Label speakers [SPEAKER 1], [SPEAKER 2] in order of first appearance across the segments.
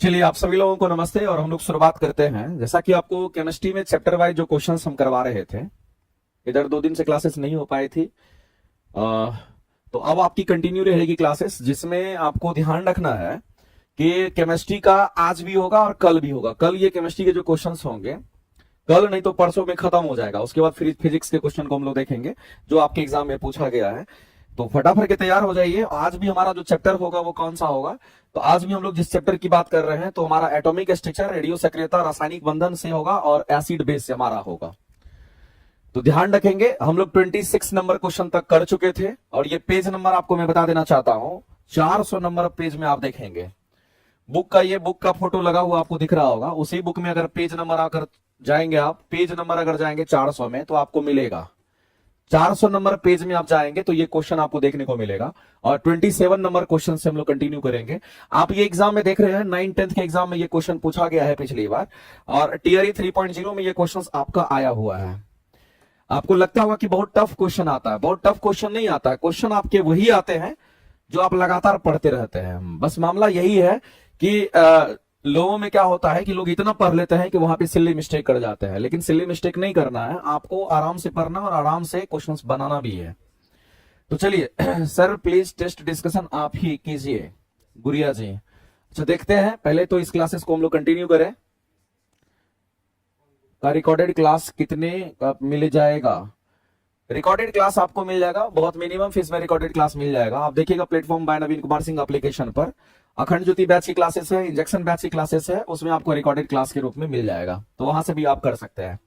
[SPEAKER 1] चलिए आप सभी लोगों को नमस्ते और हम लोग शुरुआत करते हैं। जैसा कि आपको केमिस्ट्री में चैप्टर वाइज जो क्वेश्चंस हम करवा रहे थे, इधर 2 दिन से क्लासेस नहीं हो पाई थी, तो अब आपकी कंटिन्यू रहेगी क्लासेस, जिसमें आपको ध्यान रखना है कि केमिस्ट्री का आज भी होगा और कल भी होगा। कल ये केमिस्ट्री के जो क्वेश्चंस होंगे, कल नहीं तो परसों में खत्म हो जाएगा। उसके बाद फिर फिजिक्स के क्वेश्चन को हम लोग देखेंगे जो आपके एग्जाम में पूछा गया है। तो फटाफट के तैयार हो जाइए। आज भी हमारा जो चैप्टर होगा वो कौन सा होगा, तो आज भी हम लोग जिस चैप्टर की बात कर रहे हैं तो हमारा एटॉमिक स्ट्रक्चर, रेडियो सक्रियता, रासायनिक बंधन से होगा और एसिड बेस से हमारा होगा। तो ध्यान रखेंगे, हम लोग 26 नंबर क्वेश्चन तक कर चुके थे और ये पेज नंबर आपको मैं बता देना चाहता हूं, 400 नंबर पेज में आप देखेंगे। बुक का फोटो लगा हुआ आपको दिख रहा होगा। उसी बुक में अगर पेज नंबर आकर जाएंगे, आप पेज नंबर अगर जाएंगे 400 में तो आपको मिलेगा। 400 नंबर पेज में आप जाएंगे तो ये क्वेश्चन आपको देखने को मिलेगा और 27 नंबर क्वेश्चन से हम लोग कंटिन्यू करेंगे। आप ये एग्जाम में देख रहे हैं, 9th 10th के एग्जाम में ये क्वेश्चन पूछा गया है पिछली बार, और टीआरई 3.0 में ये क्वेश्चन आपका आया हुआ है। आपको लगता होगा कि बहुत टफ क्वेश्चन आता है, बहुत टफ क्वेश्चन नहीं आता है। क्वेश्चन आपके वही आते हैं जो आप लगातार पढ़ते रहते हैं। बस मामला यही है कि लोगों में क्या होता है कि लोग इतना पढ़ लेते हैं कि वहां पे सिली मिस्टेक कर जाते हैं, लेकिन सिली मिस्टेक नहीं करना है, आपको आराम से पढ़ना और आराम से क्वेश्चंस बनाना भी है। तो चलिए सर प्लीज टेस्ट डिस्कशन आप ही कीजिए, गुड़िया जी। अच्छा देखते हैं, पहले तो इस क्लासेस को हम लोग कंटिन्यू करें। का रिकॉर्डेड क्लास कितने का मिल जाएगा? रिकॉर्डेड क्लास आपको मिल जाएगा, बहुत मिनिमम फीस में रिकॉर्डेड क्लास मिल जाएगा। आप देखिएगा प्लेटफॉर्म बाय नवीन कुमार सिंह एप्लीकेशन पर अखंड ज्योति बैच की क्लासेस है, इंजेक्शन बैच की क्लासेस है, उसमें आपको रिकॉर्डेड क्लास के रूप में मिल जाएगा, तो वहां से भी आप कर सकते हैं।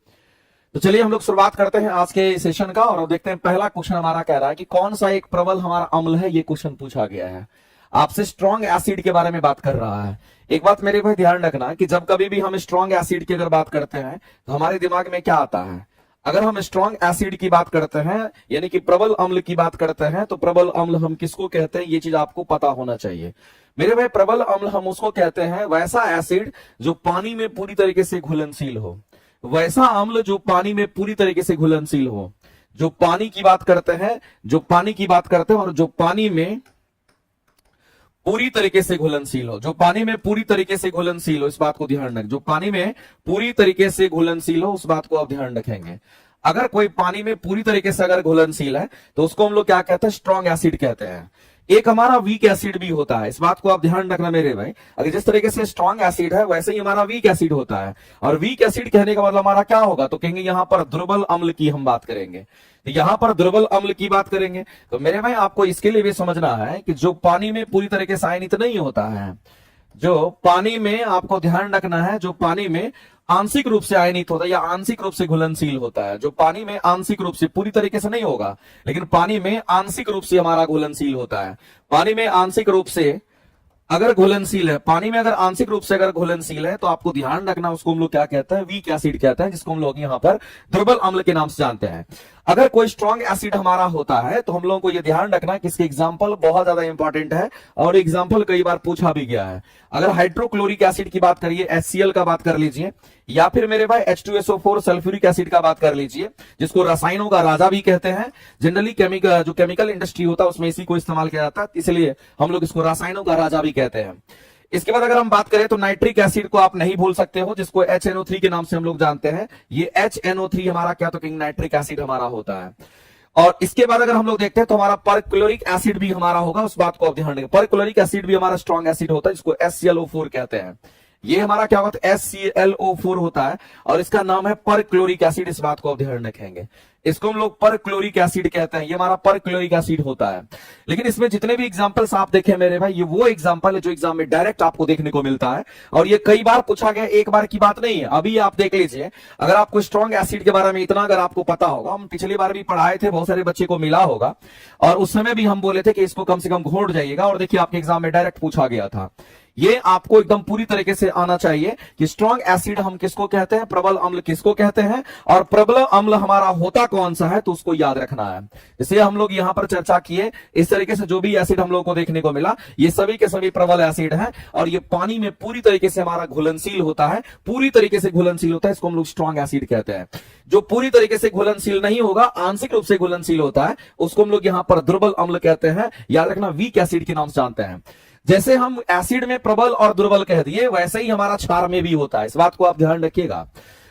[SPEAKER 1] तो चलिए हम लोग शुरुआत करते हैं आज के सेशन का और देखते हैं पहला क्वेश्चन हमारा कह रहा है कि कौन सा एक प्रबल हमारा अम्ल है। ये क्वेश्चन पूछा गया है, आपसे स्ट्रॉन्ग एसिड के बारे में बात कर रहा है। एक बात मेरे भाई ध्यान रखना कि जब कभी भी हम स्ट्रॉन्ग एसिड की अगर बात करते हैं तो हमारे दिमाग में क्या आता है। अगर हम स्ट्रॉन्ग एसिड की बात करते हैं यानी कि प्रबल अम्ल की बात करते हैं, तो प्रबल अम्ल हम किसको कहते हैं, ये चीज आपको पता होना चाहिए मेरे भाई। प्रबल अम्ल हम उसको कहते हैं वैसा एसिड जो पानी में पूरी तरीके से घुलनशील हो, वैसा अम्ल जो पानी में पूरी तरीके से घुलनशील हो, जो पानी की बात करते हैं, और जो पानी में पूरी तरीके से घुलनशील हो, जो पानी में पूरी तरीके से घुलनशील हो, इस बात को ध्यान रखें। जो पानी में पूरी तरीके से घुलनशील हो, उस बात को आप ध्यान रखेंगे। अगर कोई पानी में पूरी तरीके से अगर घुलनशील है तो उसको हम लोग क्या कहते हैं, स्ट्रॉन्ग एसिड कहते हैं। एक हमारा वीक एसिड भी होता है, इस बात को आप ध्यान रखना मेरे भाई। अगर जिस तरीके से स्ट्रॉन्ग एसिड है वैसे ही हमारा वीक एसिड होता है, और वीक एसिड कहने का मतलब हमारा क्या होगा, तो कहेंगे यहां पर दुर्बल अम्ल की हम बात करेंगे। तो यहां पर दुर्बल अम्ल की बात करेंगे तो मेरे भाई आपको इसके लिए भी समझना है कि जो पानी में पूरी तरीके से आयनित नहीं होता है, जो पानी में आपको ध्यान रखना है, जो पानी में आंशिक रूप से आयनित होता है या आंशिक रूप से घुलनशील होता है, जो पानी में आंशिक रूप से, पूरी तरीके से नहीं होगा लेकिन पानी में आंशिक रूप से हमारा घुलनशील होता है। पानी में आंशिक रूप से अगर घुलनशील है, पानी में अगर आंशिक रूप से अगर घुलनशील है तो आपको ध्यान रखना उसको हम लोग क्या कहते हैं, वीक एसिड कहते हैं, जिसको हम लोग यहाँ पर दुर्बल अम्ल के नाम से जानते हैं। अगर कोई स्ट्रॉन्ग एसिड हमारा होता है तो हम लोगों को यह ध्यान रखना कि इसके एग्जांपल बहुत ज्यादा इंपॉर्टेंट है और एग्जांपल कई बार पूछा भी गया है। अगर हाइड्रोक्लोरिक एसिड की बात करिए, HCl का बात कर लीजिए, या फिर मेरे भाई H2SO4 सल्फ्यूरिक एसिड का बात कर लीजिए, जिसको रसायनों का राजा भी कहते हैं। जनरली जो केमिकल इंडस्ट्री होता है उसमें इसी को इस्तेमाल किया जाता है, इसलिए हम लोग इसको रसायनों का राजा भी कहते हैं। इसके बाद अगर हम बात करें तो नाइट्रिक एसिड को आप नहीं भूल सकते हो, जिसको HNO3 के नाम से हम लोग जानते हैं। ये HNO3 हमारा क्या, तो किंग नाइट्रिक एसिड हमारा होता है। और इसके बाद अगर हम लोग देखते हैं तो हमारा परक्लोरिक एसिड भी हमारा होगा, उस बात को आप ध्यान रखें। परक्लोरिक एसिड भी हमारा स्ट्रॉन्ग एसिड होता है, जिसको HClO4 कहते हैं। ये हमारा क्या होता है, HClO4 होता है और इसका नाम है परक्लोरिक एसिड, इस बात को आप ध्यान रखेंगे। इसको हम लोग परक्लोरिक एसिड कहते हैं, ये हमारा परक्लोरिक एसिड होता है। लेकिन इसमें जितने भी एग्जांपल्स आप देखें मेरे भाई, ये वो एग्जांपल है जो एग्जाम में डायरेक्ट आपको देखने को मिलता है और ये कई बार पूछा गया, एक बार की बात नहीं है। अभी आप देख लीजिए, अगर आपको स्ट्रॉन्ग एसिड के बारे में इतना अगर आपको पता होगा, हम पिछली बार भी पढ़ाए थे, बहुत सारे बच्चे को मिला होगा और उस समय भी हम बोले थे कि इसको कम से कम घोट जाइएगा, और देखिए आपके एग्जाम में डायरेक्ट पूछा गया था। ये आपको एकदम पूरी तरीके से आना चाहिए कि स्ट्रॉन्ग एसिड हम किसको कहते हैं, प्रबल अम्ल किसको कहते हैं, और प्रबल अम्ल हमारा होता कौन सा है, तो उसको याद रखना है। इसलिए हम लोग यहां पर चर्चा किए, इस तरीके से जो भी एसिड हम लोग को देखने को मिला, ये सभी के सभी प्रबल एसिड हैं और ये पानी में पूरी तरीके से हमारा घुलनशील होता है, पूरी तरीके से घुलनशील होता है, इसको हम लोग स्ट्रॉन्ग एसिड कहते हैं। जो पूरी तरीके से घुलनशील नहीं होगा, आंशिक रूप से घुलनशील होता है, उसको हम लोग यहां पर दुर्बल अम्ल कहते हैं। याद रखना, वीक एसिड के नाम से जानते हैं। जैसे हम एसिड में प्रबल और दुर्बल कह दिए, वैसे ही हमारा क्षार में भी होता है, इस बात को आप ध्यान रखिएगा।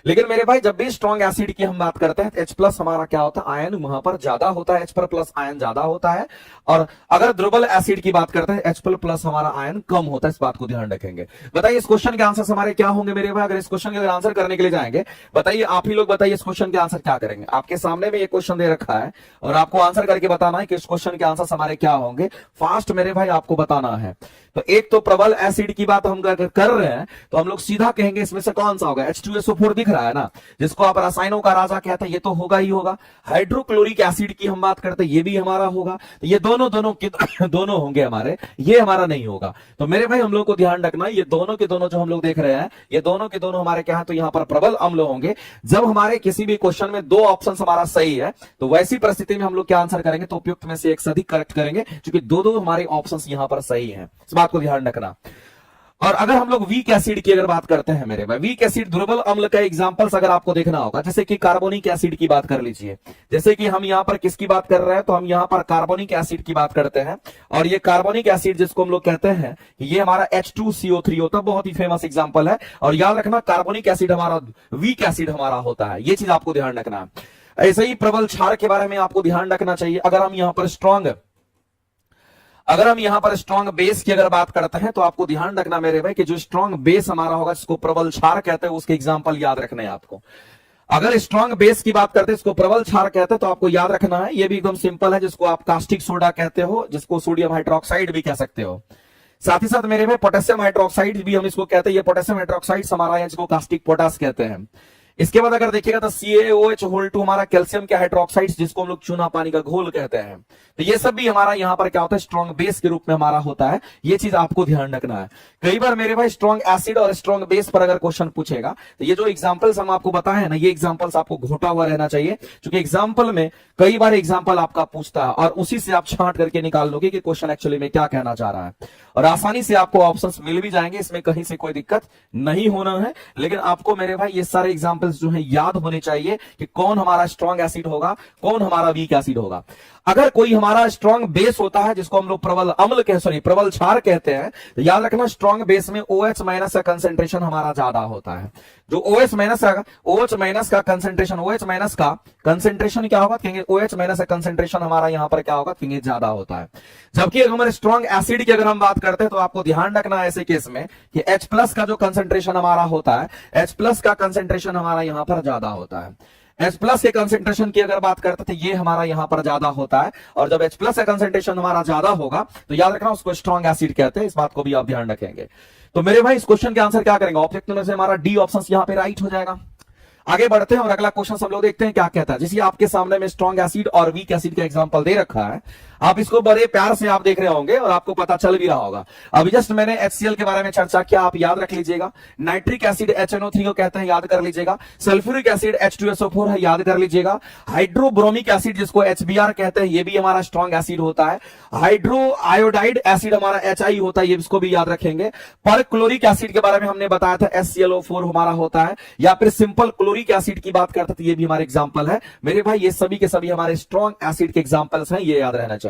[SPEAKER 1] लेकिन मेरे भाई जब भी स्ट्रॉन्ग एसिड की हम बात करते हैं, H प्लस हमारा क्या होता है, आयन वहां पर ज्यादा होता है, H पर प्लस आयन ज्यादा होता है। और अगर दुर्बल एसिड की बात करते हैं, H पर प्लस हमारा आयन कम होता है, इस बात को ध्यान रखेंगे। बताइए इस क्वेश्चन के आंसर हमारे क्या होंगे मेरे भाई? अगर इस क्वेश्चन के अगर आंसर करने के लिए जाएंगे, बताइए आप ही लोग बताइए इस क्वेश्चन के आंसर क्या करेंगे। आपके सामने में ये क्वेश्चन दे रखा है और आपको आंसर करके बताना है कि इस क्वेश्चन के आंसर हमारे क्या होंगे। फास्ट मेरे भाई आपको बताना है। तो एक तो प्रबल एसिड की बात हम कर रहे हैं, तो हम लोग सीधा कहेंगे इसमें से कौन सा होगा? H2SO4 दिख रहा है ना, जिसको आप रसायनों का राजा कहते हैं, ये तो होगा ही होगा। हाइड्रोक्लोरिक एसिड की हम बात करते हैं, ये भी हमारा होगा। तो ये दोनों दोनों होंगे हमारे, ये हमारा नहीं होगा। तो मेरे भाई हम लोग को ध्यान रखना, ये दोनों के दोनों जो हम लोग देख रहे हैं, ये दोनों के दोनों हमारे क्या है, तो यहां पर प्रबल अम्ल होंगे। जब हमारे किसी भी क्वेश्चन में दो ऑप्शन हमारा सही है, तो वैसी परिस्थिति में हम लोग क्या आंसर करेंगे? तो उपयुक्त में से एक से अधिक करेक्ट करेंगे, क्योंकि दो हमारे ऑप्शन यहां पर सही है, इस बात को ध्यान रखना। और अगर हम लोग वीक एसिड की अगर बात करते हैं मेरे भाई, वीक एसिड दुर्बल अम्ल का एग्जांपल्स अगर आपको देखना होगा, जैसे कि कार्बोनिक एसिड की बात कर लीजिए। जैसे कि हम यहां पर किसकी बात कर रहे हैं, तो हम यहां पर कार्बोनिक एसिड की बात करते हैं। और ये कार्बोनिक एसिड जिसको हम लोग कहते हैं, ये हमारा H2CO3 होता है, बहुत ही फेमस एग्जाम्पल है। और याद रखना कार्बोनिक एसिड हमारा वीक एसिड हमारा होता है, ये चीज आपको ध्यान रखना है। ऐसे ही प्रबल क्षार के बारे में आपको ध्यान रखना चाहिए। अगर हम यहां पर स्ट्रॉन्ग बेस की अगर बात करते हैं, तो आपको ध्यान रखना मेरे भाई कि जो स्ट्रॉन्ग बेस हमारा होगा, जिसको प्रबल क्षार कहते हैं, उसके एग्जांपल याद रखने हैं आपको। अगर स्ट्रॉन्ग बेस की बात करते हैं, इसको प्रबल क्षार कहते हैं, तो आपको याद रखना है, ये भी एकदम सिंपल है, जिसको आप कास्टिक सोडा कहते हो, जिसको सोडियम हाइड्रोक्साइड भी कह सकते हो। साथ ही साथ मेरे भाई पोटेशियम हाइड्रोक्साइड भी हम इसको कहते हैं, ये पोटेशियम हाइड्रोक्साइड हमारा है, जिसको कास्टिक पोटास कहते हैं। इसके बाद अगर देखिएगा तो CaOH2 हमारा कैल्शियम के हाइड्रोक्साइड, जिसको हम लोग चूना पानी का घोल कहते हैं। तो ये सब भी हमारा यहाँ पर क्या होता है, स्ट्रॉन्ग बेस के रूप में हमारा होता है, ये चीज आपको ध्यान रखना है। कई बार मेरे भाई स्ट्रॉन्ग एसिड और स्ट्रॉन्ग बेस पर अगर क्वेश्चन पूछेगा, तो ये जो एग्जांपल्स हम आपको बताए हैं ना, ये एग्जांपल्स आपको घोटा हुआ रहना चाहिए, क्योंकि एग्जांपल में कई बार एग्जांपल आपका पूछता है और उसी से आप छांट करके निकाल लोगे कि क्वेश्चन एक्चुअली में क्या कहना चाह रहा है। और आसानी से आपको ऑप्शंस मिल भी जाएंगे, इसमें कहीं से कोई दिक्कत नहीं होना है। लेकिन आपको मेरे भाई ये सारे एग्जांपल्स जो है याद होने चाहिए कि कौन हमारा स्ट्रॉन्ग एसिड होगा, कौन हमारा वीक एसिड होगा। अगर कोई हमारा स्ट्रॉन्ग बेस होता है, जिसको हम लोग प्रबल अम्ल प्रबल क्षार कहते हैं, तो याद रखना स्ट्रॉन्ग बेस में OH माइनस का कंसेंट्रेशन हमारा ज्यादा होता है। जो OH माइनस का कंसेंट्रेशन क्या होगा, कहेंगे OH माइनस का कंसेंट्रेशन हमारा यहां पर क्या होगा, कहेंगे ज्यादा होता है। जबकि हमारे स्ट्रॉन्ग एसिड की अगर हम बात करते हैं, तो आपको ध्यान रखना है ऐसे केस में कि H प्लस का जो कंसेंट्रेशन हमारा होता है, H प्लस का कंसेंट्रेशन हमारा यहां पर ज्यादा होता है। H प्लस के कंसेंट्रेशन की अगर बात करते थे, ये हमारा यहां पर ज्यादा होता है। और जब H प्लस का कंसेंट्रेशन हमारा ज्यादा होगा, तो याद रखना उसको स्ट्रॉन्ग एसिड कहते हैं, इस बात को भी आप ध्यान रखेंगे। तो मेरे भाई इस क्वेश्चन के आंसर क्या करेंगे? ऑब्जेक्ट में से हमारा डी ऑप्शन यहां पे राइट हो जाएगा। आगे बढ़ते हैं और अगला क्वेश्चन हम लोग देखते हैं क्या कहता है। जैसे आपके सामने में स्ट्रॉन्ग एसिड और वीक एसिड का एग्जांपल दे रखा है, आप इसको बड़े प्यार से आप देख रहे होंगे और आपको पता चल भी रहा होगा। अभी जस्ट मैंने HCl के बारे में चर्चा किया, आप याद रख लीजिएगा। नाइट्रिक एसिड HNO3 को कहते हैं, याद कर लीजिएगा। सल्फ्यूरिक एसिड H2SO4 है, याद कर लीजिएगा। हाइड्रोब्रोमिक एसिड जिसको HBr कहते हैं, ये भी हमारा स्ट्रॉन्ग एसिड होता है। हाइड्रो आयोडाइड एसिड हमारा HI होता है, ये इसको भी याद रखेंगे। पर क्लोरिक एसिड के बारे में हमने बताया था, HClO4 हमारा होता है। या फिर सिंपल क्लोरिक एसिड की बात करते थे, ये भी हमारे एग्जाम्पल है। मेरे भाई ये सभी के सभी हमारे स्ट्रॉन्ग एसिड के एग्जाम्पल्स हैं, ये याद रहना चाहिए।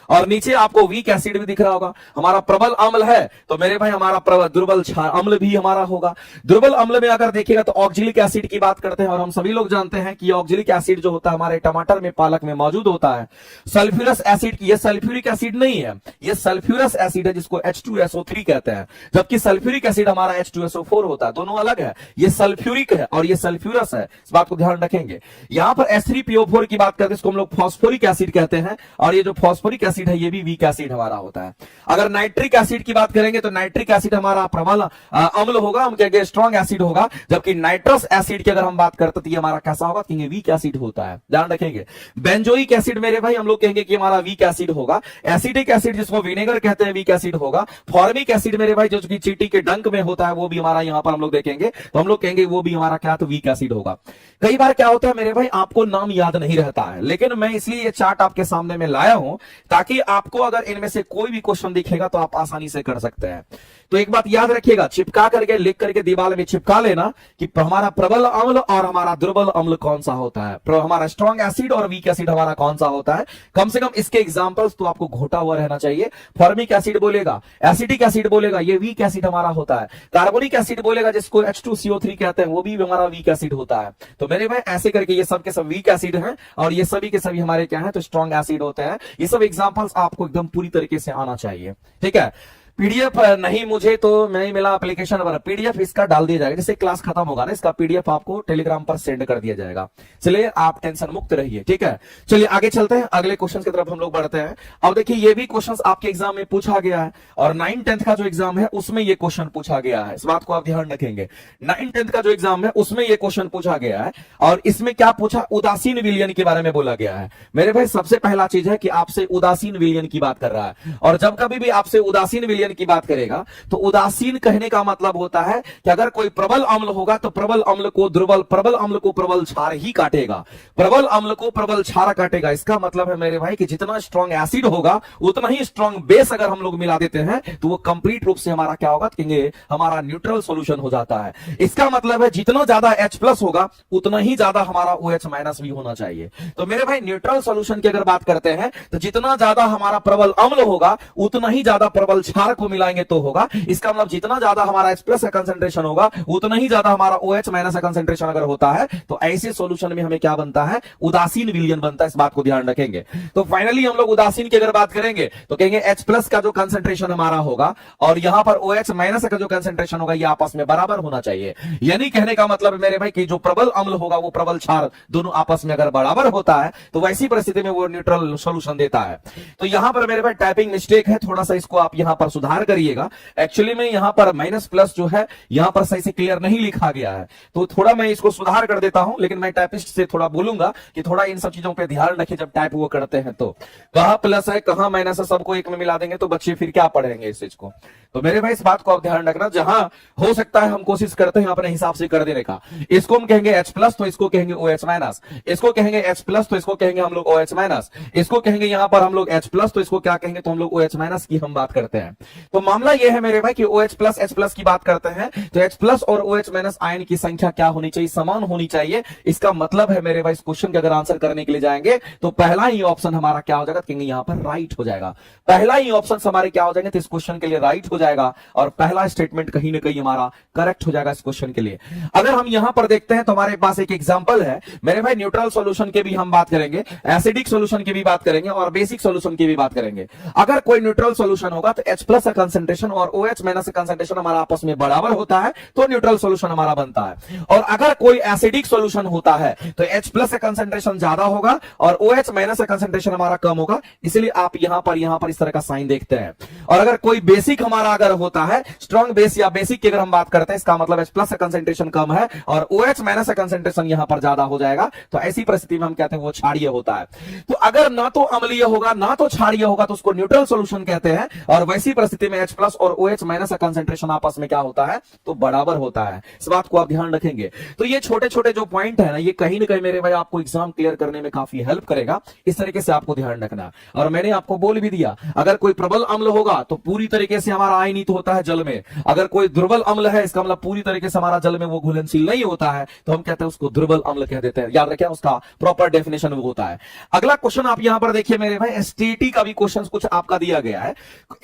[SPEAKER 1] और नीचे आपको वीक एसिड भी दिख रहा होगा। हमारा प्रबल अम्ल है, तो मेरे भाई हमारा दुर्बल अम्ल भी हमारा होगा। दुर्बल अम्ल में अगर देखिएगा तो ऑक्जेलिक एसिड की बात करते हैं, और हम सभी लोग जानते हैं कि ऑक्जेलिक एसिड जो होता है हमारे टमाटर में, पालक में मौजूद होता है। सल्फ्यूरस एसिड की, ये सल्फ्यूरिक एसिड नहीं है, ये सल्फ्यूरस एसिड है, जिसको H2SO3 कहते हैं। जबकि सल्फ्यूरिक एसिड हमारा H2SO4 होता है, दोनों अलग है। ये सल्फ्यूरिक है और ये सल्फ्यूरस है, इस बात को ध्यान रखेंगे। यहां पर H3PO4 की बात करते हैं, इसको हम लोग फॉस्फोरिक एसिड कहते हैं। और ये जो फॉस्फोरिक एसिड है, ये भी वीक एसिड हमारा होता है। अगर नाइट्रिक एसिड की बात करेंगे, तो नाइट्रिक एसिड हमारा प्रबल अम्ल होगा, हम कहेंगे स्ट्रॉन्ग एसिड होगा। जबकि नाइट्रस एसिड की अगर हम बात करते तो ये हमारा कैसा होगा, कहेंगे वीक एसिड होता है, ध्यान रखेंगे। बेंजोइक एसिड मेरे भाई हम लोग कहेंगे कि हमारा वीक एसिड होगा। एसिडिक एसिड जिसको विनेगर कहते हैं, वीक एसिड होगा। फॉर्मिक एसिड मेरे भाई जो चींटी के डंक में होता है, वो भी हमारा यहां पर हम लोग देखेंगे, तो हम लोग कहेंगे वो भी हमारा क्या, तो वीक एसिड होगा। कई बार क्या होता है मेरे भाई, आपको नाम याद नहीं रहता है, लेकिन मैं इसलिए ये चार्ट आपके सामने में लाया हूं हूं, ताकि आपको अगर इनमें से कोई भी क्वेश्चन दिखेगा तो आप आसानी से कर सकते हैं। तो एक बात याद रखिएगा, चिपका करके लिख करके दीवार में चिपका लेना कि हमारा प्रबल अम्ल और हमारा दुर्बल अम्ल कौन सा होता है, हमारा स्ट्रॉन्ग एसिड और वीक एसिड हमारा कौन सा होता है। कम से कम इसके एग्जांपल्स तो आपको घोटा हुआ रहना चाहिए। फॉर्मिक एसिड बोलेगा, एसिटिक एसिड बोलेगा, ये वीक एसिड हमारा होता है। कार्बोनिक एसिड बोलेगा जिसको H2CO3 कहते हैं, वो भी हमारा वीक एसिड होता है। तो मेरे भाई ऐसे करके ये सब के सब वीक एसिड हैं और ये सभी के सभी हमारे क्या है तो स्ट्रॉन्ग एसिड होते हैं। ये सब एग्जांपल्स आपको एकदम पूरी तरीके से आना चाहिए, ठीक है। पीडीएफ नहीं मुझे तो नहीं मिला एप्लीकेशन पर, पीडीएफ इसका डाल दिया जाएगा, जैसे क्लास खत्म होगा ना इसका पीडीएफ आपको टेलीग्राम पर सेंड कर दिया जाएगा। चलिए आप टेंशन मुक्त रहिए, ठीक है। चलिए आगे चलते हैं, अगले क्वेश्चन की तरफ हम लोग बढ़ते हैं। अब देखिए ये भी क्वेश्चन आपके एग्जाम में पूछा गया है और 9th-10th का जो एग्जाम है उसमें ये क्वेश्चन पूछा गया है, इस बात को आप ध्यान रखेंगे। 9th-10th का जो एग्जाम है उसमें ये क्वेश्चन पूछा गया है और इसमें क्या पूछा, उदासीन विलयन के बारे में बोला गया है। मेरे भाई सबसे पहला चीज है कि आपसे उदासीन विलयन की बात कर रहा है, और जब कभी भी आपसे उदासीन विलयन की बात करेगा तो उदासीन कहने का मतलब होता है कि अगर कोई प्रबल अम्ल होगा तो प्रबल अम्ल को दुर्बल, प्रबल अम्ल को प्रबल क्षार ही काटेगा, प्रबल अम्ल को प्रबल क्षार काटेगा। इसका मतलब है मेरे भाई कि जितना स्ट्रॉन्ग एसिड होगा उतना ही स्ट्रॉन्ग बेस अगर हम लोग मिला देते हैं तो वो कंप्लीट रूप से हमारा क्या होगा, कहेंगे हमारा न्यूट्रल सॉल्यूशन हो जाता है। इसका मतलब है जितना ज्यादा H+ होगा उतना ही ज्यादा हमारा OH- भी होना चाहिए। तो मेरे भाई न्यूट्रल सॉल्यूशन की अगर बात करते हैं तो जितना ज्यादा हमारा प्रबल अम्ल होगा उतना ही ज्यादा प्रबल क्षार को मिलाएंगे तो होगा। इसका मतलब जितना ज्यादा हमारा H+ का कंसंट्रेशन होगा उतना ही ज्यादा हमारा OH- का कंसंट्रेशन अगर होता है तो ऐसे सॉल्यूशन में हमें क्या बनता है, उदासीन विलयन बनता है। इस बात को ध्यान रखेंगे। तो फाइनली हम लोग उदासीन की अगर बात करेंगे तो कहेंगे H+ का जो कंसंट्रेशन हमारा होगा और यहां पर OH- का जो कंसंट्रेशन होगा ये आपस में बराबर होना चाहिए। यानी कहने का मतलब मेरे भाई कि जो प्रबल अम्ल होगा वो प्रबल क्षार दोनों आपस में अगर बराबर होता है तो वैसी परिस्थिति में वो न्यूट्रल सॉल्यूशन देता है। तो यहां पर मेरे भाई टाइपिंग मिस्टेक है, थोड़ा सा इसको आप यहां पर सुधार करिएगा। एक्चुअली में यहां पर माइनस+ जो है यहां पर सही से क्लियर नहीं लिखा गया है, तो थोड़ा मैं इसको सुधार कर देता हूं, लेकिन मैं टाइपिस्ट से थोड़ा बोलूंगा कि थोड़ा इन सब चीजों पे ध्यान रखिए जब टाइप वो करते हैं। तो कहां प्लस है कहां माइनस है सबको एक में मिला देंगे तो बच्चे फिर क्या पढ़ेंगे इस चीज को। तो मेरे भाई इस बात को आप ध्यान रखना, जहां हो सकता है हम कोशिश करते हैं अपने हिसाब से कर देने का। इसको हम कहेंगे H+ तो इसको कहेंगे OH-, इसको कहेंगे H+ तो इसको कहेंगे हम लोग OH-, इसको कहेंगे यहां पर हम लोग H+ तो इसको क्या कहेंगे तो हम लोग OH- की हम बात करते हैं। तो मामला यह है मेरे भाई कि OH+ H+ की बात करते हैं तो H+ और OH- आयन की संख्या क्या होनी चाहिए, समान होनी चाहिए। इसका मतलब है मेरे भाई इस क्वेश्चन का अगर आंसर करने के लिए जाएंगे तो पहला ही ऑप्शन हमारा क्या हो जाएगा, कहेंगे यहां पर राइट हो जाएगा। पहला ही ऑप्शन हमारे क्या हो जाएंगे तो इस क्वेश्चन के लिए राइट हो जाएगा और पहला स्टेटमेंट कहीं ना कहीं हमारा करेक्ट हो जाएगा इस क्वेश्चन के लिए। अगर हम यहां पर देखते हैं तो हमारे पास एक एग्जांपल है मेरे भाई, न्यूट्रल सॉल्यूशन के भी हम बात करेंगे, एसिडिक सॉल्यूशन की भी बात करेंगे और बेसिक सॉल्यूशन की भी बात करेंगे। अगर कोई न्यूट्रल सॉल्यूशन होगा तो H+ का कंसंट्रेशन और OH- का कंसंट्रेशन हमारा आपस में बराबर होता है तो न्यूट्रल सॉल्यूशन हमारा बनता है। और अगर कोई एसिडिक सॉल्यूशन होता है तो H+ का कंसंट्रेशन ज्यादा होगा और OH- का कंसंट्रेशन हमारा कम होगा, इसलिए आप यहां पर इस तरह का साइन देखते हैं। और अगर कोई बेसिक हमारा अगर होता है, स्ट्रॉन्ग बेस या बेसिक की अगर हम बात करते हैं, इसका मतलब H+ का कंसंट्रेशन कम है और OH- का कंसंट्रेशन यहां पर ज्यादा हो जाएगा, तो ऐसी परिस्थिति में हम कहते हैं वो क्षारीय होता है। तो अगर ना तो अम्लीय होगा ना तो क्षारीय होगा तो उसको न्यूट्रल सॉल्यूशन कहते हैं और वैसी परिस्थिति में H+ और OH- का कंसंट्रेशन आपस में क्या होता है तो बराबर होता है। इस बात को आप ध्यान रखेंगे। तो ये छोटे छोटे जो पॉइंट है ना, ये कहीं ना कहीं मेरे भाई आपको एग्जाम क्लियर करने में काफी हेल्प करेगा। इस तरीके से आपको ध्यान रखना। और मैंने आपको बोल भी दिया, अगर कोई प्रबल अम्ल होगा तो पूरी तरीके से हमारा आयनित होता है जल में, अगर कोई दुर्बल अम्ल है इसका मतलब पूरी तरीके से हमारा जल में वो घुलनशील नहीं होता है तो हम कहते हैं उसको दुर्बल अम्ल कह देते हैं। याद रखें उसका प्रॉपर डेफिनेशन वो होता है। अगला क्वेश्चन आप यहां पर देखिए मेरे भाई, एसटीईटी का भी क्वेश्चन कुछ आपका दिया गया है।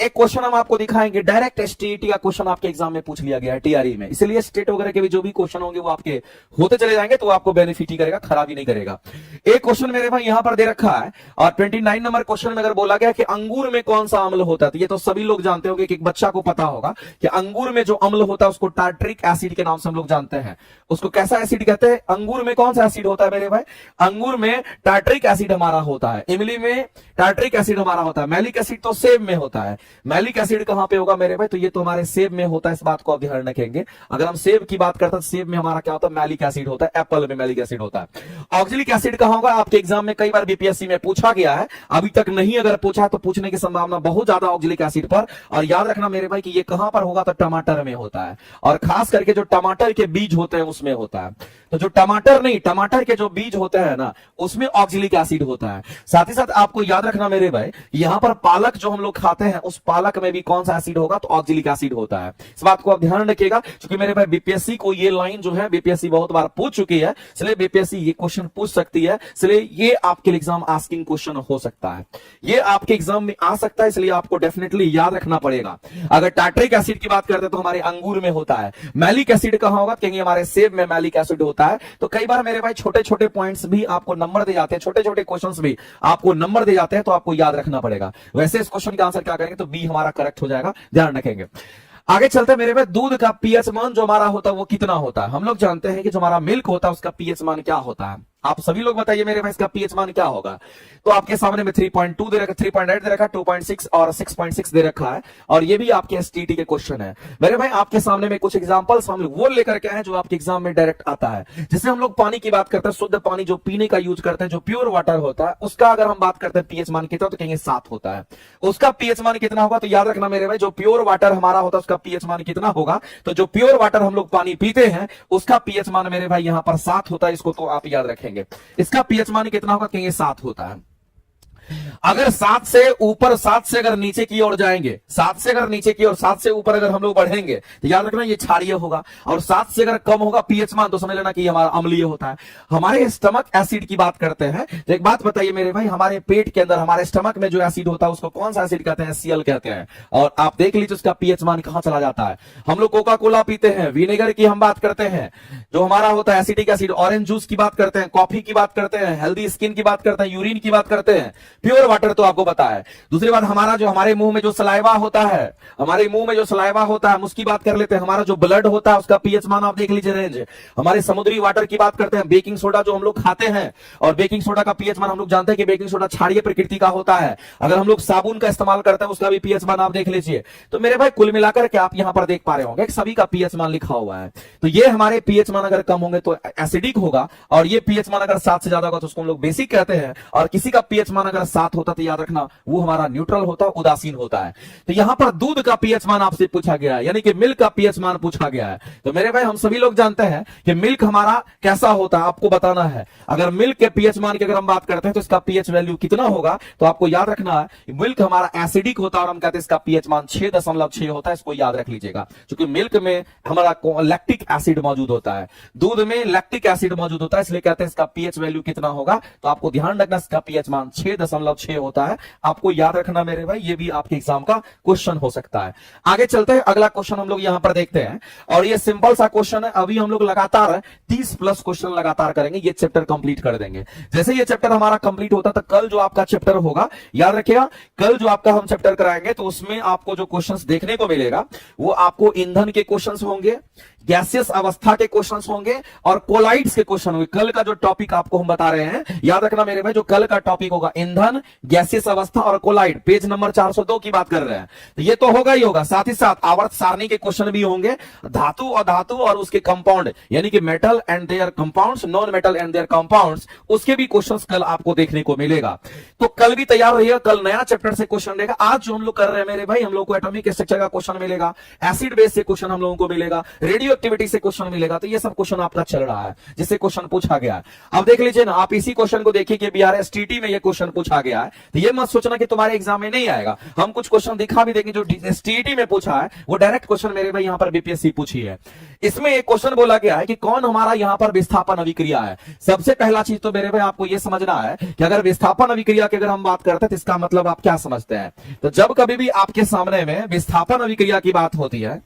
[SPEAKER 1] एक क्वेश्चन हम आपको दिखाएंगे, डायरेक्ट एसटीईटी का क्वेश्चन आपके एग्जाम में पूछ लिया गया है टीआरई में, इसलिए स्टेट वगैरह के भी जो भी क्वेश्चन होंगे वो आपके होते चले जाएंगे तो आपको बेनिफिट ही करेगा, खराबी नहीं करेगा। एक क्वेश्चन मेरे भाई यहां पर दे रखा है और 29 नंबर क्वेश्चन में अगर बोला गया कि अंगूर में कौन सा अम्ल होता है, तो ये तो सभी लोग जानते होंगे कि एक बच्चा को पता होगा कि अंगूर में जो अम्ल होता है उसको टार्ट्रिक एसिड के नाम से हम लोग जानते हैं। उसको कैसा एसिड कहते हैं? अंगूर में कौन सा एसिड होता है मेरे भाई? अंगूर में टार्ट्रिक एसिड हमारा होता है, इमली में टार्ट्रिक एसिड हमारा होता है, मैलिक एसिड तो सेब में होता है। मैलिक एसिड कहां पे होगा मेरे भाई? तो ये तो हमारे सेब में होता है, इस बात को आप ध्यान रखेंगे। अगर हम सेब की बात करते हैं सेब में हमारा क्या होता है? मैलिक एसिड होता है, एप्पल में मैलिक एसिड होता है। ऑक्जेलिक एसिड कहां होगा? आपके एग्जाम में कई बार बीपीएससी में पूछा गया है, अभी तक नहीं अगर पूछा तो पूछने की संभावना बहुत ज्यादा ऑक्जेलिक एसिड पर। और याद रखना मेरे भाई कि ये कहां पर होगा, तो टमाटर में होता है, और खास करके जो टमाटर के बीज होते हैं उसमें होता है। तो जो टमाटर नहीं, टमाटर के जो बीज होते हैं ना, उसमें ऑक्जेलिक एसिड होता है। साथ ही साथ आपको याद रखना मेरे भाई, यहां पर पालक जो हम लोग खाते हैं उस पालक में भी कौन सा एसिड होगा, तो ऑक्जेलिक एसिड होता है। इस बात को आप ध्यान रखिएगा, क्योंकि मेरे भाई बीपीएससी को ये लाइन जो है बीपीएससी बहुत बार पूछ चुकी है, इसलिए बीपीएससी ये क्वेश्चन पूछ सकती है, इसलिए ये आपके एग्जाम आस्किंग क्वेश्चन हो सकता है, ये आपके एग्जाम में आ सकता है, इसलिए आपको डेफिनेटली याद रखना पड़ेगा। अगर टार्ट्रिक एसिड की बात करते हैं तो हमारे अंगूर में होता है। मैलिक एसिड कहां होगा, कहेंगे हमारे सेब में मैलिक एसिड होता है। तो कई बार मेरे भाई छोटे छोटे पॉइंट्स भी आपको नंबर दे जाते हैं, छोटे छोटे क्वेश्चंस भी आपको नंबर दे जाते हैं, तो आपको याद रखना पड़ेगा। वैसे इस क्वेश्चन का आंसर क्या करेंगे, तो बी हमारा करेक्ट हो जाएगा, ध्यान रखेंगे। आगे चलते हैं मेरे भाई, दूध का पीएच मान जो हमारा होता है वो कितना होता है। हम लोग जानते हैं कि जो हमारा मिल्क होता है उसका पीएच मान क्या होता है। आप सभी लोग बताइए मेरे भाई इसका पीएच मान क्या होगा। तो आपके सामने में 3.2 दे रखा, 3.8 दे रखा, 2.6 और 6.6 दे रखा है, और ये भी आपके एसटीटी के क्वेश्चन है। मेरे भाई आपके सामने में कुछ एग्जांपल्स हम लोग वो लेकर के हैं जो आपके एग्जाम में डायरेक्ट आता है। जैसे हम लोग पानी की बात करते हैं, शुद्ध पानी जो पीने का यूज करते हैं, जो प्योर वाटर होता है, उसका अगर हम बात करते हैं पीएच मान कितना, तो कहेंगे 7 होता है। उसका पीएच मान कितना होगा, तो याद रखना मेरे भाई, जो प्योर वाटर हमारा होता है उसका पीएच मान कितना होगा, तो जो प्योर वाटर हम लोग पानी पीते हैं उसका पीएच मान मेरे भाई यहां पर 7 होता है। इसको तो आप याद रखेंगे। इसका पीएच मान कितना होगा, कहेंगे 7 होता है। अगर 7 से ऊपर, 7 से अगर नीचे की ओर जाएंगे, 7 से अगर नीचे की ओर, 7 से ऊपर अगर हम लोग बढ़ेंगे तो याद रखना ये क्षारीय होगा, और 7 से अगर कम होगा पीएच मान तो समझ लेना कि हमारा अम्लीय होता है। हमारे स्टमक एसिड की बात करते हैं, तो एक बात बताइए मेरे भाई, हमारे पेट के अंदर हमारे स्टमक में जो एसिड होता है उसको कौन सा एसिड कहते हैं, Cl कहते हैं। और आप देख लीजिए उसका पीएच मान कहां चला जाता है। हम लोग कोका कोला पीते हैं, विनेगर की हम बात करते हैं, जो हमारा होता है एसिडिक एसिड, ऑरेंज जूस की बात करते हैं, कॉफी की बात करते हैं, हेल्दी स्किन की बात करते हैं, यूरिन की बात करते हैं, प्योर वाटर तो आपको पता है। दूसरी बात, हमारा जो हमारे मुंह में जो सलाइवा होता है, हमारे मुंह में जो सलाइवा होता है हम उसकी बात कर लेते हैं। हमारा जो ब्लड होता है उसका पीएच मान आप देख लीजिए रेंज। हमारे समुद्री वाटर की बात करते हैं, बेकिंग सोडा जो हम लोग खाते हैं, और बेकिंग सोडा का पीएच मान हम लोग जानते हैं कि बेकिंग सोडा क्षारीय प्रकृति का होता है। अगर हम लोग साबुन का इस्तेमाल करते हैं उसका भी पीएच मान आप देख लीजिए। तो मेरे भाई कुल मिलाकर के आप यहां पर देख पा रहे होंगे सभी का पीएच मान लिखा हुआ है। तो ये हमारे पीएच मान अगर कम होंगे तो एसिडिक होगा, और ये पीएच मान अगर 7 से ज्यादा होगा तो उसको हम लोग बेसिक कहते हैं, और किसी का पीएच मान अगर 7 होता तो याद रखना वो हमारा न्यूट्रल होता है, उदासीन होता है। तो यहां पर दूध का पीएच मान आपसे पूछा गया है, यानी कि मिल्क का पीएच मान पूछा गया है। तो मेरे भाई हम सभी लोग जानते हैं कि मिल्क हमारा कैसा होता है, आपको बताना है। अगर मिल्क के पीएच मान की अगर हम बात करते हैं तो इसका पीएच वैल्यू कितना होगा, तो आपको याद रखना है मिल्क हमारा एसिडिक होता है, और हम कहते हैं इसका पीएच मान 6.6 होता है। इसको याद रख लीजिएगा, क्योंकि मिल्क में हमारा लैक्टिक एसिड मौजूद होता है, दूध में लैक्टिक एसिड मौजूद होता है, इसलिए कहते हैं इसका पीएच वैल्यू कितना होगा। तो आपको ध्यान रखना इसका पीएच मान 6.6 होता है, आपको याद रखना मेरे भाई, ये भी आपके एग्जाम का क्वेश्चन हो सकता है। आगे चलते हैं, अगला क्वेश्चन हम लोग यहां पर देखते हैं, और ये सिंपल सा क्वेश्चन है। अभी हम लोग लगातार 30+ क्वेश्चन लगातार करेंगे, ये चैप्टर कंप्लीट कर देंगे। जैसे ये चैप्टर हमारा कंप्लीट होता तो कल जो आपका चैप्टर होगा, याद रखिएगा, कल जो आपका हम चैप्टर कराएंगे तो उसमें आपको जो क्वेश्चंस देखने को मिलेगा वो आपको ईंधन के क्वेश्चंस होंगे, गैसियस अवस्था के क्वेश्चंस होंगे, और कोलाइड्स के क्वेश्चन होंगे। कल का जो टॉपिक आपको हम बता रहे हैं, याद रखना मेरे भाई, जो कल का टॉपिक होगा ईंधन, गैसियस अवस्था और कोलाइड, पेज नंबर 402 की बात कर रहे हैं। तो ये तो होगा ही होगा, साथ ही साथ आवर्त सारणी के क्वेश्चन भी होंगे, धातु और धातु और उसके कंपाउंड, यानी कि metal and there compounds, non metal and there compounds, उसके भी क्वेश्चंस कल आपको देखने को मिलेगा। तो कल भी तैयार रहिएगा, कल नया चैप्टर से क्वेश्चन रहेगा। आज जो हम लोग कर रहे हैं मेरे भाई, हम लोग को एटॉमिक स्ट्रक्चर का क्वेश्चन मिलेगा, एसिड बेस से क्वेश्चन हम लोगों को मिलेगा, रेडियो एक्टिविटी से क्वेश्चन मिलेगा। तो ये सब क्वेश्चन आपका चल रहा है जिससे क्वेश्चन पूछा गया है। अब देख लीजिए ना, आप इसी क्वेश्चन को देखिए कि BRSTT में ये क्वेश्चन पूछा गया है। तो ये मत सोचना कि तुम्हारे एग्जाम में नहीं आएगा, हम कुछ क्वेश्चन दिखा भी देंगे जो STT में पूछा है, वो डायरेक्ट क्वेश्चन मेरे भाई यहां पर बीपीएससी पूछी है। इसमें एक क्वेश्चन बोला गया है कि कौन हमारा यहां पर विस्थापन अभिक्रिया है। सबसे पहला चीज तो मेरे भाई आपको यह समझना है कि अगर विस्थापन अभिक्रिया की अगर हम बात करते हैं तो इसका मतलब आप क्या समझते हैं। तो जब कभी भी आपके सामने में विस्थापन अभिक्रिया की बात होती है,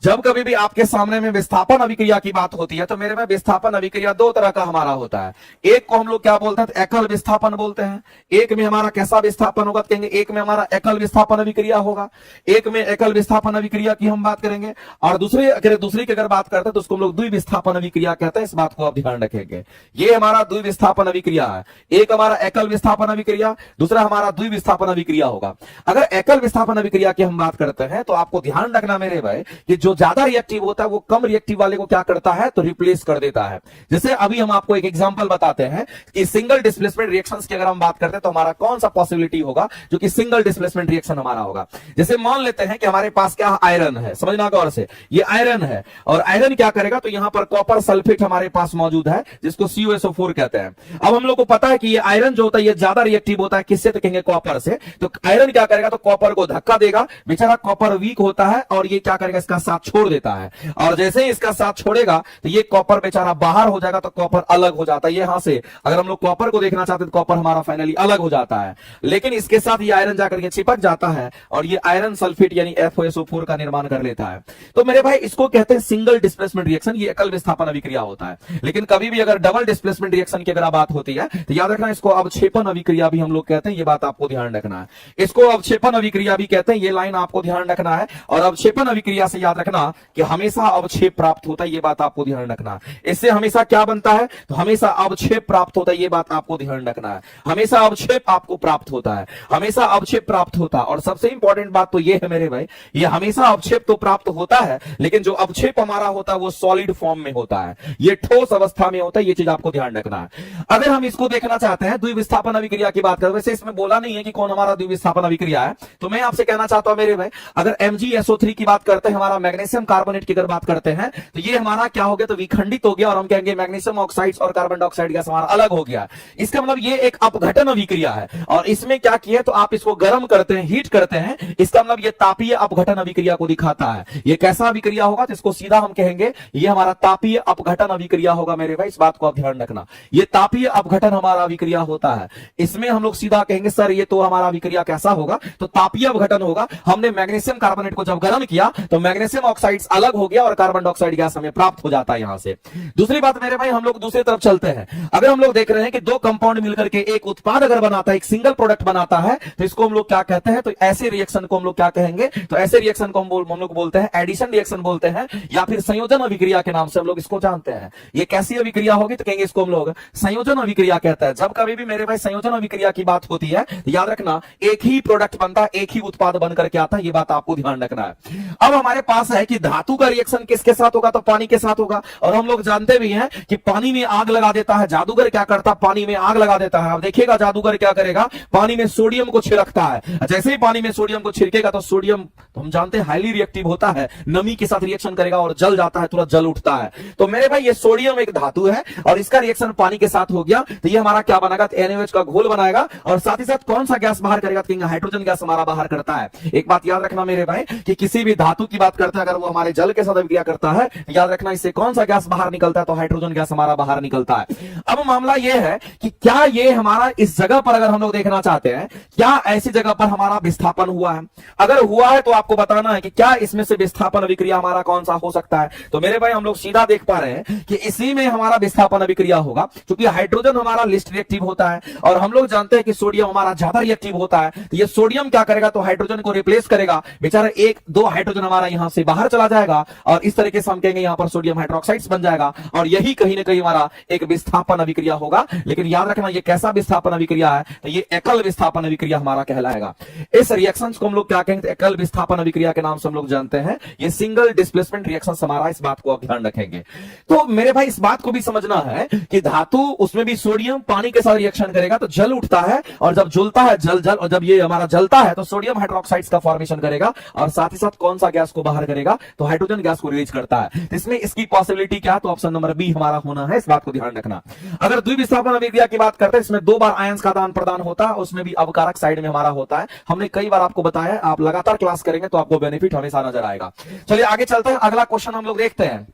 [SPEAKER 1] जब कभी भी आपके सामने में विस्थापन अभिक्रिया की बात होती है, तो मेरे में विस्थापन अभिक्रिया दो तरह का हमारा होता है। एक को हम लोग क्या बोलते हैं, तो एकल विस्थापन बोलते हैं। एक में हमारा कैसा विस्थापन होगा, कहेंगे एक में हमारा एकल विस्थापन अभिक्रिया होगा, एक में एकल विस्थापन अभिक्रिया की हम बात करेंगे, और दूसरी की अगर बात करते हैं तो उसको हम लोग द्विविस्थापन अभिक्रिया कहते हैं। इस बात को आप ध्यान रखेंगे, ये हमारा द्विविस्थापन अभिक्रिया है। एक हमारा एकल विस्थापन अभिक्रिया, दूसरा हमारा द्विविस्थापन अभिक्रिया होगा। अगर एकल विस्थापन अभिक्रिया की हम बात करते हैं तो आपको ध्यान रखना मेरे भाई कि जो जो ज्यादा रिएक्टिव होता है वो कम रिएक्टिव वाले को क्या करता है, तो रिप्लेस कर देता है। जैसे अभी हम आपको एक एग्जांपल बताते हैं कि सिंगल डिस्प्लेसमेंट रिएक्शंस की अगर हम बात करते हैं तो हमारा कौन सा पॉसिबिलिटी होगा जो कि सिंगल डिस्प्लेसमेंट रिएक्शन हमारा होगा। जैसे मान लेते हैं कि हमारे पास क्या आयरन है, समझना गौर से, ये आयरन है और आयरन क्या करेगा, तो यहां पर कॉपर सल्फेट हमारे पास मौजूद है जिसको CuSO4 कहते हैं। अब हम लोग को पता है कि ये आयरन जो होता है ये ज्यादा रिएक्टिव होता है, किससे, तो कहेंगे कॉपर से। तो आयरन क्या करेगा, तो कॉपर को धक्का देगा, बेचारा कॉपर वीक होता है और ये क्या करेगा, इसका साथ छोड़ देता है। और जैसे ही इसका साथ छोड़ेगा तो ये कॉपर बेचारा बाहर हो जाएगा, तो कॉपर अलग हो जाता है। यहां से अगर हम लोग कॉपर को देखना चाहते हैं तो कॉपर हमारा फाइनली अलग हो जाता है, लेकिन इसके साथ ये आयरन जाकर के चिपक जाता है और ये आयरन सल्फेट यानी FeSO4 का निर्माण कर लेता है। तो मेरे भाई इसको कहते हैं सिंगल डिस्प्लेसमेंट रिएक्शन, ये एकल विस्थापन अभिक्रिया होता है। लेकिन कभी भी अगर डबल डिस्प्लेसमेंट रिएक्शन की अगर बात होती है तो याद रखना इसको अवक्षेपण अभिक्रिया भी हम लोग कहते हैं, ये बात आपको ध्यान रखना है। इसको अवक्षेपण अभिक्रिया भी कहते हैं, ये लाइन आपको ध्यान रखना है। और अवक्षेपण अभिक्रिया से याद रखना कि हमेशा अवक्षेप प्राप्त होता है, ये बात आपको ध्यान रखना है। इससे हमेशा क्या बनता है, तो हमेशा अवक्षेप प्राप्त होता है, ये बात आपको ध्यान रखना है। हमेशा अवक्षेप आपको प्राप्त होता है, हमेशा अवक्षेप प्राप्त होता है। और सबसे इंपॉर्टेंट बात तो ये है मेरे भाई, ये हमेशा अवक्षेप तो प्राप्त होता है, लेकिन जो अवक्षेप हमारा होता है वो सॉलिड फॉर्म में होता है, ये ठोस अवस्था में होता है, ये चीज आपको ध्यान रखना है। अगर हम इसको देखना चाहते हैं द्विविस्थापन अभिक्रिया की बात करें, वैसे इसमें बोला नहीं है कि कौन हमारा द्विविस्थापन अभिक्रिया है, तो मैं आपसे कहना चाहता हूं मेरे भाई, अगर MgSO3 की बात करते हैं, हमारा मैग्नीशियम कार्बोनेट की अगर बात करते हैं, तो ये हमारा क्या हो गया, तो विखंडित हो गया और हम कहेंगे मैग्नीशियम ऑक्साइड्स और कार्बन डाइऑक्साइड गैस हमारा अलग हो गया। इसका मतलब ये एक अपघटन अभिक्रिया है और इसमें क्या किया, तो आप इसको गर्म करते हैं, हीट करते हैं, इसका मतलब ये तापीय अपघटन अभिक्रिया को दिखाता है। ये कैसा अभिक्रिया होगा, तो इसको सीधा हम कहेंगे ये हमारा तापीय अपघटन अभिक्रिया होगा मेरे भाई, इस बात को आप ध्यान रखना। ये तापीय अपघटन हमारा अभिक्रिया होता है, इसमें हम लोग सीधा कहेंगे सर ये तो हमारा अभिक्रिया कैसा होगा, तो तापीय अपघटन होगा। हमने मैग्नीशियम कार्बोनेट को जब गर्म किया तो मैग्नीशियम ऑक्साइड्स अलग हो गया और कार्बन डाइऑक्साइड गैस हमें प्राप्त हो जाता है यहां से। दूसरी बात मेरे भाई, हम लोग दूसरी तरफ चलते हैं। अगर हम लोग देख रहे हैं कि दो कंपाउंड मिलकर के एक उत्पाद अगर बनाता है, एक सिंगल प्रोडक्ट बनाता है, तो इसको हम लोग क्या कहते हैं, तो ऐसे रिएक्शन को हम लोग क्या कहेंगे, तो ऐसे रिएक्शन को हम लोग बोलते हैं एडिशन रिएक्शन बोलते हैं, या फिर संयोजन अभिक्रिया के नाम से हम लोग इसको जानते हैं। ये कैसी अभिक्रिया होगी, तो कहेंगे इसको हम लोग संयोजन अभिक्रिया कहते हैं। जब कभी भी मेरे भाई संयोजन अभिक्रिया की बात होती है तो याद रखना एक ही प्रोडक्ट बनता है, एक ही उत्पाद बन करके आता है, ये बात आपको ध्यान रखना है। अब हमारे पास है कि धातु का रिएक्शन किसके साथ होगा, तो पानी के साथ होगा। और हम लोग जानते भी हैं कि पानी में आग लगा देता है जादूगर, क्या करता है, पानी में आग लगा देता है। अब देखिएगा जादूगर क्या करेगा, पानी में सोडियम को छिड़कता है। जैसे ही पानी में सोडियम को छिड़केगा तो सोडियम तो हम जानते हैं हाईली रिएक्टिव होता है, नमी के साथ रिएक्शन करेगा और जल जाता है, तुरंत जल उठता है। तो मेरे भाई ये सोडियम एक धातु है और इसका रिएक्शन पानी के साथ हो गया तो ये हमारा क्या बनेगा, तो NaOH का घोल बनाएगा और साथ ही साथ कौन सा गैस बाहर करेगा, तो हाइड्रोजन गैस हमारा बाहर करता है। एक बात याद रखना मेरे भाई कि किसी भी धातु की बात करते हैं अगर वो हमारे जल के साथ अभिक्रिया करता है, याद रखना इससे कौन सा गैस बाहर निकलता है, तो हाइड्रोजन गैस हमारा बाहर निकलता है। अब मामला ये है कि क्या ये हमारा इस जगह पर अगर हम लोग देखना चाहते हैं, क्या ऐसी जगह पर हमारा विस्थापन हुआ है, अगर हुआ है तो आपको बताना है कि क्या इसमें से विस्थापन अभिक्रिया हमारा कौन सा हो सकता है। तो मेरे भाई हम लोग सीधा देख पा रहे हैं कि इसी में हमारा विस्थापन अभिक्रिया होगा, क्योंकि हाइड्रोजन हमारा लिस्ट रिएक्टिव होता है और हम लोग जानते हैं कि सोडियम हमारा ज्यादा रिएक्टिव होता है। तो ये सोडियम क्या करेगा, तो हाइड्रोजन को रिप्लेस करेगा, बेचारा एक दो हाइड्रोजन हमारा यहां से बाहर चला जाएगा और इस तरीके से हम कहेंगे यहां पर सोडियम हाइड्रोक्साइड्स बन जाएगा और यही कहीं ना कहीं हमारा एक विस्थापन अभिक्रिया होगा। लेकिन याद रखना ये कैसा विस्थापन अभिक्रिया है, तो ये एकल विस्थापन अभिक्रिया हमारा कहलाएगा। इस रिएक्शंस को हम लोग क्या कहेंगे, एकल विस्थापन अभिक्रिया के नाम से हम लोग जानते हैं। ये सिंगल डिस्प्लेसमेंट रिएक्शंस हमारा, इस बात को आप ध्यान रखेंगे। तो मेरे भाई इस बात को भी समझना है कि धातु उसमें भी सोडियम पानी के साथ रिएक्शन करेगा तो जल उठता है और जब जलता है जल और जब ये हमारा जलता है तो सोडियम हाइड्रोक्साइड्स का फॉर्मेशन करेगा और साथ ही साथ कौन सा गैस को बाहर करेगा, तो हाइड्रोजन गैस को रिलीज करता है। तो इसमें इसकी पॉसिबिलिटी क्या है, तो ऑप्शन नंबर बी हमारा होना है, इस बात को ध्यान रखना। अगर द्विविस्थापन अभिक्रिया की बात करते हैं, इसमें दो बार आयंस का आदान प्रदान होता है, उसमें भी अवकारक साइड में हमारा होता है। हमने कई बार आपको बताया, आप लगातार क्लास करेंगे तो आपको बेनिफिट हमेशा नजर आएगा। चलिए आगे चलते हैं, अगला क्वेश्चन हम लोग देखते हैं।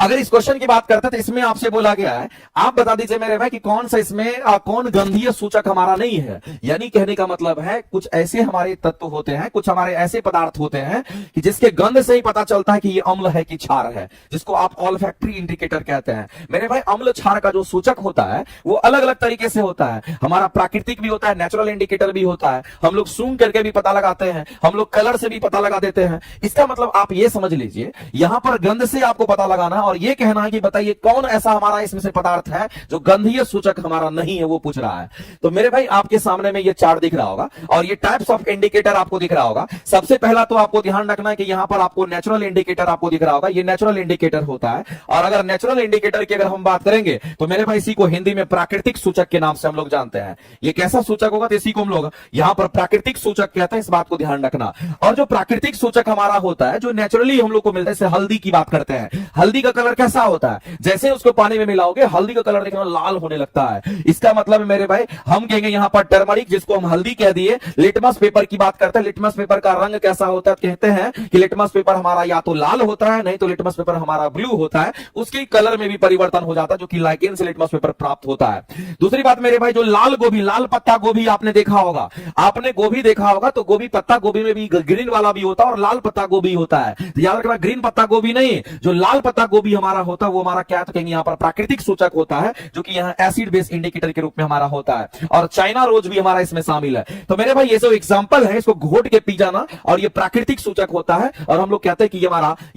[SPEAKER 1] अगर इस क्वेश्चन की बात करते हैं तो इसमें आपसे बोला गया है, आप बता दीजिए मेरे भाई कि कौन सा इसमें कौन गंधीय सूचक हमारा नहीं है। यानी कहने का मतलब है कुछ ऐसे हमारे तत्व होते हैं, कुछ हमारे ऐसे पदार्थ होते हैं कि जिसके गंध से ही पता चलता है कि ये अम्ल है कि क्षार है, जिसको आप ऑल्फैक्टरी इंडिकेटर कहते हैं। मेरे भाई अम्ल क्षार का जो सूचक होता है वो अलग अलग तरीके से होता है। हमारा प्राकृतिक भी होता है, नेचुरल इंडिकेटर भी होता है, हम लोग सूंघ करके भी पता लगाते हैं, हम लोग कलर से भी पता लगा देते हैं। इसका मतलब आप ये समझ लीजिए, यहां पर गंध से आपको पता लगाना और ये कहना है कि बताइए कौन ऐसा हमारा इसमें से पदार्थ है जो गंधीय सूचक हमारा नहीं है, वो पूछ रहा है। तो मेरे भाई आपके सामने में ये चार्ट दिख रहा होगा और ये टाइप्स ऑफ इंडिकेटर आपको दिख रहा होगा। सबसे पहला तो आपको ध्यान रखना है कि यहां पर आपको नेचुरल इंडिकेटर आपको दिख रहा होगा, ये नेचुरल इंडिकेटर होता है। और अगर नेचुरल इंडिकेटर की अगर हम बात करेंगे तो मेरे भाई इसी को हिंदी में प्राकृतिक सूचक के नाम से हम लोग जानते हैं। ये कैसा सूचक होगा, तो इसी को हम लोग यहां पर प्राकृतिक सूचक कहते हैं, इस बात को ध्यान रखना। और जो प्राकृतिक सूचक हमारा होता है, जो नेचुरली हम लोग को मिलता है, जैसे हल्दी की बात करते हैं, हल्दी का कलर कैसा होता है, जैसे उसको पानी में मिलाओगे हल्दी का कलर देखना लाल होने लगता है। इसका मतलब मेरे भाई हम कहेंगे यहां पर टर्मरिक, जिसको हम हल्दी कह दिए। लिटमस पेपर की बात करते हैं, लिटमस पेपर का रंग कैसा होता है, कहते हैं कि लिटमस पेपर हमारा या तो लाल होता है, नहीं तो लिटमस पेपर हमारा ब्लू होता है। उसके कलर में भी परिवर्तन हो जाता है, जो कि लाइकेन से लिटमस पेपर प्राप्त होता है। दूसरी बात मेरे भाई, जो लाल गोभी, लाल पत्ता गोभी आपने देखा होगा, आपने गोभी देखा होगा, तो गोभी पत्ता गोभी में भी ग्रीन वाला भी होता है और लाल पत्ता गोभी होता है। तो याद रखना, ग्रीन पत्ता गोभी नहीं, जो लाल पत्ता गोभी हमारा होता है वो हमारा क्या तो कहेंगे यहां पर प्राकृतिक सूचक होता है, जो कि यहां एसिड बेस इंडिकेटर के रूप में हमारा होता है। और चाइना रोज भी हमारा इसमें शामिल है। तो मेरे भाई ये जो एग्जांपल है, इसको घोट के पी जाना, और ये प्राकृतिक सूचक होता है। और हम लोग कहते हैं कि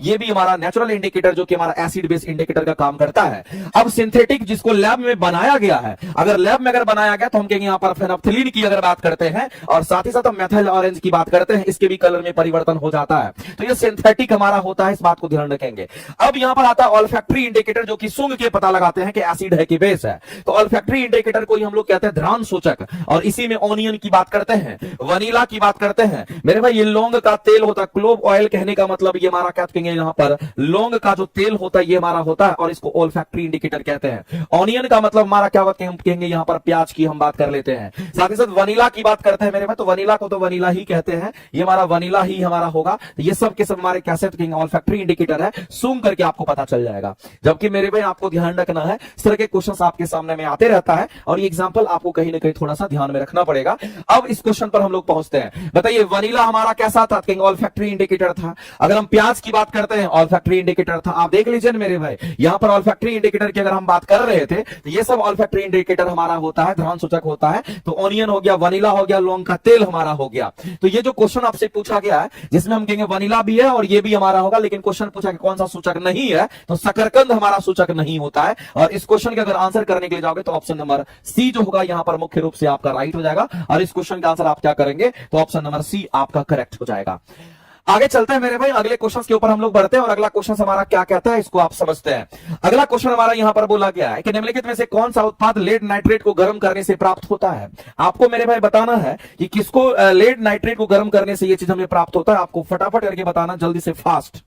[SPEAKER 1] ये भी हमारा नेचुरल इंडिकेटर, जो कि हमारा एसिड बेस इंडिकेटर का काम करता है। अब सिंथेटिक, जिसको लैब में बनाया गया है, अगर लैब में अगर बनाया गया तो हम कहेंगे यहां पर फेनोल्फथलीन की अगर बात करते हैं, और साथ ही साथ हम मेथिल ऑरेंज की बात करते हैं, इसके भी कलर में परिवर्तन हो जाता है। तो ये सिंथेटिक हमारा होता है, इस बात को ध्यान रखेंगे। अब यहां पर आता है ऑल्फैक्टरी इंडिकेटर, जो कि सूंघ के पता लगाते हैं कि एसिड है कि बेस है। तो ऑल्फैक्टरी इंडिकेटर को हम लोग कहते हैं घ्राण सूचक। और इसी में ऑनियन की बात करते हैं, वनीला की बात करते हैं। मेरे भाई ये लौंग का तेल होता है, क्लोव ऑयल कहने का मतलब ये हमारा क्या कहेंगे यहां पर, लौंग का जो तेल होता है ये हमारा होता है, और इसको ऑल्फैक्टरी इंडिकेटर कहते हैं। ऑनियन का मतलब हमारा क्या होता है, हम कहेंगे यहां पर प्याज की हम बात कर लेते हैं। साथ ही साथ वनीला की बात करते हैं मेरे भाई, तो वनीला को तो वनीला ही कहते हैं, ये हमारा वनीला ही हमारा होगा। तो ये सब के सब हमारे कैसे कहेंगे ऑल्फैक्टरी इंडिकेटर है, सूंघ करके आपको पता चल जाएगा। जबकि मेरे भाई आपको ध्यान रखना है, इस तरह के क्वेश्चंस आपके सामने में आते रहता है, और ये एग्जांपल आपको कहीं ना कहीं थोड़ा सा ध्यान में रखना पड़ेगा। अब इस क्वेश्चन पर हम लोग पहुंचते हैं। बताइए वनीला हमारा कैसा था, कहेंगे ऑल्फैक्टरी इंडिकेटर था। अगर हम प्याज की बात करते हैं, ऑल्फैक्टरी इंडिकेटर था। आप देख लीजिए मेरे भाई, यहां पर ऑल्फैक्टरी इंडिकेटर की अगर हम बात कर रहे थे, तो ये सब ऑल्फैक्टरी इंडिकेटर हमारा होता है, घ्राण सूचक होता है। तो ऑनियन हो गया, वनीला हो गया, लौंग का तेल हमारा हो गया। तो ये जो क्वेश्चन आपसे पूछा गया है, जिसमें हम कहेंगे वनीला भी है और ये भी हमारा होगा, लेकिन क्वेश्चन पूछा कि कौन सा सूचक नहीं है, तो शकरकंद हमारा सूचक नहीं होता है। और इस क्वेश्चन का अगर आंसर करने के लिए जाओगे तो ऑप्शन नंबर सी जो होगा यहां पर मुख्य रूप से आपका राइट हो जाएगा। और इस क्वेश्चन का आंसर आप क्या करेंगे, तो ऑप्शन नंबर सी आपका करेक्ट हो जाएगा। आगे चलते हैं मेरे भाई, अगले क्वेश्चन के ऊपर हम लोग बढ़ते हैं, और अगला क्वेश्चन हमारा क्या कहता है इसको आप समझते हैं। अगला क्वेश्चन हमारा यहां पर बोला गया है कि निम्नलिखित में से कौन सा उत्पाद लेड नाइट्रेट को गर्म करने से प्राप्त होता है। आपको मेरे भाई बताना है कि किसको लेड नाइट्रेट को गर्म करने से ये चीज हमें प्राप्त होता है। आपको फटाफट करके बताना, जल्दी से फास्ट।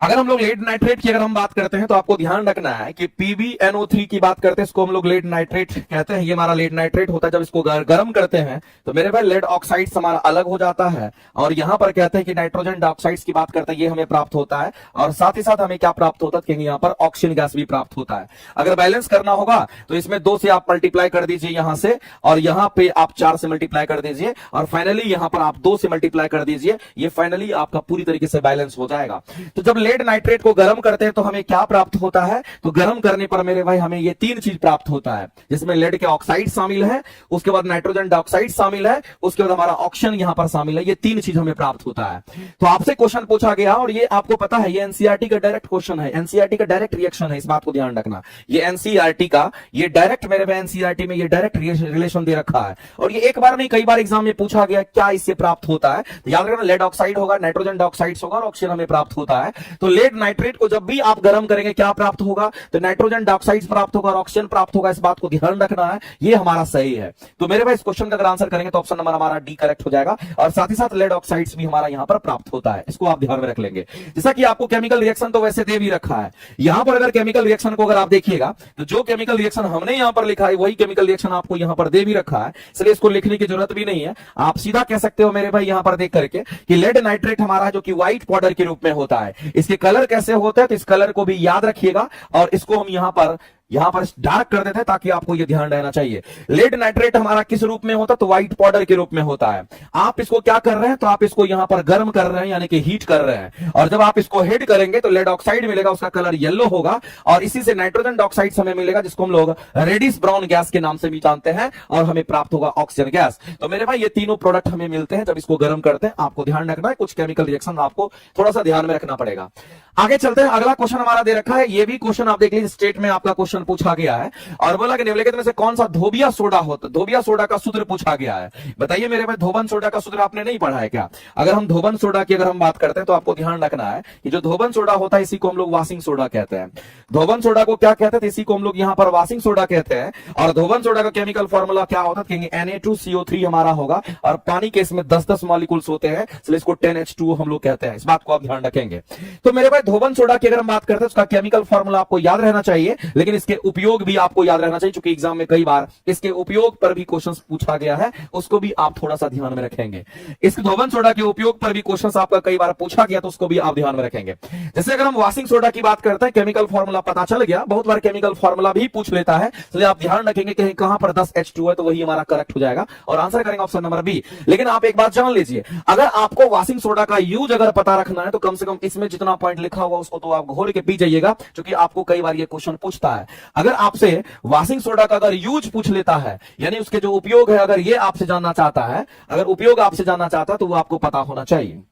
[SPEAKER 1] अगर हम लोग लेड नाइट्रेट की अगर हम बात करते हैं, तो आपको ध्यान रखना है कि PbNO3 की बात करते हैं, इसको हम लोग लेड नाइट्रेट कहते हैं। ये हमारा लेड नाइट्रेट होता है। जब इसको गर्म करते हैं तो मेरे भाई लेड ऑक्साइड्स हमारा अलग हो जाता है, और यहां पर कहते हैं कि नाइट्रोजन डाइऑक्साइड्स की बात करते हैं, ये हमें प्राप्त होता है। और साथ ही साथ हमें क्या प्राप्त होता है, यहाँ पर ऑक्सीजन गैस भी प्राप्त होता है। अगर बैलेंस करना होगा तो इसमें 2 से आप मल्टीप्लाई कर दीजिए यहां से, और यहां पे आप 4 से मल्टीप्लाई कर दीजिए, और फाइनली यहां पर आप 2 से मल्टीप्लाई कर दीजिए। ये फाइनली आपका पूरी तरीके से बैलेंस हो जाएगा। तो जब लेड नाइट्रेट को गर्म करते हैं तो हमें क्या प्राप्त होता है, तो गर्म करने पर मेरे भाई हमें ये 3 चीज प्राप्त होता है, जिसमें लेड के ऑक्साइड शामिल है, उसके बाद नाइट्रोजन डाइऑक्साइड शामिल है, उसके बाद हमारा ऑक्सीजन यहां पर शामिल है। ये 3 चीज हमें प्राप्त होता है। तो आपसे क्वेश्चन पूछा गया, और ये आपको पता है ये एनसीईआरटी का डायरेक्ट क्वेश्चन है, एनसीईआरटी का डायरेक्ट रिएक्शन है, इस बात को ध्यान रखना। ये एनसीईआरटी का ये डायरेक्ट मेरे भाई एनसीईआरटी में ये डायरेक्ट रिलेशन दे रखा है, और ये एक बार नहीं कई बार एग्जाम में पूछा गया क्या इससे प्राप्त होता है। तो याद रखना, लेड ऑक्साइड होगा, नाइट्रोजन डाइऑक्साइड होगा, और ऑक्सीजन हमें प्राप्त होता है। तो लेड नाइट्रेट को जब भी आप गर्म करेंगे क्या प्राप्त होगा, तो नाइट्रोजन डाइऑक्साइड प्राप्त होगा और ऑक्सीजन प्राप्त होगा। इस बात को ध्यान रखना है, ये हमारा सही है। तो मेरे भाई इस क्वेश्चन का अगर आंसर करेंगे तो ऑप्शन नंबर हमारा डी करेक्ट हो जाएगा। और साथ ही साथ लेड ऑक्साइड्स भी हमारा यहां पर प्राप्त होता है, इसको आप ध्यान में रख लेंगे। जैसा कि आपको केमिकल रिएक्शन तो वैसे दे भी रखा है, यहां पर अगर केमिकल रिएक्शन को अगर आप देखिएगा तो जो केमिकल रिएक्शन हमने यहां पर लिखा है वही केमिकल रिएक्शन आपको यहां पर दे भी रखा है, इसलिए इसको लिखने की जरूरत भी नहीं है। आप सीधा कह सकते हो मेरे भाई यहां पर देख करके कि लेड नाइट्रेट हमारा जो कि व्हाइट पाउडर के रूप में होता है। इसके कलर कैसे होते हैं, तो इस कलर को भी याद रखिएगा, और इसको हम यहां पर यहां पर डार्क कर देते हैं ताकि आपको ये ध्यान रहना चाहिए। लेड नाइट्रेट हमारा किस रूप में होता है? तो व्हाइट पाउडर के रूप में होता है। आप इसको क्या कर रहे हैं? तो आप इसको यहां पर गर्म कर रहे हैं, यानी कि हीट कर रहे हैं, और जब आप इसको हीट करेंगे तो लेड ऑक्साइड मिलेगा, उसका कलर येलो होगा, और इसी से नाइट्रोजन डाइऑक्साइड हमें मिलेगा, जिसको हम लोग रेडिश ब्राउन गैस के नाम से भी जानते हैं, और हमें प्राप्त होगा ऑक्सीजन गैस। तो मेरे भाई ये तीनों प्रोडक्ट हमें मिलते हैं जब इसको गर्म करते हैं। आपको ध्यान रखना है, कुछ केमिकल रिएक्शन आपको थोड़ा सा ध्यान में रखना पड़ेगा। आगे चलते हैं, अगला क्वेश्चन हमारा दे रखा है। ये भी क्वेश्चन आप देख लीजिए, स्टेट में आपका क्वेश्चन पूछा गया है, और बोला कि निम्नलिखित में से कौन सा धोबिया सोडा होता है? धोबिया सोडा का सूत्र पूछा गया है। बताइए मेरे भाई, धोबन सोडा का सूत्र आपने नहीं पढ़ा है क्या? अगर हम धोबन सोडा की अगर हम बात करते हैं तो आपको ध्यान रखना है कि जो धोबन सोडा होता है इसी को हम लोग वॉशिंग सोडा कहते हैं। धोबन सोडा को क्या कहते हैं? इसी को हम लोग यहां पर वॉशिंग सोडा कहते हैं। और धोबन सोडा का केमिकल फॉर्मूला क्या होता है? Na2CO3 हमारा होगा, और पानी के इसमें 10-10 मॉलिक्यूल्स होते हैं, इसलिए इसको 10H2 हम लोग कहते हैं। इस बात को आप ध्यान रखेंगे। तो मेरे भाई धोबन सोडा की अगर बात करते हैं उसका केमिकल फार्मूला आपको याद रहना चाहिए, लेकिन इसके उपयोग भी आपको याद रहना चाहिए, क्योंकि एग्जाम में कई बार इसके उपयोग पर भी क्वेश्चंस पूछा गया है, उसको भी आप थोड़ा सा ध्यान में रखेंगे। इस धोबन सोडा के उपयोग पर भी क्वेश्चंस आपका कई बार पूछा गया, तो उसको भी आप ध्यान में रखेंगे। जैसे अगर हम वॉशिंग सोडा की बात करते हैं, केमिकल फार्मूला पता चल गया, बहुत बार केमिकल फार्मूला भी पूछ लेता है, इसलिए आप ध्यान रखेंगे कि कहां पर 10H2 है, तो वही हमारा करेक्ट हो जाएगा, और आंसर करेंगे ऑप्शन नंबर बी। लेकिन आप एक बात जान लीजिए, अगर आपको वॉशिंग सोडा का यूज अगर पता रखना है, तो कम से कम इसमें जितना पॉइंट लिखा हुआ उसको तो आप घोल के पी जाइएगा, क्योंकि आपको कई बार ये क्वेश्चन पूछता है। अगर आपसे वॉशिंग सोडा का अगर यूज पूछ लेता है, यानी उसके जो उपयोग है, अगर ये आपसे जानना चाहता है, अगर उपयोग आपसे जानना चाहता है, तो वो आपको पता होना चाहिए।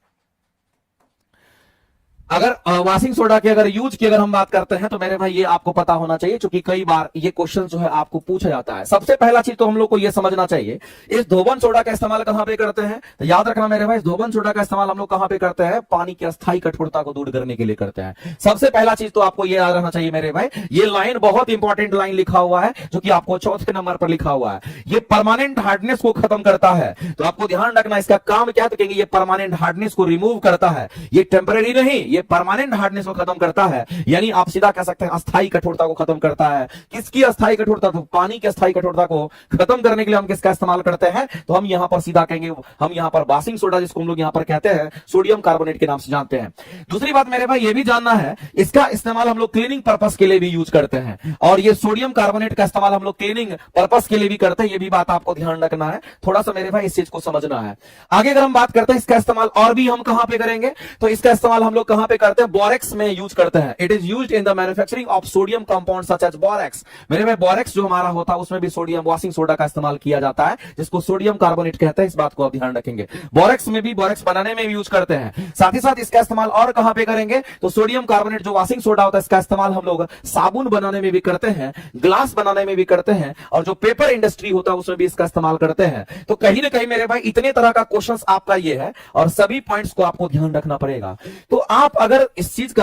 [SPEAKER 1] अगर वॉशिंग सोडा के अगर यूज की अगर हम बात करते हैं, तो मेरे भाई ये आपको पता होना चाहिए, क्योंकि कई बार ये क्वेश्चन जो है आपको पूछा जाता है। सबसे पहला चीज तो हम लोग को ये समझना चाहिए, इस धोबन सोडा का इस्तेमाल कहां पे करते हैं? तो याद रखना मेरे भाई, धोबन सोडा का इस्तेमाल हम लोग कहां पे करते हैं? पानी की अस्थायी कठोरता को दूर करने के लिए करते हैं। सबसे पहला चीज तो आपको ये याद रखना चाहिए मेरे भाई, ये लाइन बहुत इंपॉर्टेंट लाइन लिखा हुआ है, जो कि आपको चौथे नंबर पर लिखा हुआ है। ये परमानेंट हार्डनेस को खत्म करता है, तो आपको ध्यान रखना इसका काम क्या है? तो कहेंगे ये परमानेंट हार्डनेस को रिमूव करता है, ये टेम्परेरी नहीं, ये परमानेंट हार्डनेस को खत्म करता है। यानी आप सीधा कह सकते हैं अस्थायी कठोरता को खत्म करता है। किसकी अस्थायी कठोरता? तो पानी की अस्थायी कठोरता को खत्म करने के लिए हम किसका इस्तेमाल करते हैं? तो हम यहां पर सीधा कहेंगे, हम यहां पर वॉशिंग सोडा, जिसको हम लोग यहां पर कहते हैं सोडियम कार्बोनेट के नाम से जानते हैं। दूसरी बात मेरे भाई ये भी जानना है, इसका इस्तेमाल हम लोग क्लीनिंग पर्पस के लिए भी यूज करते हैं, और ये सोडियम कार्बोनेट का इस्तेमाल हम लोग क्लीनिंग पर्पस के लिए भी करते हैं। ये भी बात आपको ध्यान रखना है, थोड़ा सा मेरे भाई इस चीज को समझना है। आगे अगर हम बात करते हैं इसका इस्तेमाल और भी हम कहां पे करेंगे, तो इसका इस्तेमाल हम लोग कहां पे करते हैं? बोरेक्स में यूज करते हैं। It is used in the manufacturing of sodium compound such as borax. मेरे भाई बोरेक्स जो हमारा होता है उसमें भी सोडियम वॉशिंग सोडा का इस्तेमाल किया जाता है, जिसको सोडियम कार्बोनेट कहते हैं। इस बात को आप ध्यान रखेंगे, बोरेक्स में भी, बोरेक्स बनाने में भी यूज करते हैं। साथ ही साथ इसका इस्तेमाल और कहां पे करेंगे? तो सोडियम कार्बोनेट जो वॉशिंग सोडा होता है, इसका इस्तेमाल हम लोग साबुन बनाने में भी करते हैं, ग्लास बनाने में भी करते हैं, और जो पेपर इंडस्ट्री होता है उसमें भी इसका इस्तेमाल करते हैं। तो कहीं ना कहीं मेरे भाई इतने तरह का क्वेश्चन आपका ये है, और सभी पॉइंट्स को आपको ध्यान रखना पड़ेगा। तो आप अगर इस चीज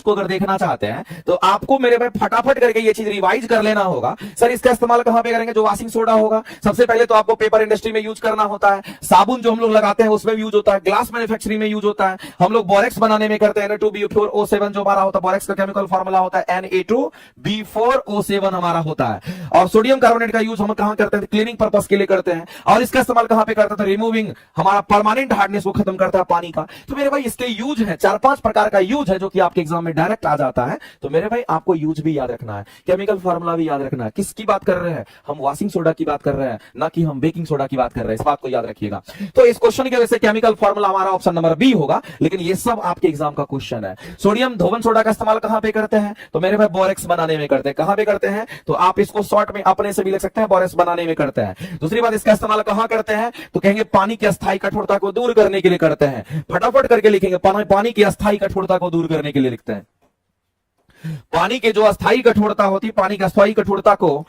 [SPEAKER 1] को अगर देखना चाहते हैं, तो आपको मेरे भाई फटाफट करके ये चीज रिवाइज कर लेना होगा। सर इसका इस्तेमाल कहां पे करेंगे? जो वॉशिंग सोडा होगा, सबसे पहले तो आपको पेपर इंडस्ट्री में यूज करना होता है, साबुन जो हम लोग लगाते हैं उसमें यूज होता है, ग्लास मैन्युफैक्चरिंग में यूज होता है, हम लोग बोरेक्स बनाने में करते हैं। Na2B4O7 जो हमारा होता है, बोरेक्स का केमिकल फार्मूला होता है Na2B4O7 हमारा होता है। और सोडियम कार्बोनेट का यूज हम कहां करते हैं? क्लीनिंग पर्पस के लिए करते हैं। और इसका इस्तेमाल कहां पे करते हैं? रिमूविंग, हमारा परमानेंट हार्डनेस को खत्म करता है पानी का। तो मेरे भाई इसके यूज है, 4-5 प्रकार का यूज है, जो कि आपके एग्जाम में डायरेक्ट आ जाता है। तो मेरे भाई आपको यूज भी याद रखना है, केमिकल फार्मूला भी याद रखना है। किसकी बात कर रहे हैं? हम वॉशिंग सोडा की बात कर रहे हैं, ना कि हम बेकिंग सोडा की बात कर रहे हैं। इस बात को याद रखिएगा। तो इस क्वेश्चन की वजह से केमिकल फार्मूला हमारा ऑप्शन नंबर बी होगा, लेकिन ये सब आपके एग्जाम का क्वेश्चन है। सोडियम धोबन सोडा का इस्तेमाल कहां पे करते हैं? तो मेरे भाई बोरेक्स बनाने में करते हैं। कहां पे करते हैं? तो आप इसको शॉर्ट में अपने से भी लिख सकते हैं, बोरेक्स बनाने में करते हैं। दूसरी बात, इसका इस्तेमाल कहां करते हैं? तो कहेंगे पानी की अस्थायी कठोरता को दूर करने के लिए करते हैं। फटाफट करके लिखेंगे, पानी की अस्थायी कठोरता को दूर करने के लिए लिखते हैं। पानी के जो अस्थायी कठोरता होती है, पानी की अस्थायी कठोरता को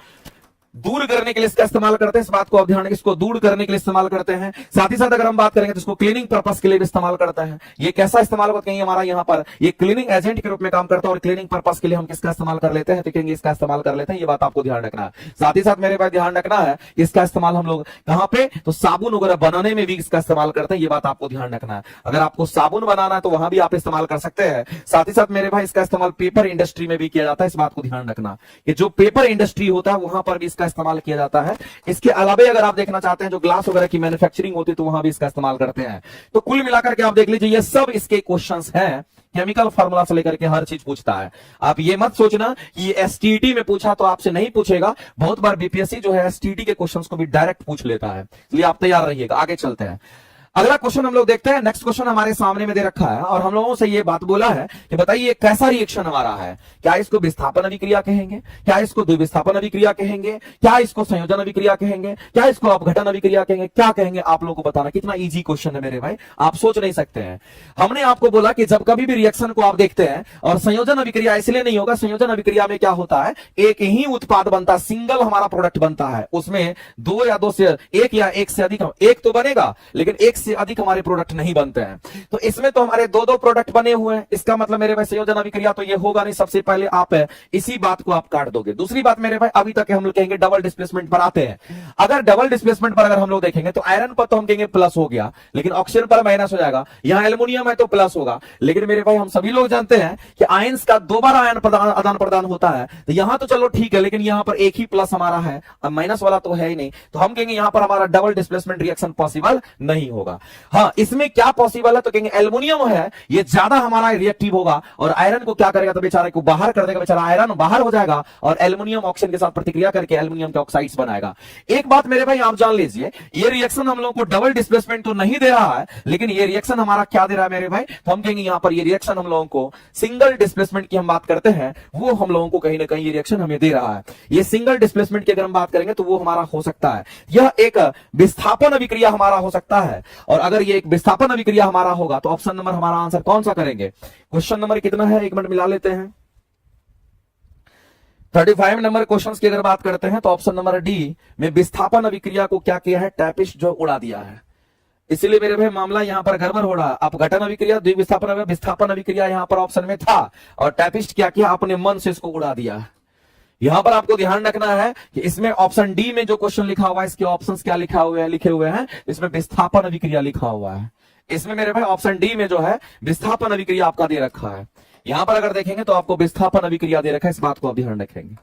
[SPEAKER 1] दूर करने के लिए इसका इस्तेमाल करते हैं। इस बात को आप ध्यान रखें, इसको दूर करने के लिए इस्तेमाल करते हैं। साथ ही साथ अगर हम बात करेंगे तो इसको क्लीनिंग पर्पस के लिए भी इस्तेमाल करता है। ये कैसा इस्तेमाल होता है? हमारा यहाँ पर ये क्लीनिंग एजेंट के रूप में काम करता है, और क्लीनिंग पर्पस के लिए हम किसका इस्तेमाल कर लेते हैं? तो कहेंगे इसका इस्तेमाल कर लेते हैं। ये बात आपको ध्यान रखना है। साथ ही साथ मेरे पास ध्यान रखना है, इसका इस्तेमाल हम लोग कहां पे? तो साबुन वगैरह बनाने में भी इसका इस्तेमाल करते हैं। ये बात आपको ध्यान रखना है। अगर आपको साबुन बनाना है तो वहां भी आप इस्तेमाल कर सकते हैं। साथ ही साथ मेरे भाई इसका इस्तेमाल पेपर इंडस्ट्री में भी किया जाता है। इस बात को ध्यान रखना कि जो पेपर इंडस्ट्री होता है वहां पर भी इसका इस्तेमाल किया जाता है। इसके अलावा अगर आप देखना चाहते हैं जो ग्लास वगैरह की मैन्युफैक्चरिंग होती है, तो वहां भी इसका इस्तेमाल करते हैं। तो कुल मिलाकर के आप देख लीजिए, ये सब इसके क्वेश्चंस हैं केमिकल फार्मूला से लेकर के हर चीज पूछता है। आप ये मत सोचना कि एसटीटी में पूछा तो आपसे नहीं पूछेगा, बहुत बार बीपीएससी जो है एसटीटी के क्वेश्चंस को भी डायरेक्ट पूछ लेता है, इसलिए आप तैयार रहिएगा। आगे चलते हैं, अगला क्वेश्चन हम लोग देखते हैं। नेक्स्ट क्वेश्चन हमारे सामने में दे रखा है और हम लोगों से ये बात बोला है कि बताइए कैसा रिएक्शन हमारा है, क्या इसको विस्थापन अभिक्रिया कहेंगे, क्या इसको द्विविस्थापन अभिक्रिया कहेंगे, क्या इसको संयोजन अभिक्रिया कहेंगे, क्या इसको अपघटन अभिक्रिया कहेंगे, क्या कहेंगे, आप लोगों को बताना। कितना इजी क्वेश्चन है मेरे भाई, आप सोच नहीं सकते हैं। हमने आपको बोला कि जब कभी भी रिएक्शन को आप देखते हैं, और संयोजन अभिक्रिया इसलिए नहीं होगा, संयोजन अभिक्रिया में क्या होता है, एक ही उत्पाद बनता है, सिंगल हमारा प्रोडक्ट बनता है, उसमें दो या दो से एक या एक से अधिक, एक तो बनेगा लेकिन एक से अधिक हमारे प्रोडक्ट नहीं बनते हैं। तो इसमें तो हमारे दो दो प्रोडक्ट बने हुए हैं, इसका मतलब मेरे भाई संयोजन अभिक्रिया तो ये होगा नहीं। सबसे पहले आप इसी बात को आप काट दोगे। दूसरी बात मेरे भाई, अभी तक हम लोग कहेंगे डबल डिस्प्लेसमेंट पर आते हैं। अगर डबल डिस्प्लेसमेंट पर अगर हम लोग देखेंगे तो आयरन पर तो हम कहेंगे प्लस हो गया, लेकिन ऑक्सीजन पर माइनस हो जाएगा। यहां एल्युमिनियम है तो प्लस होगा, लेकिन मेरे भाई हम सभी लोग जानते हैं कि आयंस का दो बार आयन आदान प्रदान होता है। तो यहां तो चलो ठीक है, लेकिन यहां पर एक ही प्लस हमारा है, माइनस वाला तो है ही नहीं, तो हम कहेंगे यहां पर हमारा डबल डिस्प्लेसमेंट रिएक्शन पॉसिबल नहीं होगा। हाँ, इसमें क्या पॉसिबल है, तो कहेंगे एल्युमिनियम है ये ज्यादा हमारा रिएक्टिव होगा और आयरन को क्या करेगा, तो बेचारे को बाहर कर देगा, बेचारा आयरन बाहर हो जाएगा और एल्युमिनियम ऑक्सीजन के साथ प्रतिक्रिया करके एल्युमिनियम के ऑक्साइड्स बनाएगा। एक बात मेरे भाई आप जान लीजिए, ये रिएक्शन हम लोगों को डबल डिस्प्लेसमेंट तो नहीं दे रहा है, लेकिन ये रिएक्शन हमारा क्या दे रहा है मेरे भाई, तो हम कहेंगे यहां पर ये रिएक्शन हम लोगों को सिंगल डिस्प्लेसमेंट की हम बात करते हैं, वो हम लोगों को कहीं ना कहीं ये रिएक्शन हमें दे रहा है। ये सिंगल डिस्प्लेसमेंट की अगर हम बात करेंगे तो वो हमारा हो सकता है, यह एक विस्थापन अभिक्रिया हमारा हो सकता है। और अगर ये एक विस्थापन अभिक्रिया हमारा होगा तो ऑप्शन नंबर हमारा आंसर कौन सा करेंगे। क्वेश्चन नंबर कितना है, एक मिनट मिला लेते हैं। 35 नंबर क्वेश्चंस की अगर बात करते हैं तो ऑप्शन नंबर डी में विस्थापन अभिक्रिया को क्या किया है, टैपिस्ट जो उड़ा दिया है। इसलिए मेरे भाई मामला यहां पर गड़बड़ हो रहा है। अपघटन अभिक्रिया, द्विविस्थापन, विस्थापन अभिक्रिया यहां पर ऑप्शन में था और टैपिस्ट क्या किया, अपने मन से इसको उड़ा दिया। यहां पर आपको ध्यान रखना है कि इसमें ऑप्शन डी में जो क्वेश्चन लिखा हुआ है, इसके ऑप्शंस क्या लिखा हुआ है, लिखे हुए हैं, इसमें विस्थापन अभिक्रिया लिखा हुआ है। इसमें मेरे भाई ऑप्शन डी में जो है विस्थापन अभिक्रिया आपका दे रखा है। यहां पर अगर देखेंगे तो आपको विस्थापन अभिक्रिया दे रखा है, इस बात को आप ध्यान रखेंगे।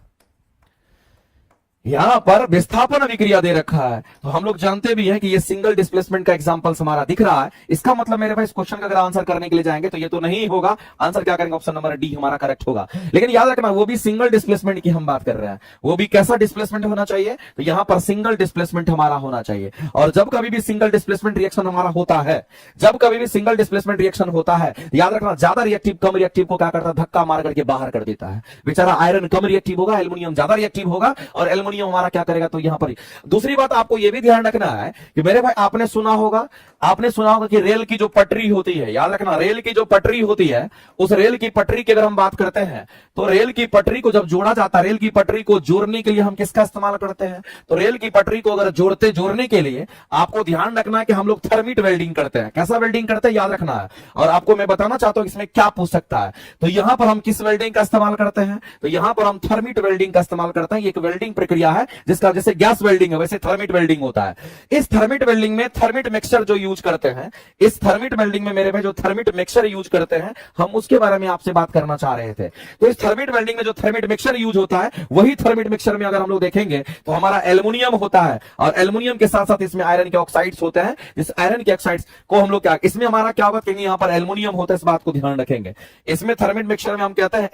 [SPEAKER 1] यहां पर विस्थापन अभिक्रिया दे रखा है, तो हम लोग जानते भी हैं कि ये सिंगल डिस्प्लेसमेंट का एग्जांपल्स हमारा दिख रहा है। इसका मतलब मेरे भाई इस क्वेश्चन का अगर आंसर करने के लिए जाएंगे तो ये तो नहीं होगा, आंसर क्या करेंगे, ऑप्शन नंबर डी हमारा करेक्ट होगा। लेकिन याद रखना वो भी सिंगल डिस्प्लेसमेंट की हम बात कर रहे हैं, वो भी कैसा डिस्प्लेसमेंट होना चाहिए, तो यहां पर सिंगल डिस्प्लेसमेंट हमारा होना चाहिए। और जब कभी भी सिंगल डिस्प्लेसमेंट रिएक्शन हमारा होता है, जब कभी भी सिंगल डिस्प्लेसमेंट रिएक्शन होता है, याद रखना ज्यादा रिएक्टिव कम रिएक्टिव को क्या करता है, धक्का मार करके बाहर कर देता है। बेचारा आयरन कम रिएक्टिव होगा, एल्युमिनियम ज्यादा रिएक्टिव होगा और एल्युमिनियम हमारा क्या करेगा, तो यहां पर दूसरी बात आपको यह भी ध्यान रखना है कि मेरे भाई आपने सुना होगा कि रेल की जो पटरी होती है, याद रखना रेल की जो पटरी होती है, उस रेल की पटरी की अगर हम बात करते हैं तो रेल की पटरी को जब जोड़ा जाता है, रेल की पटरी को जोड़ने के लिए हम किसका इस्तेमाल करते हैं, तो रेल की पटरी को अगर जोड़ने के लिए आपको ध्यान रखना है कि हम लोग थर्मिट वेल्डिंग करते हैं। कैसा वेल्डिंग करते हैं, याद रखना है। और आपको मैं बताना चाहता हूं इसमें क्या पूछ सकता है, तो यहां पर हम किस वेल्डिंग का इस्तेमाल करते हैं, तो यहां पर हम थर्मिट वेल्डिंग का इस्तेमाल करते हैं। एक वेल्डिंग प्रक्रिया है जिसका जैसे गैस वेल्डिंग है वैसे थर्मिट वेल्डिंग होता है। इस थर्मिट वेल्डिंग में थर्मिट मिक्सचर जो यूज करते हैं, इस थर्मिट वेल्डिंग में मेरे भाई जो थर्मिट मिक्सचर यूज करते हैं, हम उसके बारे में आपसे बात करना चाह रहे थे। तो इस थर्मिट वेल्डिंग में जो थर्मिट मिक्सचर यूज होता है, वही थर्मिट मिक्सचर में अगर हम लोग देखेंगे तो हमारा एल्युमिनियम होता है और एल्युमिनियम के साथ साथ इसमें आयरन के ऑक्साइड्स होते हैं। इस आयरन के ऑक्साइड्स को हम लोग क्या, इसमें हमारा क्या होगा, कहेंगे यहां पर एल्युमिनियम होता है, इस बात को ध्यान रखेंगे। इसमें थर्मिट मिक्सचर में हम कहते हैं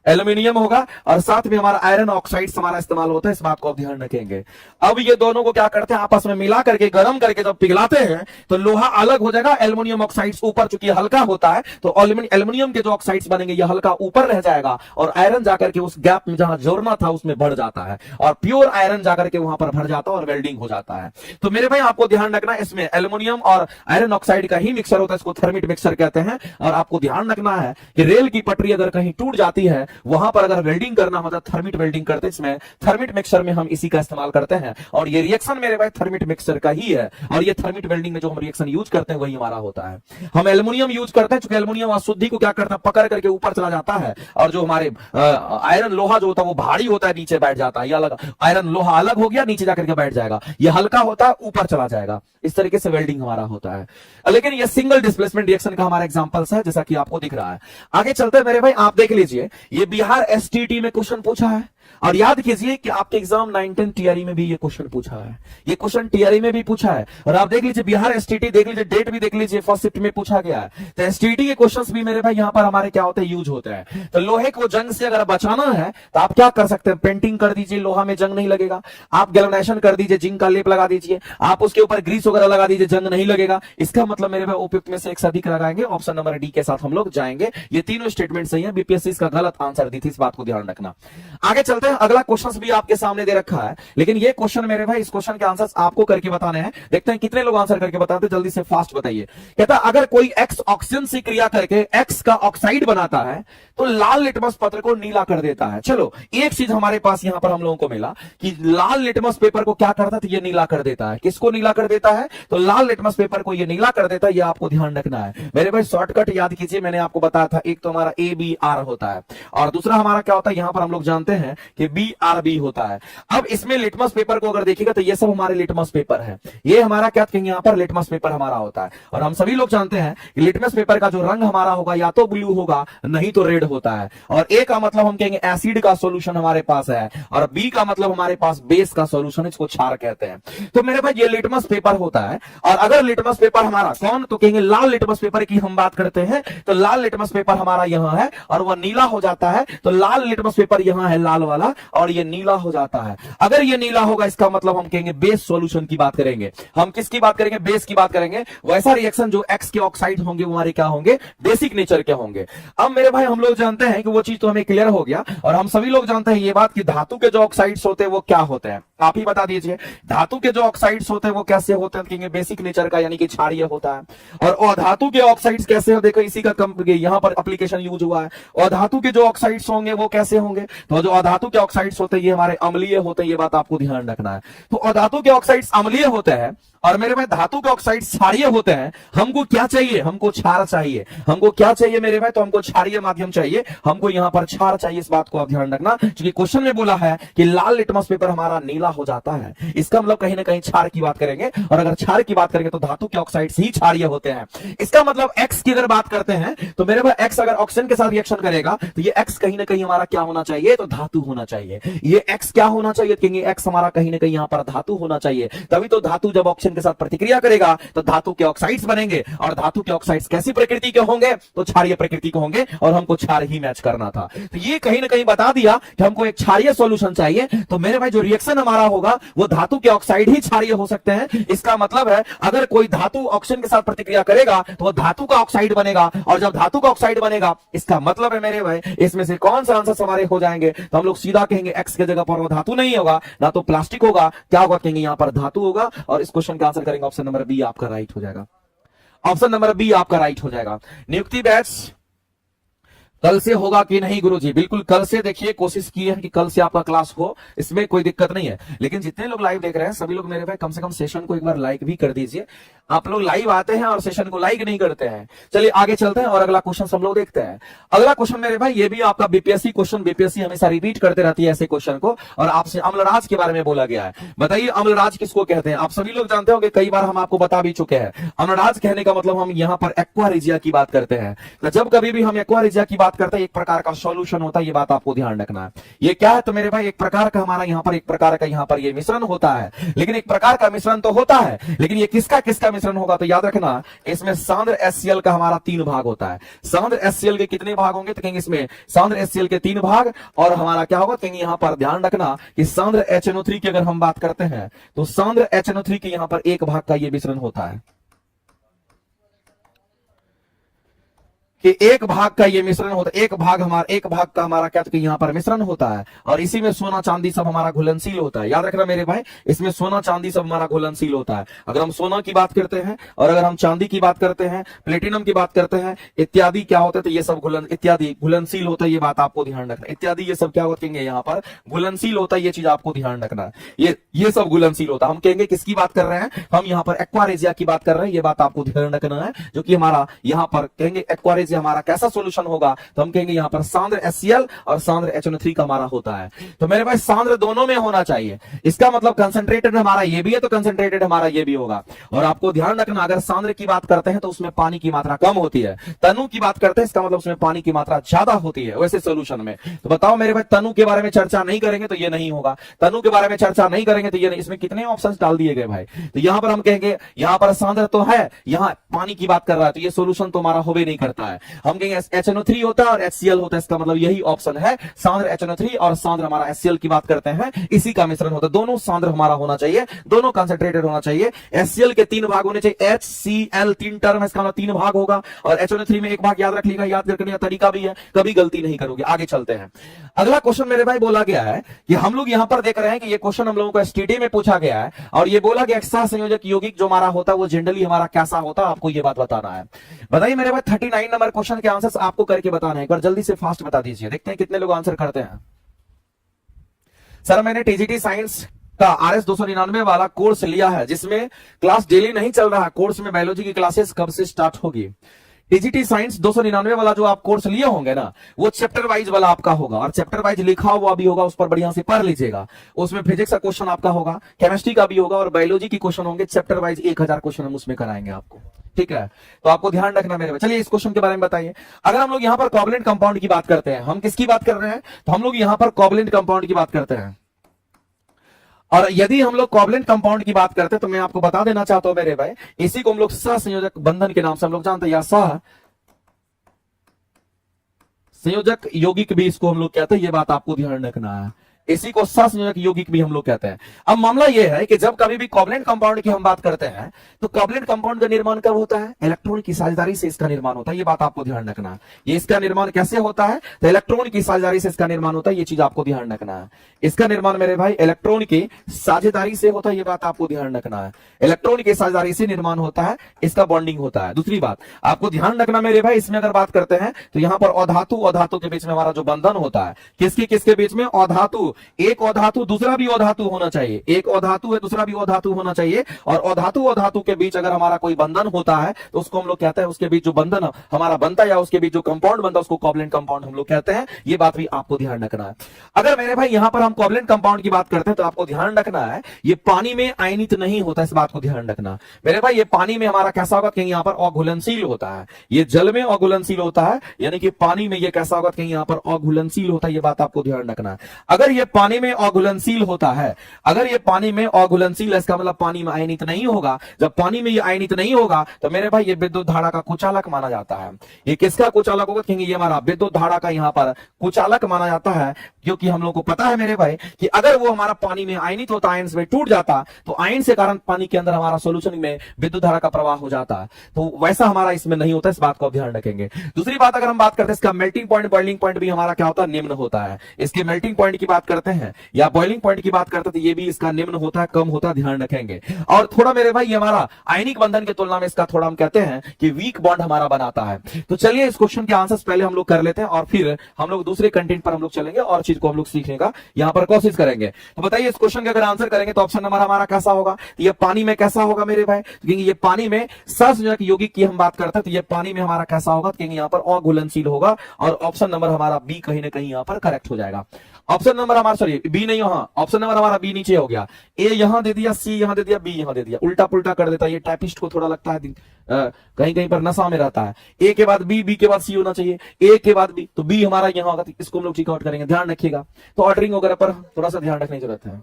[SPEAKER 1] एल्युमिनियम होगा और साथ में हमारा आयरन ऑक्साइड्स हमारा इस्तेमाल होता है, इस बात को आप ध्यान रखेंगे। अब ये दोनों को क्या करते हैं, आपस में मिला करके गर्म करके जब पिघलाते हैं तो लोहा अलग हो जाएगा, एल्युमिनियम ऑक्साइड्स ऊपर, चूंकि हल्का होता है तो एल्युमिनियम के जो ऑक्साइड्स बनेंगे ये हल्का ऊपर रह जाएगा और आयरन जाकर के उस गैप में जहां जोड़ना था उसमें बढ़ जाता है और प्योर आयरन जाकर के वहां पर भर जाता है और वेल्डिंग हो जाता है। तो मेरे भाई आपको ध्यान रखना, इसमें एल्युमिनियम और आयरन ऑक्साइड का ही मिक्सर होता है, इसको थर्मिट मिक्सर कहते हैं। और आपको ध्यान रखना है कि रेल की पटरी अगर कहीं टूट जाती है, वहां पर अगर वेल्डिंग करना होता है, थर्मिट वेल्डिंग करते हैं, इसमें थर्मिट मिक्सर में हम इसी का इस्तेमाल करते हैं और ये रिएक्शन मेरे भाई थर्मिट मिक्सर का ही है। और ये थर्मिट वेल्डिंग में जो हम रिएक्शन यूज करते हैं वही हमारा होता है। हम एल्युमिनियम यूज करते हैं, चूंकि एल्युमिनियम अशुद्धि को क्या करता है, पकड़ करके ऊपर चला जाता है और जो हमारे आयरन लोहा जो होता है वो भारी होता है, नीचे बैठ जाता है। ये अलग आयरन लोहा अलग हो गया, नीचे जाकर के बैठ जाएगा, ये हल्का होता है ऊपर चला जाएगा। इस तरीके से वेल्डिंग हमारा होता है। लेकिन ये सिंगल डिस्प्लेसमेंट रिएक्शन का हमारा एग्जांपल्स है, जैसा कि आपको दिख रहा है। आगे चलते हैं मेरे भाई, आप देख लीजिए, ये बिहार एसटीटी में क्वेश्चन पूछा है और याद कीजिए कि आपके एग्जाम 9-10 टीआरई में भी ये क्वेश्चन पूछा है, ये क्वेश्चन टीआरई में भी पूछा है। और आप देख लीजिए बिहार एसटीटी देख लीजिए, डेट भी देख लीजिए, फर्स्ट शिफ्ट में पूछा गया है। तो एसटीटी के क्वेश्चंस भी मेरे भाई यहां पर हमारे क्या होते हैं, यूज होते हैं। तो लोहे को जंग से अगर बचाना है तो आप क्या कर सकते हैं, पेंटिंग कर दीजिए, लोहा में जंग नहीं लगेगा। आप गैल्वेनाइजेशन कर दीजिए, जिंक का लेप लगा दीजिए, आप उसके ऊपर ग्रीस वगैरह लगा दीजिए, जंग नहीं लगेगा। इसका मतलब मेरे भाई उपयुक्त में से एक से अधिक लगाएंगे, ऑप्शन नंबर डी के साथ हम लोग जाएंगे। ये तीनों स्टेटमेंट सही है, बीपीएससी इसका गलत आंसर दी थी, इस बात को ध्यान रखना। आगे चलते हैं, अगला क्वेश्चन भी आपके सामने दे रखा है, लेकिन ये क्वेश्चन मेरे भाई, इस क्वेश्चन के आंसर्स आपको करके बताने हैं। देखते हैं कितने लोग आंसर करके बताते हैं, जल्दी से फास्ट बताइए। कहता है अगर कोई एक्स ऑक्सीजन से क्रिया करके एक्स का ऑक्साइड बनाता है तो लाल लिटमस पत्र को नीला कर देता है। चलो एक चीज हमारे पास यहां पर हम लोगों को मिला कि लाल लिटमस पेपर को क्या करता है, तो ये नीला कर देता है। किसको नीला कर देता है, तो लाल लिटमस पेपर को ये नीला कर देता है। ये आपको ध्यान रखना है मेरे भाई, शॉर्टकट याद कीजिए, मैंने आपको बताया था, एक तो हमारा ABR होता है और दूसरा हमारा क्या होता है, यहां पर हम लोग जानते हैं कि BRB होता है। अब इसमें लिटमस पेपर को अगर देखिएगा तो ये सब हमारे लिटमस पेपर है, ये हमारा क्या कहेंगे यहां पर लिटमस पेपर हमारा होता है। और हम सभी लोग जानते हैं कि लिटमस पेपर का जो रंग हमारा होगा या तो ब्लू होगा नहीं तो रेड होता है। और A का मतलब हम कहेंगे एसिड का सॉल्यूशन हमारे पास है, और B का मतलब हमारे पास बेस का सॉल्यूशन, इसको क्षार कहते हैं। तो मेरे भाई ये लिटमस पेपर होता है। और अगर लिटमस पेपर हमारा कौन, तो कहेंगे लाल लिटमस पेपर की हम बात करते हैं, तो लाल लिटमस पेपर हमारा यहां है और वह नीला हो जाता है। तो लाल लिटमस पेपर यहां है लाल वाला, और ये नीला हो जाता है। अगर ये नीला होगा इसका मतलब हम कहेंगे बेस सॉल्यूशन की बात करेंगे। हम किसकी बात करेंगे, बेस की बात करेंगे। वैसा रिएक्शन जो एक्स के ऑक्साइड होंगे वो हमारे क्या होंगे, बेसिक नेचर के होंगे। अब मेरे भाई हम लोग जानते हैं कि वो चीज तो हमें क्लियर हो गया, और हम सभी लोग जानते हैं ये बात कि धातु के जो ऑक्साइड्स होते हैं वो क्या होते हैं, आप ही बता दीजिए। धातु के जो ऑक्साइड्स होते हैं वो कैसे होते हैं, कहेंगे बेसिक नेचर का, यानी कि क्षारीय होता है। और अधातु के ऑक्साइड्स कैसे हो, देखो इसी का यहां पर एप्लीकेशन यूज हुआ है। अधातु के जो ऑक्साइड्स होंगे वो कैसे होंगे, तो जो अधातु के ऑक्साइड्स होते हैं ये हमारे अम्लीय होते हैं, ये बात आपको ध्यान रखना है। तो अधातु के ऑक्साइड्स अम्लीय होते हैं और मेरे भाई धातु के ऑक्साइड क्षारीय होते हैं। हमको क्या चाहिए, हमको क्षार चाहिए। हमको क्या चाहिए मेरे भाई, तो हमको क्षारीय माध्यम चाहिए, हमको यहां पर क्षार चाहिए। इस बात को आप ध्यान रखना, क्योंकि क्वेश्चन में बोला है कि लाल लिटमस पेपर हमारा नीला हो जाता है, इसका मतलब कहीं ना कहीं क्षार की बात करेंगे। और अगर क्षार की बात करेंगे तो धातु के ऑक्साइड ही क्षारीय होते हैं। इसका मतलब एक्स की अगर बात करते हैं तो मेरे भाई एक्स अगर ऑक्सीजन के साथ रिएक्शन करेगा तो ये एक्स कहीं ना कहीं हमारा क्या होना चाहिए, तो धातु होना चाहिए। ये एक्स क्या होना चाहिए, कहेंगे एक्स हमारा कहीं ना कहीं यहां पर धातु होना चाहिए। तभी तो धातु जब ऑक्सीजन के साथ प्रतिक्रिया करेगा तो धातु के ऑक्साइड्स बनेंगे, और धातु के ऑक्साइड्स कैसी प्रकृति के होंगे, तो क्षारीय प्रकृति के होंगे, और हमको क्षार ही मैच करना था। तो ये कहीं ना कहीं बता दिया कि हमको एक क्षारीय सॉल्यूशन चाहिए। तो मेरे भाई जो रिएक्शन हमारा होगा वो धातु के ऑक्साइड ही क्षारीय हो सकते हैं। इसका मतलब है अगर कोई धातु ऑक्सीजन के साथ प्रतिक्रिया करेगा तो वो धातु का ऑक्साइड बनेगा, और जब धातु का ऑक्साइड बनेगा इसका मतलब है मेरे भाई इसमें से कौन सा आंसर हमारे हो जाएंगे, तो हम लोग सीधा कहेंगे एक्स की जगह पर वो धातु नहीं होगा, ना तो प्लास्टिक होगा, क्या होगा, कहेंगे यहां पर धातु होगा। और इस क्वेश्चन का आंसर करेंगे ऑप्शन नंबर बी, आपका राइट हो जाएगा। ऑप्शन नंबर बी आपका राइट हो जाएगा। नियुक्ति बैच कल से होगा कि नहीं गुरुजी, बिल्कुल कल से देखिए, कोशिश की है कि कल से आपका क्लास हो, इसमें कोई दिक्कत नहीं है। लेकिन जितने लोग लाइव देख रहे हैं सभी लोग मेरे भाई कम से कम सेशन को एक बार लाइक भी कर दीजिए। आप लोग लाइव आते हैं और सेशन को लाइक नहीं करते हैं। चलिए आगे चलते हैं और अगला क्वेश्चन हम लोग देखते हैं। अगला क्वेश्चन मेरे भाई ये भी आपका बीपीएससी क्वेश्चन, बीपीएससी हमेशा रिपीट करते रहती है ऐसे क्वेश्चन को, और आपसे अम्लराज के बारे में बोला गया है। बताइए अम्लराज किसको कहते हैं, आप सभी लोग जानते होंगे, कई बार हम आपको बता भी चुके हैं। अम्लराज कहने का मतलब हम यहाँ पर एक्वा रिजिया की बात करते हैं। तो जब कभी भी हम एक्वा रिजिया की बात करते हैं एक प्रकार सॉल्यूशन होता है, ये बात आपको ध्यान रखना है। ये क्या है, तो मेरे भाई एक प्रकार का हमारा यहाँ पर एक प्रकार का यहाँ पर ये मिश्रण होता है। लेकिन एक प्रकार का मिश्रण तो होता है, लेकिन ये किसका किसका मिश्रण होगा, तो याद रखना इसमें सांद्र HCl का हमारा 3 भाग होता है। सांद्र HCl के कितने भाग होंगे, तो कहेंगे इसमें सांद्र HCl के 3 भाग, और हमारा क्या होगा, कहेंगे यहाँ पर ध्यान रखना कि सांद्र HNO3 की अगर हम बात करते हैं तो सांद्र HNO3 के यहाँ पर 1 भाग का ये मिश्रण होता है, कि 1 भाग का ये मिश्रण होता है। 1 भाग का हमारा क्या, तो यहाँ पर मिश्रण होता है, और इसी में सोना चांदी सब हमारा घुलनशील होता है। याद रखना मेरे भाई, इसमें सोना चांदी सब हमारा घुलनशील होता है। अगर हम सोना की बात करते हैं, और अगर हम चांदी की बात करते हैं, प्लेटिनम की बात करते हैं, इत्यादि क्या होता है, तो ये सब इत्यादि घुलनशील होता है। ये बात आपको ध्यान रखना, इत्यादि ये सब क्या होते हैं, यहाँ पर घुलनशील होता है। ये चीज आपको ध्यान रखना है, ये सब घुलनशील होता है। हम कहेंगे किसकी बात कर रहे हैं, हम यहाँ पर एक्वा रेजिया की बात कर रहे हैं। ये बात आपको ध्यान रखना है, जो कि हमारा यहाँ पर कहेंगे एक्वा से हमारा कैसा सोल्यूशन होगा, तो हम कहेंगे यहाँ पर सांद्र HCl और सांद्र HNO3 का हमारा होता है। तो मेरे भाई सांद्र दोनों में होना चाहिए, इसका मतलब कंसंट्रेटेड हमारा ये भी है तो कंसंट्रेटेड हमारा ये भी होगा। और आपको ध्यान रखना, अगर सांद्र की बात करते हैं तो उसमें पानी की मात्रा कम होती है, तनु की बात करते हैं इसका मतलब उसमें पानी की मात्रा ज्यादा होती है वैसे सोल्यूशन में। तो बताओ मेरे भाई, तनु के बारे में चर्चा नहीं करेंगे तो ये नहीं होगा, तनु के बारे में चर्चा नहीं करेंगे तो ये नहीं। इसमें कितने ऑप्शंस डाल दिए गए भाई, तो यहां पर हम कहेंगे यहां पर सांद्र तो है, यहां पानी की बात कर रहा है, तो ये सोल्यूशन तो हमारा हो भी नहीं करता है। हम कहेंगे HNO3 होता है और HCl होता है, इसका मतलब यही ऑप्शन है, सांद्र HNO3 और सांद्र हमारा HCl की बात करते हैं, इसी का मिश्रण होता है। दोनों सांद्र हमारा होना चाहिए, दोनों कंसंट्रेटेड होना चाहिए। HCl के 3 भाग होने चाहिए, HCl 3 टर्म है, इसका मतलब 3 भाग होगा, और HNO3 में 1 भाग याद रख लीजिएगा, याद रखने का तरीका भी है, कभी गलती नहीं करोगे। आगे चलते हैं, अगला क्वेश्चन मेरे भाई बोला गया है कि हम लोग यहां पर देख रहे हैं कि ये क्वेश्चन हम लोगों को एसटीडी में पूछा गया है, और ये बोला गया सहसंयोजक यौगिक जो हमारा होता है वो जनरली हमारा कैसा होता है, आपको ये बात बताना है। बताइए मेरे भाई 39 नंबर क्वेश्चन के आंसर्स आपको करके बताना है, एक बार जल्दी से फास्ट बता दीजिए, देखते हैं कितने लोग आंसर करते हैं। सर मैंने टीजीटी साइंस का RS 299 वाला कोर्स लिया है, जिसमें क्लास डेली नहीं चल रहा है, कोर्स में बायोलॉजी की क्लासेस कब से स्टार्ट होगी। टीजीटी साइंस 299 वाला जो आप कोर्स लिए होंगे ना, वो चैप्टर वाइज वाला आपका होगा, और चैप्टर वाइज लिखा हुआ भी होगा, उस पर बढ़िया से पढ़ लीजिएगा। उसमें फिजिक्स का क्वेश्चन आपका होगा, केमिस्ट्री का भी होगा, और बायोलॉजी की क्वेश्चन होंगे, चैप्टर वाइज 1000 क्वेश्चन हम उसमें कराएंगे आपको, ठीक है। तो आपको ध्यान रखना मेरे। चलिए इस क्वेश्चन के बारे में बताइए। अगर हम लोग यहाँ पर कोवलेंट कंपाउंड की बात करते हैं, हम किसकी बात कर रहे हैं, तो हम लोग यहाँ पर कोवलेंट कंपाउंड की बात करते हैं। और यदि हम लोग कोवलेंट कंपाउंड की बात करते हैं तो मैं आपको बता देना चाहता हूं मेरे भाई, इसी को हम लोग सहसंयोजक बंधन के नाम से हम लोग जानते हैं, या सहसंयोजक यौगिक भी इसको हम लोग कहते हैं, ये बात आपको ध्यान रखना है, इसी को सहसंयोजक यौगिक भी हम लोग कहते हैं। अब मामला यह है कि जब कभी भी कोवलेंट कंपाउंड की हम बात करते हैं तो कोवलेंट कंपाउंड का निर्माण कब होता है, इलेक्ट्रॉन की साझेदारी से इसका निर्माण होता है, ये बात आपको ध्यान रखना है। ये इसका निर्माण कैसे होता है, तो इलेक्ट्रॉन की साझेदारी से इसका निर्माण होता है, ये चीज आपको ध्यान रखना है। इसका निर्माण मेरे भाई इलेक्ट्रॉन की साझेदारी से होता है, ये बात आपको ध्यान रखना है। इलेक्ट्रॉन की साझेदारी से निर्माण होता है, इसका बॉन्डिंग होता है। दूसरी बात आपको ध्यान रखना मेरे भाई, इसमें अगर बात करते हैं तो यहाँ पर अधातु के बीच में हमारा जो बंधन होता है, किसके किसके बीच में, अधातु, एक अधातु दूसरा भी अधातु होना चाहिए, एक अधातु है दूसरा भी अधातु होना चाहिए, और अधातु के बीच अगर हमारा कोई बंधन होता है तो उसको हम लोग कहते हैं, उसके बीच जो बंधन हमारा बनता है या उसके बीच जो कंपाउंड बनता है उसको कोवलेंट कंपाउंड हम लोग कहते हैं, ये बात भी आपको ध्यान रखना है। अगर मेरे भाई यहां पर हम कोवलेंट कंपाउंड की बात करते हैं तो आपको ध्यान रखना है, ये पानी में आयनित नहीं होता, इस बात को ध्यान रखना मेरे भाई। ये पानी में हमारा कैसा होगा, कहीं यहां पर अघुलनशील होता है, ये जल में अघुलनशील होता है, यानी कि पानी में ये कैसा होगा, कहीं यहां पर अघुलनशील होता है, ये बात आपको ध्यान रखना है। अगर ये पानी में अघुलनशील होता है, अगर ये पानी में अघुलनशील है, इसका मतलब पानी में आयनित नहीं होगा। जब पानी में ये आयनित नहीं होगा तो मेरे भाई ये विद्युत धारा का कुचालक माना जाता है। ये किसका कुचालक होगा, कहेंगे ये हमारा विद्युत धारा का यहाँ पर कुचालक माना जाता है, क्योंकि हम लोग को पता है मेरे भाई कि अगर वो हमारा पानी में आयनित होता, आयन में टूट जाता, तो आयन से कारण पानी के अंदर हमारा सोल्यूशन में विद्युत धारा का प्रवाह हो जाता है, तो वैसा हमारा इसमें नहीं होता, इस बात को ध्यान रखेंगे। दूसरी बात अगर हम बात करते हैं इसका मेल्टिंग पॉइंट, बॉइलिंग पॉइंट भी हमारा क्या होता है, निम्न होता है। इसके मेल्टिंग पॉइंट की बात करते हैं या बॉइलिंग पॉइंट की बात करते हैं तो ये भी इसका निम्न होता है, कम होता है, ध्यान रखेंगे। और थोड़ा मेरे भाई ये हमारा आयनिक बंधन की तुलना में इसका थोड़ा हम कहते हैं कि वीक बॉन्ड हमारा बनाता है। तो चलिए इस क्वेश्चन के आंसर्स पहले हम लोग कर लेते हैं और फिर हम लोग दूसरे कंटेंट पर हम लोग चलेंगे और चीज को हम लोग सीखने का यहां पर कोशिश करेंगे। तो बताइए इस क्वेश्चन का अगर आंसर करेंगे तो ऑप्शन नंबर हमारा कैसा होगा, तो ये पानी में कैसा होगा मेरे भाई, क्योंकि ये पानी में सहसंयोजक यौगिक की हम बात करते हैं तो ये पानी में हमारा कैसा होगा, क्योंकि यहां पर अघुलनशील होगा, और ऑप्शन नंबर हमारा बी कहीं ना कहीं यहां पर करेक्ट हो जाएगा। ऑप्शन नंबर हमारा सॉरी बी नहीं, ऑप्शन नंबर हमारा बी नीचे हो गया, ए यहां दे दिया, सी यहां दे दिया, बी यहां दे दिया, उल्टा पुल्टा कर देता है। ये टाइपिस्ट को थोड़ा लगता है कहीं कहीं पर नशा में रहता है, ए के बाद बी, बी के बाद सी होना चाहिए, ए के बाद बी, तो बी हमारा यहां होगा, तो इसको हम लोग चेक आउट करेंगे, ध्यान रखिएगा। तो ऑर्डरिंग वगैरह पर थोड़ा सा ध्यान रखने की जरूरत है।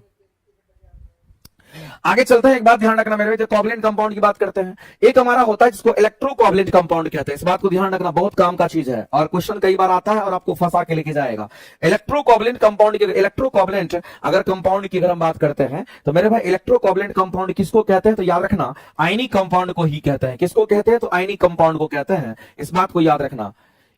[SPEAKER 1] आगे चलते हैं, एक बात ध्यान रखना मेरे भाई, कोवलेंट कंपाउंड की बात करते हैं। एक हमारा होता है जिसको इलेक्ट्रोकोवलेंट कंपाउंड कहते हैं, इस बात को ध्यान रखना, बहुत काम का चीज है और क्वेश्चन कई बार आता है और आपको फंसा के लेके जाएगा। इलेक्ट्रोकोवलेंट कंपाउंड की, इलेक्ट्रोकोवलेंट अगर कंपाउंड की अगर हम बात करते हैं तो मेरे भाई इलेक्ट्रोकोवलेंट कंपाउंड किसको कहते हैं, तो याद रखना आयनिक कंपाउंड को ही कहते हैं। किसको कहते हैं, तो आयनिक कंपाउंड को कहते हैं, इस बात को याद रखना।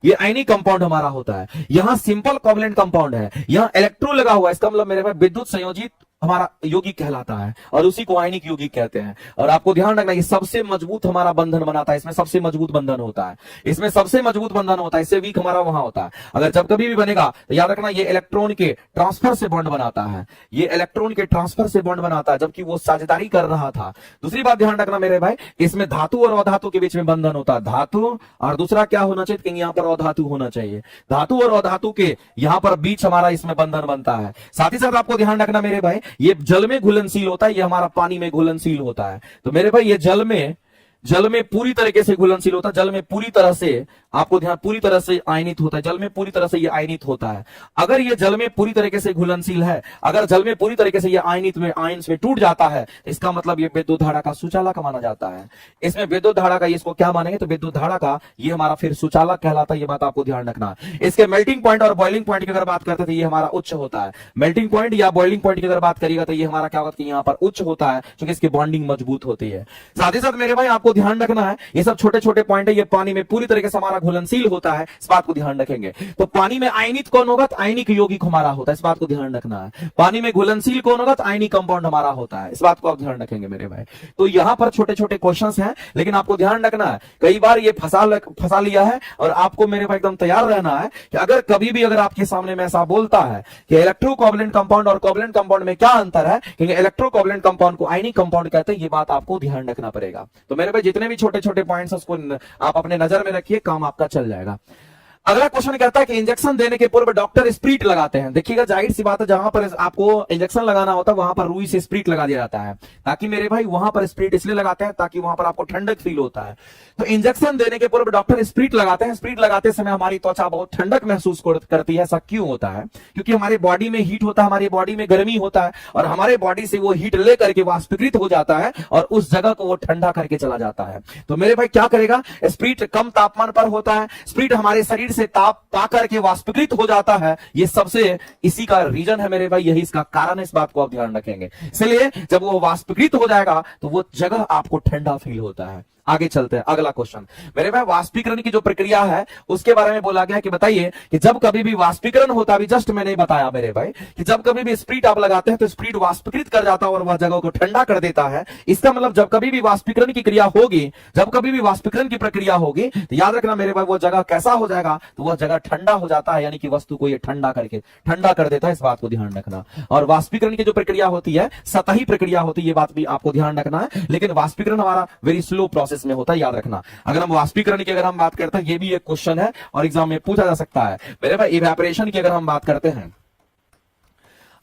[SPEAKER 1] ये आयनिक कंपाउंड हमारा होता है। यहां सिंपल कोवलेंट कंपाउंड है, यहां इलेक्ट्रो लगा हुआ है, इसका मतलब मेरे भाई विद्युत संयोजित हमारा यौगिक कहलाता है और उसी को आयनिक यौगिक कहते हैं। और आपको ध्यान रखना, ये सबसे मजबूत हमारा बंधन बनाता है, इसमें सबसे मजबूत बंधन होता है, इसमें सबसे मजबूत बंधन होता है, इससे वीक हमारा वहां होता है। अगर जब कभी भी बनेगा तो याद रखना, ये इलेक्ट्रॉन के ट्रांसफर से बॉन्ड बनाता है, ये इलेक्ट्रॉन के ट्रांसफर से बॉन्ड बनाता है, जबकि वो साझेदारी कर रहा था। दूसरी बात ध्यान रखना मेरे भाई, इसमें धातु और अधातु के बीच में बंधन होता है, धातु और दूसरा क्या होना चाहिए कि यहाँ पर अधातु होना चाहिए, धातु और अधातु के यहाँ पर बीच हमारा इसमें बंधन बनता है। साथ ही साथ आपको ध्यान रखना मेरे भाई, ये जल में घुलनशील होता है, ये हमारा पानी में घुलनशील होता है। तो मेरे भाई ये जल में पूरी तरीके से घुलनशील होता है, जल में पूरी तरह से, आपको ध्यान, पूरी तरह से आयनित होता है, जल में पूरी तरह से ये आयनित होता है। अगर ये जल में पूरी तरीके से घुलनशील है, अगर जल में पूरी तरीके से ये आयनित में आयंस में टूट जाता है, इसका मतलब ये विद्युत धारा का सुचालक माना जाता है। इसमें विद्युत धारा का, इसको क्या मानेंगे तो विद्युत धारा का ये हमारा फिर सुचालक कहलाता है, ये बात आपको ध्यान रखना। इसके मेल्टिंग पॉइंट और बॉइलिंग पॉइंट की अगर बात करते तो ये हमारा उच्च होता है, मेल्टिंग पॉइंट या बॉइलिंग पॉइंट की अगर बात करिएगा तो ये हमारा क्या होता है, यहाँ पर उच्च होता है, क्योंकि इसकी बॉन्डिंग मजबूत होती है। साथ ही साथ मेरे भाई आपको ध्यान रखना है, ये सब छोटे छोटे पॉइंट है, ये पानी में पूरी तरीके से हमारा घुलनशील होता है, इस बात को ध्यान रखेंगे। तो पानी में आयनित कौन होगा, तो आयनिक यौगिक हमारा होता है, इस बात को ध्यान रखना है। पानी में घुलनशील कौन होगा, तो आयनिक कंपाउंड हमारा होता है, इस बात को आप ध्यान रखेंगे मेरे भाई। तो यहां पर छोटे छोटे क्वेश्चंस हैं, लेकिन आपको ध्यान रखना है, कई बार ये फंसा लिया है, और आपको मेरे भाई एकदम तैयार रहना है कि अगर कभी भी अगर आपके सामने में ऐसा बोलता है कि इलेक्ट्रोकोवलेंट कंपाउंड और कोवलेंट कंपाउंड में क्या अंतर है, क्योंकि इलेक्ट्रोकोवलेंट कंपाउंड को आयनिक कंपाउंड कहते हैं, ये बात आपको ध्यान रखना पड़ेगा। तो मेरे भाई जितने भी छोटे छोटे पॉइंट्स उसको आप अपने नजर में रखिए, काम आपका चल जाएगा। अगला क्वेश्चन कहता है कि इंजेक्शन देने के पूर्व डॉक्टर स्प्रिट लगाते हैं। देखिएगा, जाहिर सी बात है, जहां पर आपको इंजेक्शन लगाना होता है वहां पर रुई से स्प्रिट लगा दिया जाता है, ताकि मेरे भाई वहां पर स्प्रिट इसलिए लगाते हैं ताकि वहां पर आपको ठंडक फील होता है। तो इंजेक्शन देने के पूर्व डॉक्टर स्प्रिट लगाते हैं। स्प्रिट लगाते समय हमारी त्वचा बहुत ठंडक महसूस करती है। ऐसा क्यों होता है? क्योंकि हमारे बॉडी में हीट होता है, हमारी बॉडी में गर्मी होता है, और हमारे बॉडी से वो हीट लेकर के वाष्पीकृत हो जाता है और उस जगह को वो ठंडा करके चला जाता है। तो मेरे भाई क्या करेगा, स्प्रिट कम तापमान पर होता है, स्प्रिट हमारे शरीर से ताप पाकर के वाष्पीकृत हो जाता है। ये सबसे इसी का रीजन है मेरे भाई, यही इसका कारण है, इस बात को आप ध्यान रखेंगे। इसलिए जब वो वाष्पीकृत हो जाएगा तो वो जगह आपको ठंडा फील होता है। आगे चलते हैं, अगला क्वेश्चन मेरे भाई, वाष्पीकरण की जो प्रक्रिया है उसके बारे में बोला गया कि बताइए कि जब कभी भी वाष्पीकरण होता है, जस्ट मैंने बताया मेरे भाई कि जब कभी भी स्प्रिट आप लगाते हैं तो स्प्रिट वाष्पीकृत कर जाता है और वह जगह को ठंडा कर देता है। इसका मतलब जब कभी भी वाष्पीकरण की क्रिया होगी, जब कभी भी वाष्पीकरण की प्रक्रिया होगी, तो याद रखना मेरे भाई वो जगह कैसा हो जाएगा, तो वह जगह ठंडा हो जाता है, यानी कि वस्तु को ये ठंडा कर देता है, इस बात को ध्यान रखना। और वाष्पीकरण की जो प्रक्रिया होती है सतही प्रक्रिया होती है, ये बात भी आपको ध्यान रखना है, लेकिन वाष्पीकरण हमारा वेरी स्लो प्रोसेस में होता है, याद रखना। अगर हम वाष्पीकरण की अगर हम बात करते हैं, ये भी एक क्वेश्चन है और एग्जाम में पूछा जा सकता है मेरे भाई। इवेपोरेशन की अगर हम बात करते हैं,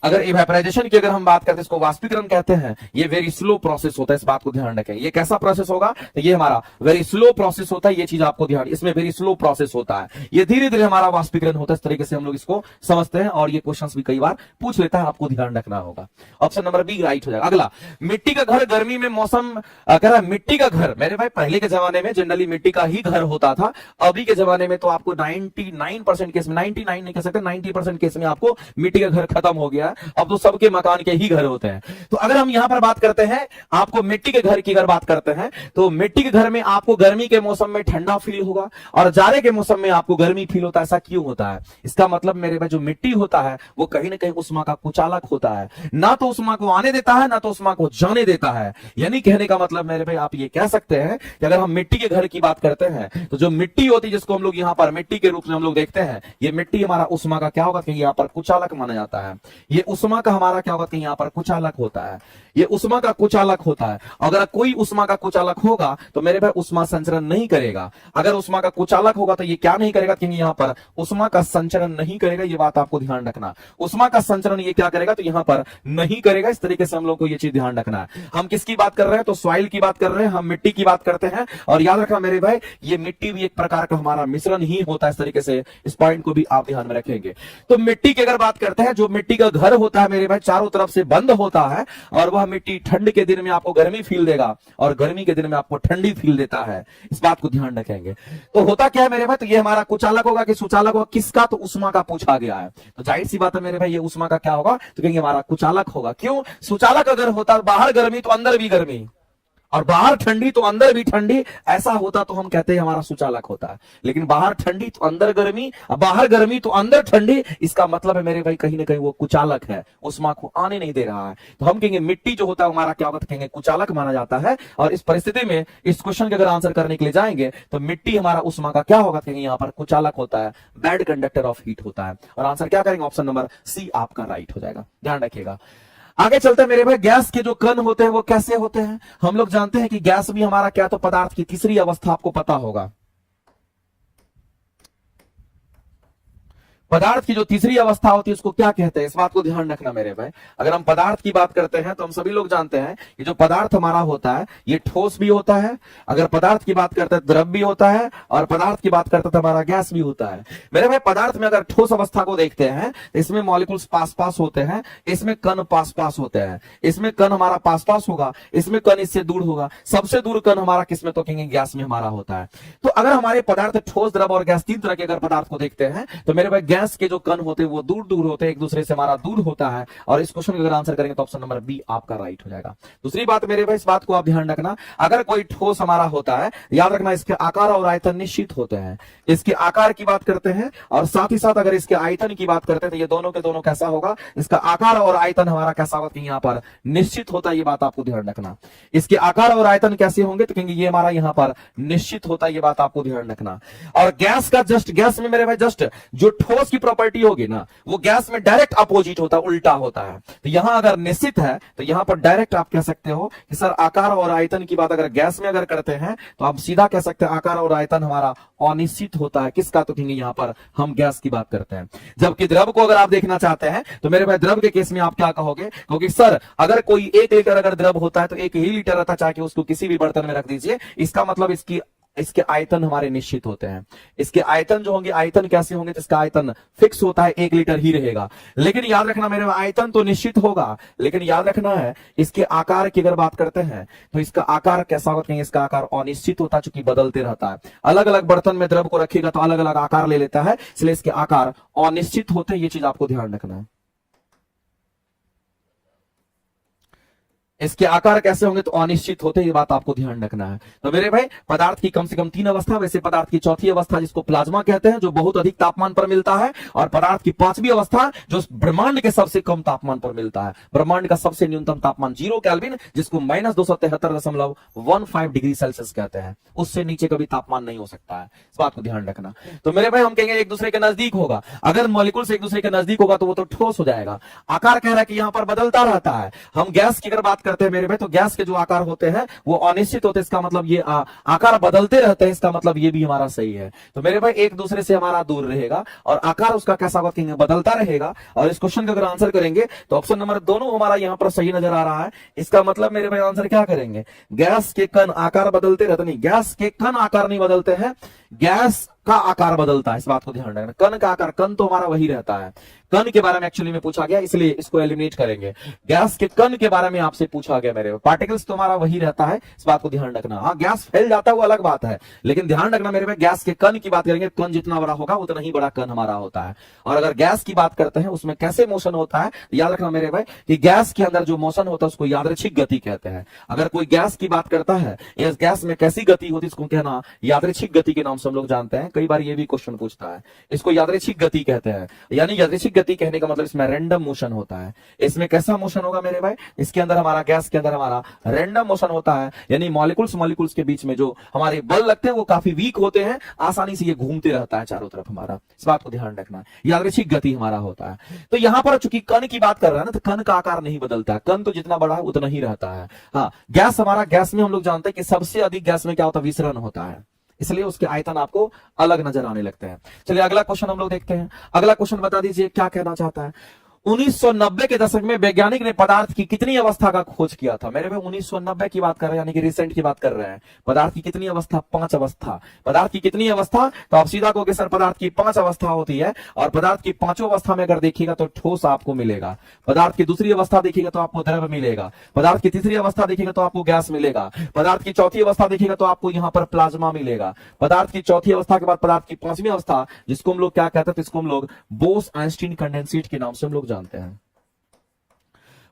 [SPEAKER 1] अगर इवेपोराइजेशन की अगर हम बात करते हैं, इसको वाष्पीकरण कहते हैं, ये वेरी स्लो प्रोसेस होता है, इस बात को ध्यान रखें। ये कैसा प्रोसेस होगा, तो ये हमारा वेरी स्लो प्रोसेस होता है, ये चीज आपको ध्यान, इसमें वेरी स्लो प्रोसेस होता है, ये धीरे धीरे हमारा वाष्पीकरण होता है। इस तरीके से हम लोग इसको समझते हैं और ये क्वेश्चंस भी कई बार पूछ लेता है, आपको ध्यान रखना होगा। ऑप्शन नंबर बी राइट हो जाएगा। अगला, मिट्टी का घर गर्मी में मौसम, कह रहा है मिट्टी का घर, मेरे भाई पहले के जमाने में जनरली मिट्टी का ही घर होता था, अभी के जमाने में तो आपको 99% केस में, 99 नहीं कह सकते, 90% केस में आपको मिट्टी का घर खत्म हो गया, अब तो सबके मकान के ही घर होते हैं। तो अगर हम यहां पर बात करते हैं, आपको मिट्टी के घर की अगर बात करते हैं, तो मिट्टी के घर में आपको गर्मी के मौसम में ठंडा फील होगा और जाड़े के मौसम में आपको गर्मी फील होता है। ऐसा क्यों होता है? इसका मतलब मेरे भाई जो मिट्टी होता है वो कहीं ना कहीं उष्मा का कुचालक होता है, ना तो उष्मा को आने देता है ना तो उष्मा को जाने देता है। यानी कहने का मतलब मेरे भाई आप ये कह सकते हैं कि अगर हम मिट्टी के घर की बात करते हैं तो जो मिट्टी होती है जिसको हम लोग यहाँ पर मिट्टी के रूप में हम लोग देखते हैं, ये मिट्टी हमारा उष्मा का क्या होगा कि यहाँ पर कुचालक माना जाता है। ये उष्मा का हमारा क्या होगा कि यहाँ पर कुचालक होता है, ये उष्मा का कुचालक होता है। अगर कोई उष्मा का कुचालक होगा तो मेरे भाई उष्मा संचरण नहीं करेगा। अगर उष्मा का कुचालक होगा तो ये क्या नहीं करेगा, क्योंकि यहाँ पर उष्मा का संचरण नहीं करेगा, ये बात आपको ध्यान रखना। उष्मा का संचरण ये क्या करेगा, तो यहाँ पर नहीं करेगा। इस तरीके से हम लोग को ये चीज ध्यान रखना है। हम किसकी बात कर रहे हैं, तो सॉइल की बात कर रहे हैं, हम मिट्टी की बात करते हैं। और याद रखना मेरे भाई ये मिट्टी भी एक प्रकार का हमारा मिश्रण ही होता है। इस तरीके से इस पॉइंट को भी आप ध्यान में रखेंगे। तो मिट्टी की अगर बात करते हैं, जो मिट्टी का घर होता है मेरे भाई चारों तरफ से बंद होता है और वह मिट्टी ठंड के दिन में आपको गर्मी फील देगा और गर्मी के दिन में आपको ठंडी फील देता है। इस बात को ध्यान रखेंगे। तो होता क्या है मेरे भाई, तो ये हमारा कुचालक होगा कि सुचालक होगा, किसका, तो उष्मा का पूछा गया है। तो जाहिर सी बात है मेरे भाई ये उष्मा का क्या होगा, तो कहेंगे हमारा कुचालक होगा। क्यों? सुचालक अगर होता बाहर गर्मी तो अंदर भी गर्मी, और बाहर ठंडी तो अंदर भी ठंडी, ऐसा होता तो हम कहते हैं हमारा सुचालक होता है। लेकिन बाहर ठंडी तो अंदर गर्मी, बाहर गर्मी तो अंदर ठंडी, इसका मतलब है मेरे भाई कहीं ना कहीं वो कुचालक है, उष्मा को आने नहीं दे रहा है। तो हम कहेंगे मिट्टी जो होता है हमारा क्या होता है, कहेंगे कुचालक माना जाता है। और इस परिस्थिति में इस क्वेश्चन के अगर आंसर करने के लिए जाएंगे तो मिट्टी हमारा उष्मा का क्या होगा, कहेंगे यहाँ पर कुचालक होता है, बैड कंडक्टर ऑफ हीट होता है। और आंसर क्या करेंगे, ऑप्शन नंबर सी आपका राइट हो जाएगा, ध्यान रखिएगा। आगे चलते हैं मेरे भाई, गैस के जो कण होते हैं वो कैसे होते हैं। हम लोग जानते हैं कि गैस भी हमारा क्या, तो पदार्थ की तीसरी अवस्था, आपको पता होगा। पदार्थ की जो तीसरी अवस्था होती है उसको क्या कहते हैं, इस बात को ध्यान रखना मेरे भाई। अगर हम पदार्थ की बात करते हैं तो हम सभी लोग जानते हैं कि जो पदार्थ हमारा होता है ये ठोस भी होता है, अगर पदार्थ की बात करते हैं द्रव भी होता है, और पदार्थ की बात करते हैं तो हमारा गैस भी होता है। मेरे भाई पदार्थ में अगर ठोस अवस्था को देखते हैं तो इसमें मॉलिक्यूल्स पास पास होते हैं, इसमें कण पास पास होते हैं, इसमें कण हमारा पास पास होगा, इसमें कण इससे दूर होगा। सबसे दूर कण हमारा किसमें, तो कहेंगे गैस में हमारा होता है। तो अगर हमारे पदार्थ ठोस, द्रव और गैस, तीन तरह के अगर पदार्थ को देखते हैं तो मेरे भाई गैस के जो कण होते हैं वो दूर दूर होते हैं, एक दूसरे से हमारा दूर होता है। और इस क्वेश्चन का अगर आंसर करेंगे तो ऑप्शन नंबर बी आपका राइट हो जाएगा। दूसरी बात मेरे भाई, इस बात को आप ध्यान रखना, अगर कोई ठोस हमारा होता है, याद रखना इसके आकार और आयतन निश्चित होते हैं। इसके आकार की बात करते हैं और साथ ही साथ अगर इसके आयतन की बात करते हैं तो ये दोनों के दोनों कैसा होगा, इसका आकार और आयतन हमारा कैसा होगा, यहाँ पर निश्चित होता है। ये बात आपको ध्यान रखना, इसके आकार और आयतन कैसे होंगे, तो कहेंगे ये हमारा यहाँ पर निश्चित होता है। ये बात आपको ध्यान रखना। और गैस का जस्ट, गैस में मेरे भाई जस्ट जो ठोस की प्रॉपर्टी होगी ना, वो गैस में डायरेक्ट अपोजिट होता है, उल्टा होता है। तो यहां अगर निश्चित है तो यहां पर डायरेक्ट आप कह सकते हो कि सर आकार और आयतन की बात अगर गैस में अगर करते हैं तो आप सीधा कह सकते हैं आकार और आयतन हमारा अनिश्चित होता है। किसका, तो कहेंगे यहां पर हम गैस की बात करते हैं। जबकि द्रव को अगर आप देखना चाहते हैं तो मेरे भाई द्रव के केस में आप क्या कहोगे, क्योंकि सर अगर कोई 1 लीटर अगर द्रव होता है तो 1 ही लीटर रहता, चाहे उसको किसी भी बर्तन में रख दीजिए, इसका मतलब इसके आयतन हमारे निश्चित होते हैं। इसके आयतन जो होंगे, आयतन कैसे होंगे, तो इसका आयतन फिक्स होता है, 1 लीटर ही रहेगा। लेकिन याद रखना मेरे आयतन तो निश्चित होगा, लेकिन याद रखना है इसके आकार की अगर बात करते हैं तो इसका आकार कैसा होता है, इसका आकार अनिश्चित होता है, चूंकि बदलते रहता है। अलग अलग बर्तन में द्रव को रखेगा तो अलग अलग आकार ले लेता है, इसलिए इसके आकार अनिश्चित होते हैं। ये चीज आपको ध्यान रखना है। इसके आकार कैसे होंगे, तो अनिश्चित होते, ये बात आपको ध्यान रखना है। तो मेरे भाई पदार्थ की कम से कम 3 अवस्था, वैसे पदार्थ की चौथी अवस्था जिसको प्लाज्मा कहते हैं, जो बहुत अधिक तापमान पर मिलता है, और पदार्थ की 5वीं अवस्था जो ब्रह्मांड के सबसे कम तापमान पर मिलता है। ब्रह्मांड का सबसे न्यूनतम तापमान 0 केल्विन, जिसको -273.15 डिग्री सेल्सियस कहते हैं, उससे नीचे कभी तापमान नहीं हो सकता है। इस बात को ध्यान रखना। तो मेरे भाई हम कहेंगे एक दूसरे के नजदीक होगा, अगर मॉलिक्यूल्स एक दूसरे के नजदीक होगा तो वो तो ठोस हो जाएगा। आकार कह रहा है कि यहां पर बदलता रहता है। हम गैस की अगर बात करते हैं मेरे भाई, तो गैस के जो आकार होते हैं वो अनिश्चित होते हैं, इसका मतलब ये आकार बदलते रहते हैं, इसका मतलब ये भी हमारा सही है। तो मेरे भाई एक दूसरे से हमारा दूर रहेगा और आकार उसका कैसा होगा, कहेंगे बदलता रहेगा। और इस क्वेश्चन का अगर आंसर करेंगे तो ऑप्शन नंबर दोनों हमारा यहां पर सही नजर आ रहा है। इसका मतलब मेरे भाई आंसर क्या करेंगे, गैस के कण आकार बदलते रहते, नहीं, गैस के कण आकार नहीं बदलते हैं, गैस का आकार बदलता है। इस बात को ध्यान रखना, कण का आकार, कण तो हमारा वही रहता है। कण के बारे में एक्चुअली में पूछा गया, इसलिए इसको एलिमिनेट करेंगे। गैस के कण के बारे में आपसे पूछा गया मेरे, पार्टिकल्स तो हमारा वही रहता है, इस बात को ध्यान रखना। हाँ, गैस फैल जाता है वो अलग बात है, लेकिन ध्यान रखना मेरे में गैस के कण की बात करेंगे, कण जितना बड़ा होगा उतना ही बड़ा कण हमारा होता है। और अगर गैस की बात करते हैं उसमें कैसे मोशन होता है, याद रखना मेरे भाई कि गैस के अंदर जो मोशन होता है उसको यादृच्छिक गति कहते हैं। अगर कोई गैस की बात करता है, इस गैस में कैसी गति होती है, इसको कहना यादृच्छिक गति के नाम से हम लोग जानते हैं। कई बार ये भी क्वेश्चन पूछता है, इसको यादृच्छिक गति कहते हैं। यानी यादृच्छिक गति कहने का मतलब इसमें रैंडम मोशन होता है। इसमें कैसा मोशन होगा मेरे भाई, इसके अंदर हमारा, गैस के अंदर हमारा रैंडम मोशन होता है। यानी मॉलिक्यूल्स के बीच में जो हमारे बल लगते हैं वो काफी वीक होते हैं, आसानी से ये घूमते रहता है चारों तरफ हमारा। इस बात को ध्यान रखना, यादृच्छिक गति हमारा होता है। तो यहां पर चूंकि कण की बात कर रहा है ना, तो कण का आकार नहीं बदलता है, कण तो जितना बड़ा है उतना ही रहता है। हाँ, गैस हमारा, गैस में हम लोग जानते हैं कि सबसे अधिक गैस में क्या होता है, विसरण होता है, इसलिए उसके आयतन आपको अलग नजर आने लगते हैं। चलिए अगला क्वेश्चन हम लोग देखते हैं। अगला क्वेश्चन बता दीजिए क्या कहना चाहता है। 1990 के दशक में वैज्ञानिक ने पदार्थ की कितनी अवस्था का खोज किया था। मेरे भाई 1990 की बात कर रहे हैं, यानी कि रिसेंट की बात कर रहे हैं। पदार्थ की कितनी अवस्था, 5 अवस्था। पदार्थ की कितनी अवस्था, तो आप सीधा कहोगे सर पदार्थ की 5 अवस्था होती है, और पदार्थ की 5 अवस्था में अगर देखिएगा तो ठोस आपको मिलेगा। पदार्थ की दूसरी अवस्था देखिएगा तो आपको द्रव मिलेगा। पदार्थ की तीसरी अवस्था देखिएगा तो आपको गैस मिलेगा। पदार्थ की चौथी अवस्था देखिएगा तो आपको यहाँ पर प्लाज्मा मिलेगा। पदार्थ की चौथी अवस्था के बाद पदार्थ की 5वीं अवस्था, जिसको हम लोग क्या कहते हैं, तो इसको हम लोग बोस-आइंस्टीन कंडेंसेट के नाम से हम लोग जानते हैं।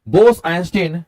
[SPEAKER 1] बोस-आइंस्टीन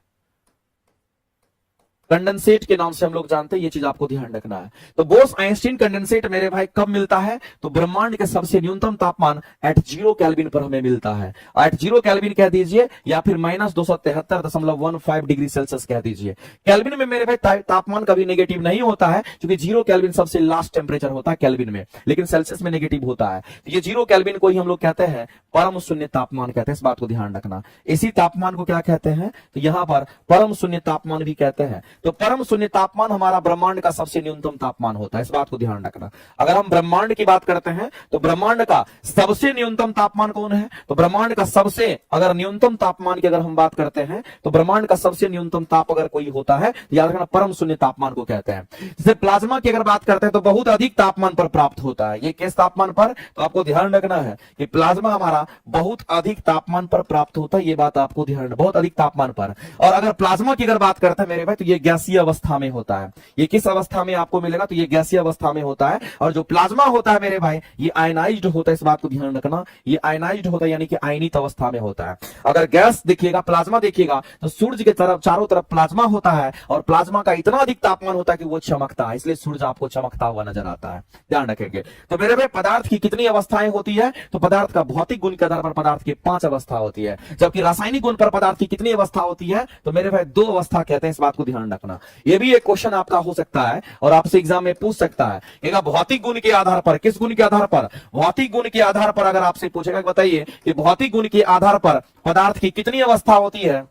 [SPEAKER 1] कंडेंसेट के नाम से हम लोग जानते हैं, ये चीज आपको ध्यान रखना है। तो बोस आइंस्टीन कंडेंसेट मेरे भाई कब मिलता है? तो ब्रह्मांड के सबसे न्यूनतम तापमान एट 0 केल्विन पर हमें मिलता है। एट 0 केल्विन कह दीजिए या फिर -273.15 डिग्री सेल्सियस कह दीजिए। केल्विन में मेरे भाई तापमान कभी नेगेटिव नहीं होता है, क्योंकि 0 केल्विन सबसे लास्ट टेम्परेचर होता है केल्विन में, लेकिन सेल्सियस में नेगेटिव होता है। तो ये 0 केल्विन को ही हम लोग कहते हैं परम शून्य तापमान कहते हैं, इस बात को ध्यान रखना। इसी तापमान को क्या कहते हैं? तो यहां पर परम शून्य तापमान भी कहते हैं। तो परम शून्य तापमान हमारा ब्रह्मांड का सबसे न्यूनतम तापमान होता है, इस बात को ध्यान रखना। अगर हम ब्रह्मांड की बात करते हैं तो ब्रह्मांड का सबसे न्यूनतम तापमान कौन है? तो ब्रह्मांड का सबसे, अगर न्यूनतम तापमान की अगर हम बात करते हैं तो ब्रह्मांड का सबसे न्यूनतम ताप अगर कोई होता है तो याद रखना परम शून्य तापमान को कहते हैं। जैसे प्लाज्मा की अगर बात करते हैं तो बहुत अधिक तापमान पर प्राप्त होता है। ये किस तापमान पर? तो आपको ध्यान रखना है कि प्लाज्मा हमारा बहुत अधिक तापमान पर प्राप्त होता है, ये बात आपको ध्यान, बहुत अधिक तापमान पर। और अगर प्लाज्मा की अगर बात करते हैं मेरे भाई तो ये गैसीय अवस्था में होता है। ये किस अवस्था में आपको मिलेगा? तो ये गैसीय अवस्था में होता है। और जो प्लाज्मा होता है मेरे भाई ये आयनाइज्ड होता है, इस बात को ध्यान रखना। ये आयनाइज्ड होता है यानी कि आयनित अवस्था में होता है। अगर गैस देखिएगा, प्लाज्मा देखिएगा तो सूर्य के तरफ चारों तरफ प्लाज्मा होता है और प्लाज्मा का इतना अधिक तापमान होता है कि वो चमकता है, इसलिए सूर्य आपको चमकता हुआ नजर आता है, ध्यान रखेंगे। तो मेरे भाई पदार्थ की कितनी अवस्थाएं होती है? तो पदार्थ का भौतिक गुण के आधार पर पदार्थ की 5 अवस्था होती है, जबकि रासायनिक गुण पर पदार्थ की कितनी अवस्था होती है? तो मेरे भाई 2 अवस्था कहते हैं, इस बात को ध्यान रखना। ये भी एक क्वेश्चन आपका हो सकता है और आपसे एग्जाम में पूछ सकता है कि भौतिक गुण के आधार पर, किस गुण के आधार पर? भौतिक गुण के आधार पर अगर आपसे पूछेगा, बताइए कि भौतिक गुण के आधार पर पदार्थ की कितनी अवस्था होती है?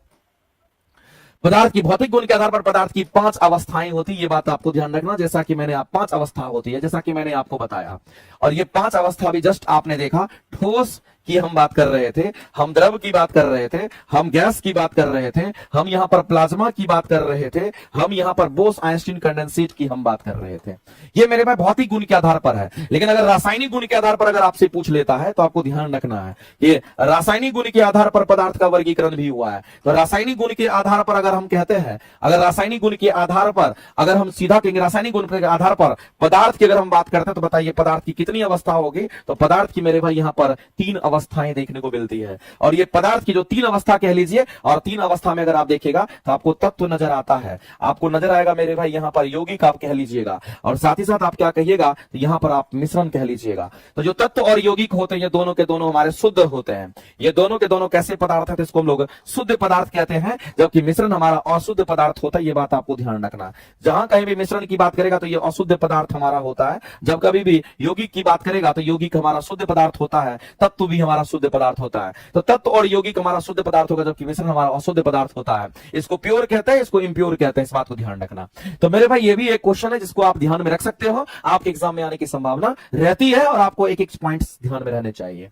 [SPEAKER 1] पदार्थ की भौतिक गुण के आधार पर पदार्थ की 5 अवस्थाएं होती है, ये बात आपको ध्यान रखना। जैसा कि मैंने 5 अवस्था होती है, जैसा कि मैंने आपको बताया। और ये 5 अवस्था भी जस्ट आपने देखा, ठोस की हम बात कर रहे थे, हम द्रव की बात कर रहे थे, हम गैस की बात कर रहे थे, हम यहां पर प्लाज्मा की बात कर रहे थे, हम यहां पर बोस आइंस्टीन कंडेंसेट की हम बात कर रहे थे। ये मेरे भाई भौतिक गुण के आधार पर है। लेकिन अगर रासायनिक गुण के आधार पर अगर आपसे पूछ लेता है तो आपको ध्यान रखना है कि रासायनिक गुण के आधार पर पदार्थ का वर्गीकरण भी हुआ है। तो रासायनिक गुण के आधार पर अगर हम कहते हैं, अगर रासायनिक गुण के आधार पर अगर हम सीधा कहेंगे रासायनिक गुण के आधार पर पदार्थ की अगर हम बात करते हैं तो बताइए पदार्थ की कितनी अवस्था होगी? तो पदार्थ की मेरे भाई यहां पर 3 अवस्थाएं देखने को मिलती है। और ये पदार्थ की जो 3 अवस्था कह लीजिए, और 3 अवस्था में अगर आप देखिएगा तो आपको तत्व नजर आता है, आपको नजर आएगा मेरे भाई यहां पर यौगिक आप कह लीजिएगा, और साथ ही साथ आप क्या कहिएगा तो यहां पर आप मिश्रण कह लीजिएगा। तो जो तत्व और यौगिक होते हैं ये दोनों के दोनों हमारे शुद्ध होते हैं। ये दोनों के दोनों कैसे पदार्थ है? तो इसको हम लोग शुद्ध पदार्थ कहते हैं, जबकि मिश्रण हमारा अशुद्ध पदार्थ होता है। ये बात आपको ध्यान रखना। जहां कहीं भी मिश्रण की बात करेगा तो ये अशुद्ध पदार्थ हमारा होता है, जब कभी भी यौगिक की बात करेगा तो यौगिक हमारा शुद्ध पदार्थ होता है, तत्व भी हमारा शुद्ध पदार्थ होता है। तो तत्व और यौगिक हमारा शुद्ध पदार्थ होगा, जबकि मिश्रण हमारा अशुद्ध पदार्थ होता है। इसको प्योर कहते हैं, इसको इम्प्योर कहते हैं, इस बात को ध्यान रखना। तो मेरे भाई ये भी एक क्वेश्चन है जिसको आप ध्यान में रख सकते हो, आपके एग्जाम में आने की संभावना रहती है और आपको एक एक पॉइंट्स ध्यान में रहने चाहिए।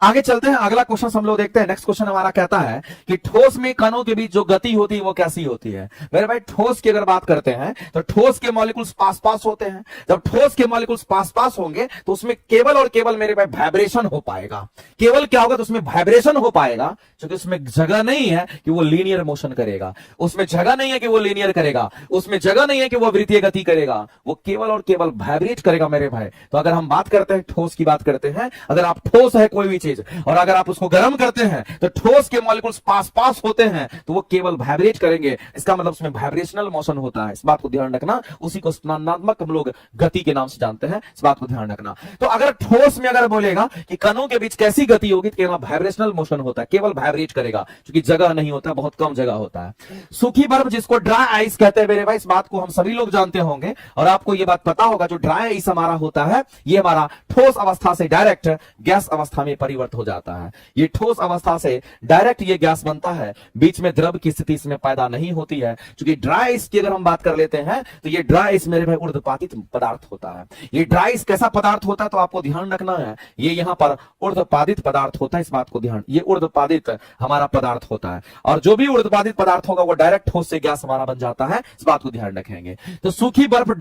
[SPEAKER 1] आगे चलते हैं, अगला क्वेश्चन हम लोग देखते हैं। नेक्स्ट क्वेश्चन हमारा कहता है कि ठोस में कणों के बीच जो गति होती है वो कैसी होती है? मेरे भाई ठोस की अगर बात करते हैं तो ठोस के मॉलिक्यूल्स पास पास होते हैं। जब ठोस के मॉलिक्यूल्स पास पास होंगे तो उसमें केवल और केवल मेरे भाई वाइब्रेशन हो पाएगा। केवल क्या होगा? तो उसमें वाइब्रेशन हो पाएगा, क्योंकि उसमें जगह नहीं है कि वो लीनियर मोशन करेगा, उसमें जगह नहीं है कि वो लीनियर करेगा, उसमें जगह नहीं है कि वो वृत्तीय गति करेगा, वो केवल और केवल वाइब्रेट करेगा मेरे भाई। तो अगर हम बात करते हैं ठोस की बात करते हैं, अगर आप ठोस है कोई भी चीज और अगर आप उसको गर्म करते हैं तो ठोस के मॉलिक्यूल्स पास पास होते हैं तो वो केवल वाइब्रेट करेंगे। इसका मतलब उसमें वाइब्रेशनल मोशन होता है, इस बात को ध्यान रखना। उसी को स्नानात्मक हम लोग गति के नाम से जानते हैं, इस बात को ध्यान रखना। तो अगर ठोस में अगर बोलेगा कि कणों के बीच कैसी गति होगी तो केवल वाइब्रेशनल मोशन होता है, केवल वाइब्रेट करेगा, क्योंकि जगह नहीं होता, बहुत कम जगह होता है। सूखी बर्फ जिसको ड्राई आइस कहते हैं मेरे भाई, इस बात को हम सभी लोग जानते होंगे और आपको यह बात पता होगा, जो ड्राई आइस हमारा होता है ये हमारा ठोस अवस्था से डायरेक्ट गैस अवस्था में परिवर्तित हो जाता है। ये ठोस अवस्था से डायरेक्ट ये गैस बनता है, बीच में द्रव की स्थिति इसमें पैदा नहीं होती है। क्योंकि ड्राई आइस की अगर हम बात कर लेते हैं तो ये ड्राई आइस मेरे भाई ऊर्ध्वपातित पदार्थ होता है। ये ड्राई आइस कैसा पदार्थ होता है तो आपको ध्यान रखना है, ये यहां पर ऊर्ध्वपातित पदार्थ होता है, इस बात को ध्यान, ये ऊर्ध्वपातित हमारा पदार्थ होता है। और जो भी ऊर्ध्वपातित पदार्थ होगा वो डायरेक्ट ठोस से गैस हमारा बन जाता है, इस बात को ध्यान रखेंगे। तो सूखी बर्फ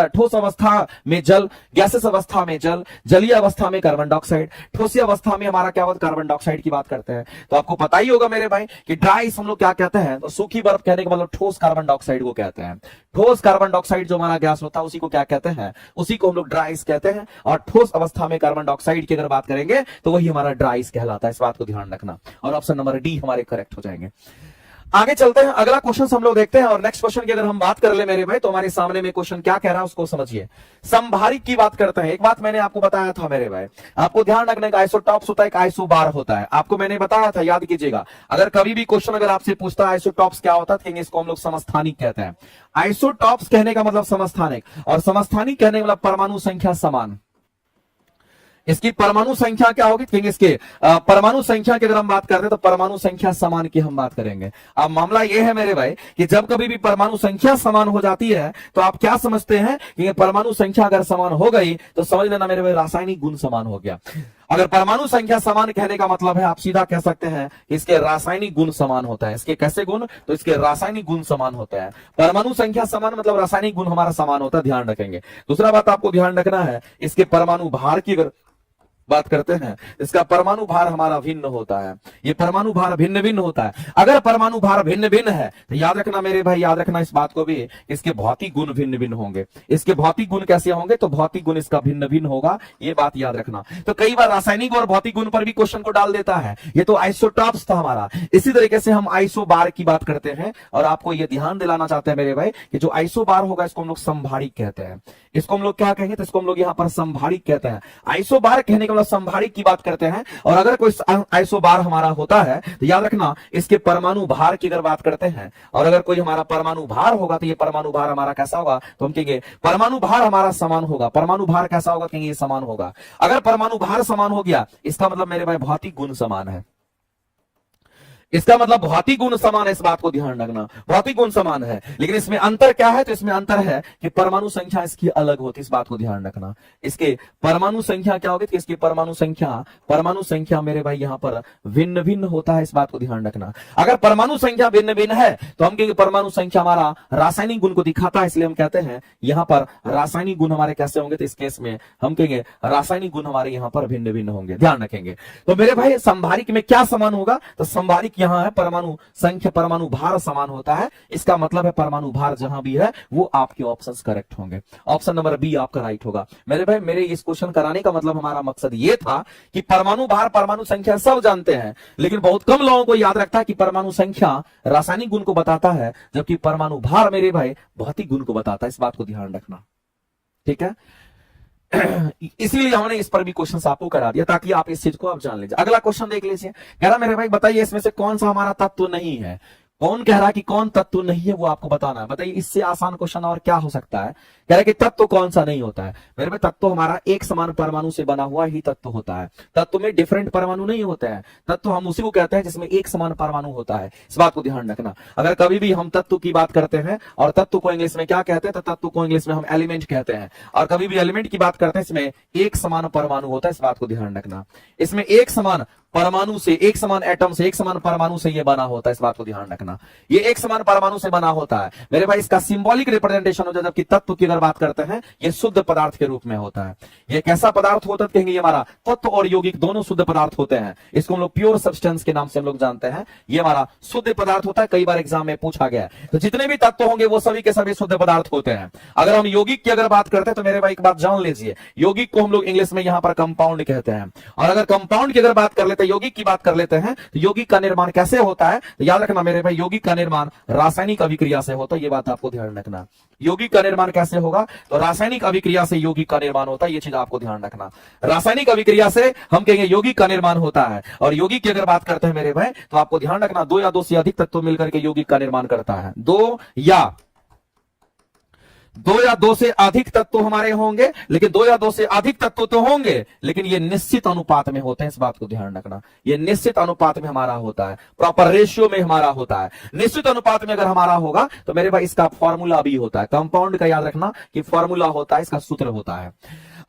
[SPEAKER 1] ठोस अवस्था में जल, गैसेस अवस्था में जल, जलीय अवस्था में कार्बन डाइऑक्साइड, ठोसीय अवस्था में हमारा क्या होता है? कार्बन डाइऑक्साइड की बात करते हैं। तो आपको पता ही होगा मेरे भाई कि ड्राई आइस हम लोग क्या कहते हैं? तो सूखी बर्फ कहने का मतलब ठोस कार्बन डाइऑक्साइड को कहते हैं। ठोस कार्बन डाइऑक्साइड जो हमारा गैस होता है उसी को क्या कहते हैं? उसी को हम लोग ड्राई आइस कहते हैं। और ठोस अवस्था में कार्बन डाइऑक्साइड की अगर बात करेंगे तो वही हमारा ड्राई आइस कहलाता है, इस बात को ध्यान रखना। और ऑप्शन नंबर डी हमारे करेक्ट हो जाएंगे। आगे चलते हैं, अगला क्वेश्चन हम लोग देखते हैं। और नेक्स्ट क्वेश्चन की अगर हम बात कर ले मेरे भाई, तो हमारे सामने में क्वेश्चन क्या कह रहा है उसको समझिए। संभारिक की बात करते हैं। एक बात मैंने आपको बताया था मेरे भाई, आपको ध्यान रखने का आइसोटॉप्स होता है, एक आइसोबार होता है। आपको मैंने बताया था, याद कीजिएगा। अगर कभी भी क्वेश्चन अगर आपसे पूछता है आइसोटॉप्स क्या होता है, इसको हम लोग समस्थानिक कहते हैं। आइसोटॉप्स कहने का मतलब समस्थानिक, और समस्थानिक कहने का मतलब परमाणु संख्या समान। इसकी परमाणु संख्या क्या होगी, क्योंकि इसके परमाणु संख्या की अगर हम बात करते हैं तो परमाणु संख्या समान की हम बात करेंगे। अब मामला यह है मेरे भाई कि जब कभी भी परमाणु संख्या समान हो जाती है तो आप क्या समझते हैं कि परमाणु संख्या अगर समान हो गई तो समझ लेना मेरे भाई रासायनिक गुण समान हो गया। अगर परमाणु संख्या समान कहने का मतलब है आप सीधा कह सकते हैं इसके रासायनिक गुण समान होता है। इसके कैसे गुण, तो इसके रासायनिक गुण समान होता है। परमाणु संख्या समान मतलब रासायनिक गुण हमारा समान होता है, ध्यान रखेंगे। दूसरा बात आपको ध्यान रखना है, इसके परमाणु भार की अगर बात करते हैं, इसका परमाणु भार हमारा भिन्न होता है। ये परमाणु भार भिन्न भिन्न होता है। अगर परमाणु भार भिन्न भिन्न है तो याद रखना मेरे भाई, याद रखना इस बात को भी, इसके भौतिक गुण भिन्न भिन्न होंगे। इसके भौतिक गुण कैसे होंगे, तो भौतिक गुण इसका भिन्न भिन्न होगा, ये बात याद रखना। तो कई बार रासायनिक और भौतिक गुण पर भी क्वेश्चन को डाल देता है। ये तो आइसोटॉप्स था हमारा। इसी तरीके से हम आइसोबार की बात करते हैं, और आपको ये ध्यान दिलाना चाहते हैं मेरे भाई कि जो आइसोबार होगा इसको हम लोग संभारिक कहते हैं। इसको हम लोग क्या कहेंगे, तो इसको हम लोग यहाँ पर संभारिक कहते हैं। आइसोबार कहने का मतलब संभारिक की बात करते हैं। और अगर कोई आइसोबार हमारा होता है तो याद रखना इसके परमाणु भार की अगर बात करते हैं, और अगर कोई हमारा परमाणु भार होगा तो ये परमाणु भार हमारा कैसा होगा, तो हम कहेंगे परमाणु भार हमारा समान होगा। परमाणु भार कैसा होगा, कहेंगे ये समान होगा। अगर परमाणु भार समान हो गया इसका मतलब मेरे भाई भौतिक गुण समान है। इसका मतलब भौतिक गुण समान है, इस बात को ध्यान रखना, भौतिक गुण समान है। लेकिन इसमें अंतर क्या है, तो इसमें अंतर है कि परमाणु संख्या इसकी अलग होती है, इस बात को ध्यान रखना। इसके परमाणु संख्या क्या होगी, इसकी परमाणु संख्या मेरे भाई यहां पर भिन्न भिन्न होता है, इस बात को ध्यान रखना। अगर परमाणु संख्या भिन्न भिन्न है तो हम कहेंगे परमाणु संख्या हमारा रासायनिक गुण को दिखाता है, इसलिए हम कहते हैं यहां पर रासायनिक गुण हमारे कैसे होंगे, तो इस केस में हम कहेंगे रासायनिक गुण हमारे यहां पर भिन्न भिन्न होंगे, ध्यान रखेंगे। तो मेरे भाई संभारिक में क्या समान होगा, तो संभारिक यहां है परमाणु संख्या, परमाणु भार समान होता है। इसका मतलब है परमाणु भार जहां भी है वो आपके ऑप्शंस करेक्ट होंगे। ऑप्शन नंबर बी आपका राइट होगा। मेरे भाई मेरे इस क्वेश्चन कराने का मतलब हमारा मकसद ये था कि परमाणु भार परमाणु संख्या सब जानते हैं, लेकिन बहुत कम लोगों को याद रखता है कि परमाणु संख्या रासायनिक गुण को बताता है, जबकि परमाणु भार मेरे भाई भौतिक गुण को बताता है। इस बात को ध्यान रखना, ठीक है। इसीलिए हमने इस पर भी क्वेश्चन आपको करा दिया ताकि आप इस चीज को आप जान लीजिए। अगला क्वेश्चन देख लीजिए, कह रहा मेरे भाई बताइए इसमें से कौन सा हमारा तत्व नहीं है। कौन कह रहा है कि कौन तत्व नहीं है वो आपको बताना है। बताइए इससे आसान क्वेश्चन और क्या हो सकता है। कह रहा है कि तत्व कौन सा नहीं होता है। मेरे भाई तत्व हमारा एक समान परमाणु से बना हुआ ही तत्व होता है। तत्व में डिफरेंट परमाणु नहीं होते हैं। तत्व हम उसी को कहते हैं जिसमें एक समान परमाणु होता है, इस बात को ध्यान रखना। अगर कभी भी हम तत्व की बात करते हैं, और तत्व को इंग्लिश में क्या कहते हैं, तो तत्व को इंग्लिश में हम एलिमेंट कहते हैं। और कभी भी एलिमेंट की बात करते हैं इसमें एक समान परमाणु होता है, इस बात को ध्यान रखना। इसमें एक समान परमाणु से, एक समान एटम से, एक समान परमाणु से ये बना होता है, इस बात को ध्यान रखना। ये एक समान परमाणु से बना होता है मेरे भाई। इसका सिंबॉलिक रिप्रेजेंटेशन होता है, जबकि तत्व की अगर बात करते हैं ये शुद्ध पदार्थ के रूप में होता है। ये कैसा पदार्थ होता है, कहेंगे ये हमारा तत्व और यौगिक दोनों शुद्ध पदार्थ होते हैं। इसको हम लोग प्योर सब्सटेंस के नाम से हम लोग जानते हैं। ये हमारा शुद्ध पदार्थ होता है, कई बार एग्जाम में पूछा गया है। तो जितने भी तत्व होंगे वो सभी के सभी शुद्ध पदार्थ होते हैं। अगर हम यौगिक की अगर बात करते हैं तो मेरे भाई एक बात जान लीजिए, यौगिक को हम लोग इंग्लिश में यहां पर कंपाउंड कहते हैं। और अगर कंपाउंड की अगर बात कर लेते हैं, यौगिक की बात कर लेते हैं, तो यौगिक का निर्माण कैसे होता है, तो याद रखना मेरे भाई यौगिक का निर्माण रासायनिक अभिक्रिया से होता है। ये बात आपको ध्यान रखना। यौगिक का निर्माण कैसे होगा, तो रासायनिक अभिक्रिया से यौगिक का निर्माण होता है। ये चीज आपको ध्यान रखना। रासायनिक अभिक्रिया से हम कहेंगे यौगिक का निर्माण होता है। और यौगिक की अगर बात करते हैं मेरे भाई, तो आपको ध्यान रखना दो या दो से अधिक तत्व मिलकर के यौगिक का निर्माण करता है। दो या दो से अधिक तत्व हमारे होंगे, लेकिन दो या दो से अधिक तत्व तो होंगे, लेकिन ये निश्चित अनुपात में होते हैं, इस बात को ध्यान रखना। ये निश्चित अनुपात में हमारा होता है, प्रॉपर रेशियो में हमारा होता है। निश्चित अनुपात में अगर हमारा होगा तो मेरे भाई इसका फॉर्मूला भी होता है। कंपाउंड का याद रखना कि फॉर्मूला होता है, इसका सूत्र होता है।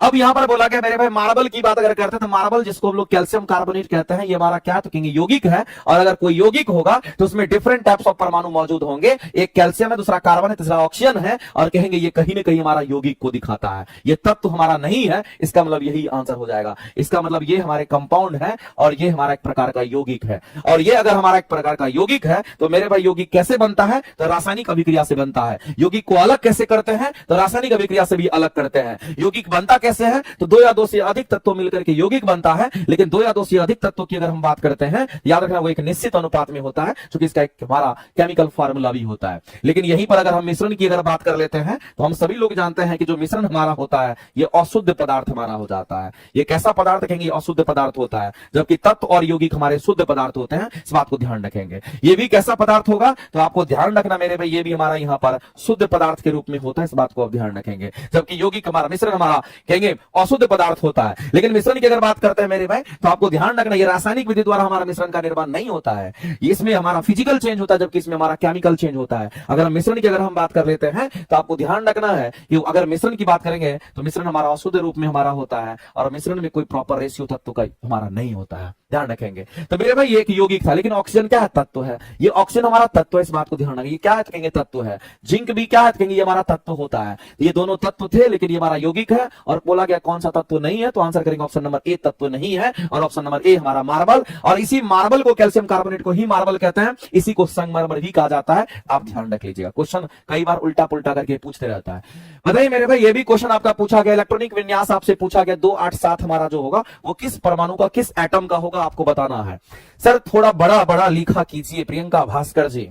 [SPEAKER 1] अब यहां पर बोला गया मेरे भाई मार्बल की बात अगर करते हैं तो मार्बल जिसको हम लोग कैल्शियम कार्बोनेट कहते हैं, ये हमारा क्या है, तो कहेंगे यौगिक है। और अगर कोई यौगिक होगा तो उसमें डिफरेंट टाइप्स ऑफ परमाणु मौजूद होंगे। एक कैल्शियम है, दूसरा कार्बन है, तीसरा ऑक्सीजन है। और कहेंगे ये कहीं ना कहीं हमारा यौगिक को दिखाता है। ये तत्व हमारा नहीं है, इसका मतलब यही आंसर हो जाएगा। इसका मतलब ये हमारे कंपाउंड है और ये हमारा एक प्रकार का यौगिक है। और ये अगर हमारा एक प्रकार का यौगिक है तो मेरे भाई यौगिक कैसे बनता है, तो रासायनिक अभिक्रिया से बनता है। यौगिक को अलग कैसे करते हैं, तो रासायनिक अभिक्रिया से भी अलग करते हैं। यौगिक बनता कैसे है, तो दो या दो से अधिक तत्व मिलकर के यौगिक बनता है, लेकिन दो या दो से अधिक तत्वों की अगर हम बात करते हैं, याद रखना वो एक निश्चित अनुपात में होता है, क्योंकि इसका एक हमारा केमिकल फार्मूला भी होता है। लेकिन यहीं पर अगर हम मिश्रण की अगर बात कर लेते हैं, तो हम सभी लोग जानते हैं कि जो मिश्रण हमारा होता है, ये अशुद्ध पदार्थ हमारा हो जाता है। ये कैसा पदार्थ कहेंगे, अशुद्ध पदार्थ होता है, जबकि तत्व और यौगिक हमारे शुद्ध पदार्थ होते हैं। इस बात को ध्यान रखेंगे। ये भी कैसा पदार्थ होगा, तो आपको ध्यान रखना मेरे भाई, ये भी हमारा यहाँ पर शुद्ध पदार्थ के रूप में होता है। इस बात को आप ध्यान रखेंगे। जबकि यौगिक हमारा, मिश्रण हमारा कहेंगे अशुद्ध पदार्थ होता है। लेकिन मिश्रण की अगर बात करते हैं मेरे भाई, तो आपको ध्यान रखना, ये रासायनिक विधि द्वारा हमारा मिश्रण का निर्माण नहीं होता है। इसमें हमारा फिजिकल चेंज होता है, जबकि इसमें हमारा केमिकल चेंज होता है। अगर हम मिश्रण की अगर हम बात कर लेते हैं, तो आपको ध्यान रखना है कि अगर मिश्रण की बात करेंगे, तो मिश्रण हमारा अशुद्ध रूप में हमारा होता है, और मिश्रण में कोई प्रॉपर रेशियो तत्व का हमारा नहीं होता है। ध्यान रखेंगे। तो मेरे भाई ये एक यौगिक था, लेकिन ऑक्सीजन क्या है, तत्व है। ये ऑक्सीजन हमारा तत्व है, इस बात को ध्यान रखेंगे। ये क्या है, कहेंगे तत्व है। जिंक भी क्या है, कहेंगे ये हमारा तत्व होता है। ये दोनों तत्व थे, लेकिन ये हमारा यौगिक है। और बोला गया कौन सा तत्व नहीं है, तो आंसर करेंगे ऑप्शन नंबर ए, तत्व नहीं है। और ऑप्शन नंबर ए हमारा मार्बल, और इसी मार्बल को, कैल्शियम कार्बोनेट को ही मार्बल कहते हैं। इसी को संगमरमर भी कहा जाता है। आप ध्यान रख लीजिएगा, क्वेश्चन कई बार उल्टा पुल्टा करके पूछते रहता है। बताइए मेरे भाई, ये भी क्वेश्चन आपका पूछा गया, इलेक्ट्रॉनिक विन्यास आपसे पूछा गया। 287 हमारा जो होगा वो किस परमाणु का, किस एटम का होगा, आपको बताना है। सर थोड़ा बड़ा बड़ा लिखा कीजिए प्रियंका भास्कर जी,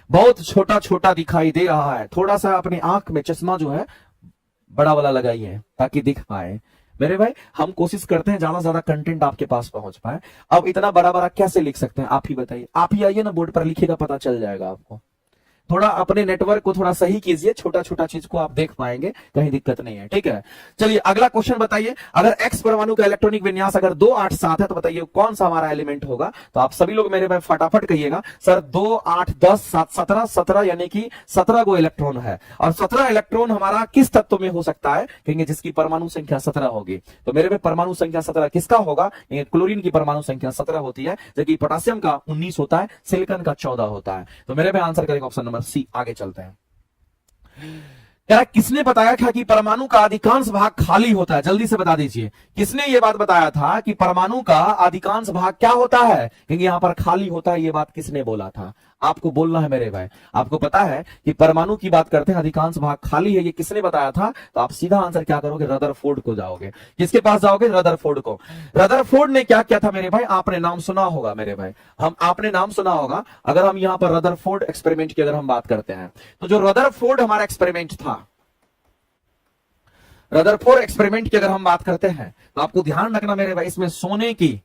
[SPEAKER 1] बहुत छोटा छोटा दिखाई दे रहा है। थोड़ा सा अपनी आंख में चश्मा जो है बड़ा वाला लगाइए, ताकि दिख पाए। मेरे भाई हम कोशिश करते हैं ज्यादा से ज्यादा कंटेंट आपके पास पहुंच पाए। अब इतना बड़ा बड़ा कैसे लिख सकते हैं, आप ही बताइए। आप ही आइए ना, बोर्ड पर लिखिएगा, पता चल जाएगा आपको। थोड़ा अपने नेटवर्क को थोड़ा सही कीजिए, छोटा छोटा चीज को आप देख पाएंगे, कहीं दिक्कत नहीं है। ठीक है, चलिए अगला क्वेश्चन बताइए। अगर एक्स परमाणु का इलेक्ट्रॉनिक विन्यास अगर 287 है, तो बताइए कौन सा हमारा एलिमेंट होगा। तो आप सभी लोग मेरे भाई फटाफट कहिएगा। सर 2 8 10 7 17 17 यानी कि 17 गो इलेक्ट्रॉन है। और 17 इलेक्ट्रॉन हमारा किस तत्व में हो सकता है, कहेंगे जिसकी परमाणु संख्या 17 होगी। तो मेरे भाई परमाणु संख्या 17 किसका होगा, क्लोरीन की परमाणु संख्या 17 होती है, जबकि पोटेशियम का 19 होता है, सिलिकॉन का 14 होता है। तो मेरे भाई आंसर करेंगे ऑप्शन नंबर सी। आगे चलते हैं। क्या किसने बताया था कि परमाणु का अधिकांश भाग खाली होता है, जल्दी से बता दीजिए। किसने ये बात बताया था कि परमाणु का अधिकांश भाग क्या होता है, क्योंकि यहां पर खाली होता है। ये बात किसने बोला था, आपको बोलना है मेरे भाई। आपको पता है कि परमाणु की बात करते हैं, अधिकांश भाग खाली है, ये किसने बताया था। तो आप सीधा आंसर क्या करोगे, रदरफोर्ड को जाओगे। किसके पास जाओगे, रदरफोर्ड को। रदरफोर्ड ने क्या किया था मेरे भाई, आपने नाम सुना होगा मेरे भाई, आपने नाम सुना होगा। अगर हम यहां पर रदरफोर्ड एक्सपेरिमेंट की अगर हम बात करते हैं, तो जो रदरफोर्ड हमारा एक्सपेरिमेंट था, रदरफोर्ड एक्सपेरिमेंट की अगर हम बात करते हैं, तो आपको ध्यान रखना मेरे भाई, इसमें सोने की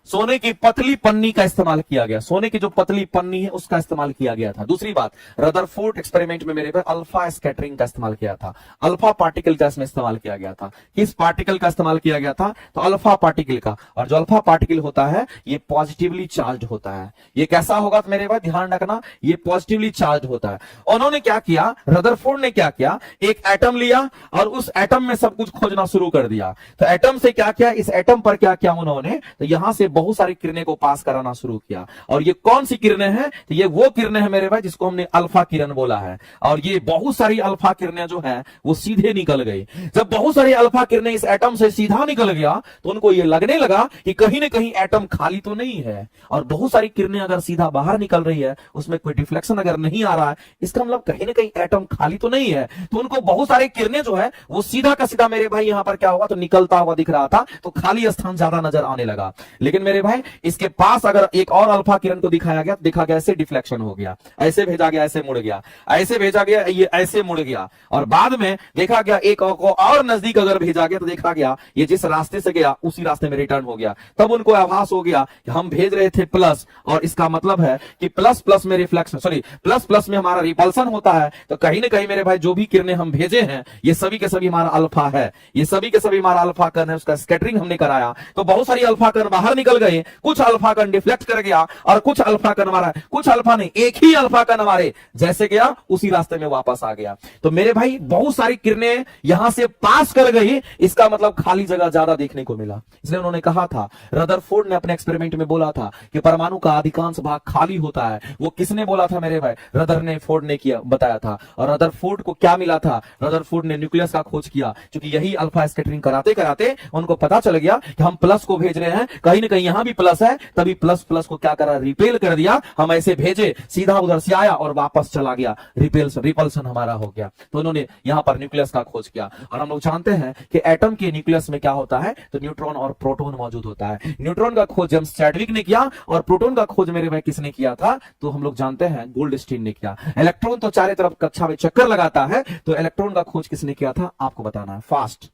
[SPEAKER 1] सोने की पतली पन्नी का इस्तेमाल किया गया। सोने की जो पतली पन्नी है उसका इस्तेमाल किया गया था। दूसरी बात, रदरफोर्ड एक्सपेरिमेंट में मेरे पे अल्फा स्कैटरिंग का इस्तेमाल किया था। अल्फा पार्टिकल का इसमें इस्तेमाल किया गया था। किस पार्टिकल का इस्तेमाल किया गया था, तो अल्फा पार्टिकल का। और जो अल्फा पार्टिकल होता है ये पॉजिटिवली चार्ज होता है। ये कैसा होगा तो मेरे भाई ध्यान रखना, ये पॉजिटिवली चार्ज होता है। उन्होंने क्या किया, रदरफोर्ड ने क्या किया, एक एटम लिया और उस एटम में सब कुछ खोजना शुरू कर दिया। तो एटम से क्या किया, इस एटम पर क्या किया उन्होंने, तो यहां से बहुत सारी किरणें को पास कराना शुरू किया। और ये कौन सी किरणें हैं, तो ये वो किरणें हैं मेरे भाई जिसको हमने अल्फा किरण बोला है। और ये बहुत सारी अल्फा किरणें जो है वो सीधे निकल गई। जब बहुत सारी अल्फा किरणें इस एटम से सीधा निकल गया, तो उनको ये लगने लगा कि कहीं ना कहीं एटम खाली तो नहीं है। और बहुत सारी किरणें अगर सीधा बाहर निकल रही है, उसमें कोई डिफ्लेक्शन अगर नहीं आ रहा है, इसका मतलब कहीं ना कहीं एटम खाली तो नहीं है। तो उनको बहुत सारी किरणें जो है वो सीधा का सीधा मेरे भाई यहां पर क्या हुआ, तो निकलता हुआ दिख रहा था, तो खाली स्थान ज्यादा नजर आने लगा। लेकिन मेरे भाई इसके पास अगर एक और अल्फा किरण को दिखाया गया, देखा गया ऐसे डिफ्लेक्शन हो गया, ऐसे भेजा गया ऐसे मुड़ गया, ऐसे भेजा गया ये ऐसे मुड़ गया। और बाद में देखा गया एक और नजदीक अगर भेजा गया, तो देखा गया ये जिस रास्ते से गया उसी रास्ते में रिटर्न हो गया। तब उनको आभास हो गया कि हम भेज रहे थे प्लस, और इसका मतलब है कि प्लस प्लस में रिफ्लेक्शन, सॉरी प्लस प्लस में हमारा रिपल्सन होता है। तो कहीं ना कहीं मेरे भाई जो भी किरणें हम भेजे हैं ये सभी के सभी हमारा अल्फा है, ये सभी के सभी हमारा अल्फा कण है, उसका स्कैटरिंग हमने कराया। तो बहुत सारी अल्फा कण बाहर निकल गए, कुछ अल्फा कण डिफ्लेक्ट कर गया, और कुछ अल्फा कण हमारा, कुछ अल्फा नहीं एक ही अल्फा कण हमारे जैसे गया उसी रास्ते में वापस आ गया। तो मेरे भाई बहुत सारी किरणें यहां से पास कर गई, इसका मतलब खाली जगह ज्यादा देखने को मिला। इसलिए उन्होंने कहा था, रदरफोर्ड ने अपने एक्सपेरिमेंट में बोला था कि परमाणु का अधिकांश भाग खाली होता है। वो किसने बोला था मेरे भाई, रदरफोर्ड ने किया, बताया था। और रदरफोर्ड को क्या मिला था, रदरफोर्ड ने न्यूक्लियस का खोज किया, क्योंकि यही अल्फा स्कैटरिंग कराते कराते उनको पता चल गया कि हम प्लस को भेज रहे हैं, कहीं ना कहीं यहां भी प्लस है, तभी प्लस प्लस को क्या करा, रिपेल कर दिया, हम ऐसे भेजे, सीधा उधर से आया और वापस चला गया, रिपल्सन हमारा हो गया। तो उन्होंने यहां पर न्यूक्लियस का खोज किया। और हम लोग जानते हैं कि एटम के न्यूक्लियस में क्या होता है, तो न्यूट्रॉन और प्रोटॉन मौजूद होता है। न्यूट्रॉन का खोज जेम्स चैडविक ने किया और प्रोटॉन का खोज मेरे भाई किसने किया था, तो हम लोग जानते हैं गोल्डस्टीन ने किया। इलेक्ट्रॉन तो चारों तरफ कक्षा में चक्कर लगाता है, तो इलेक्ट्रॉन का खोज किसने किया था, आपको बताना है फास्ट।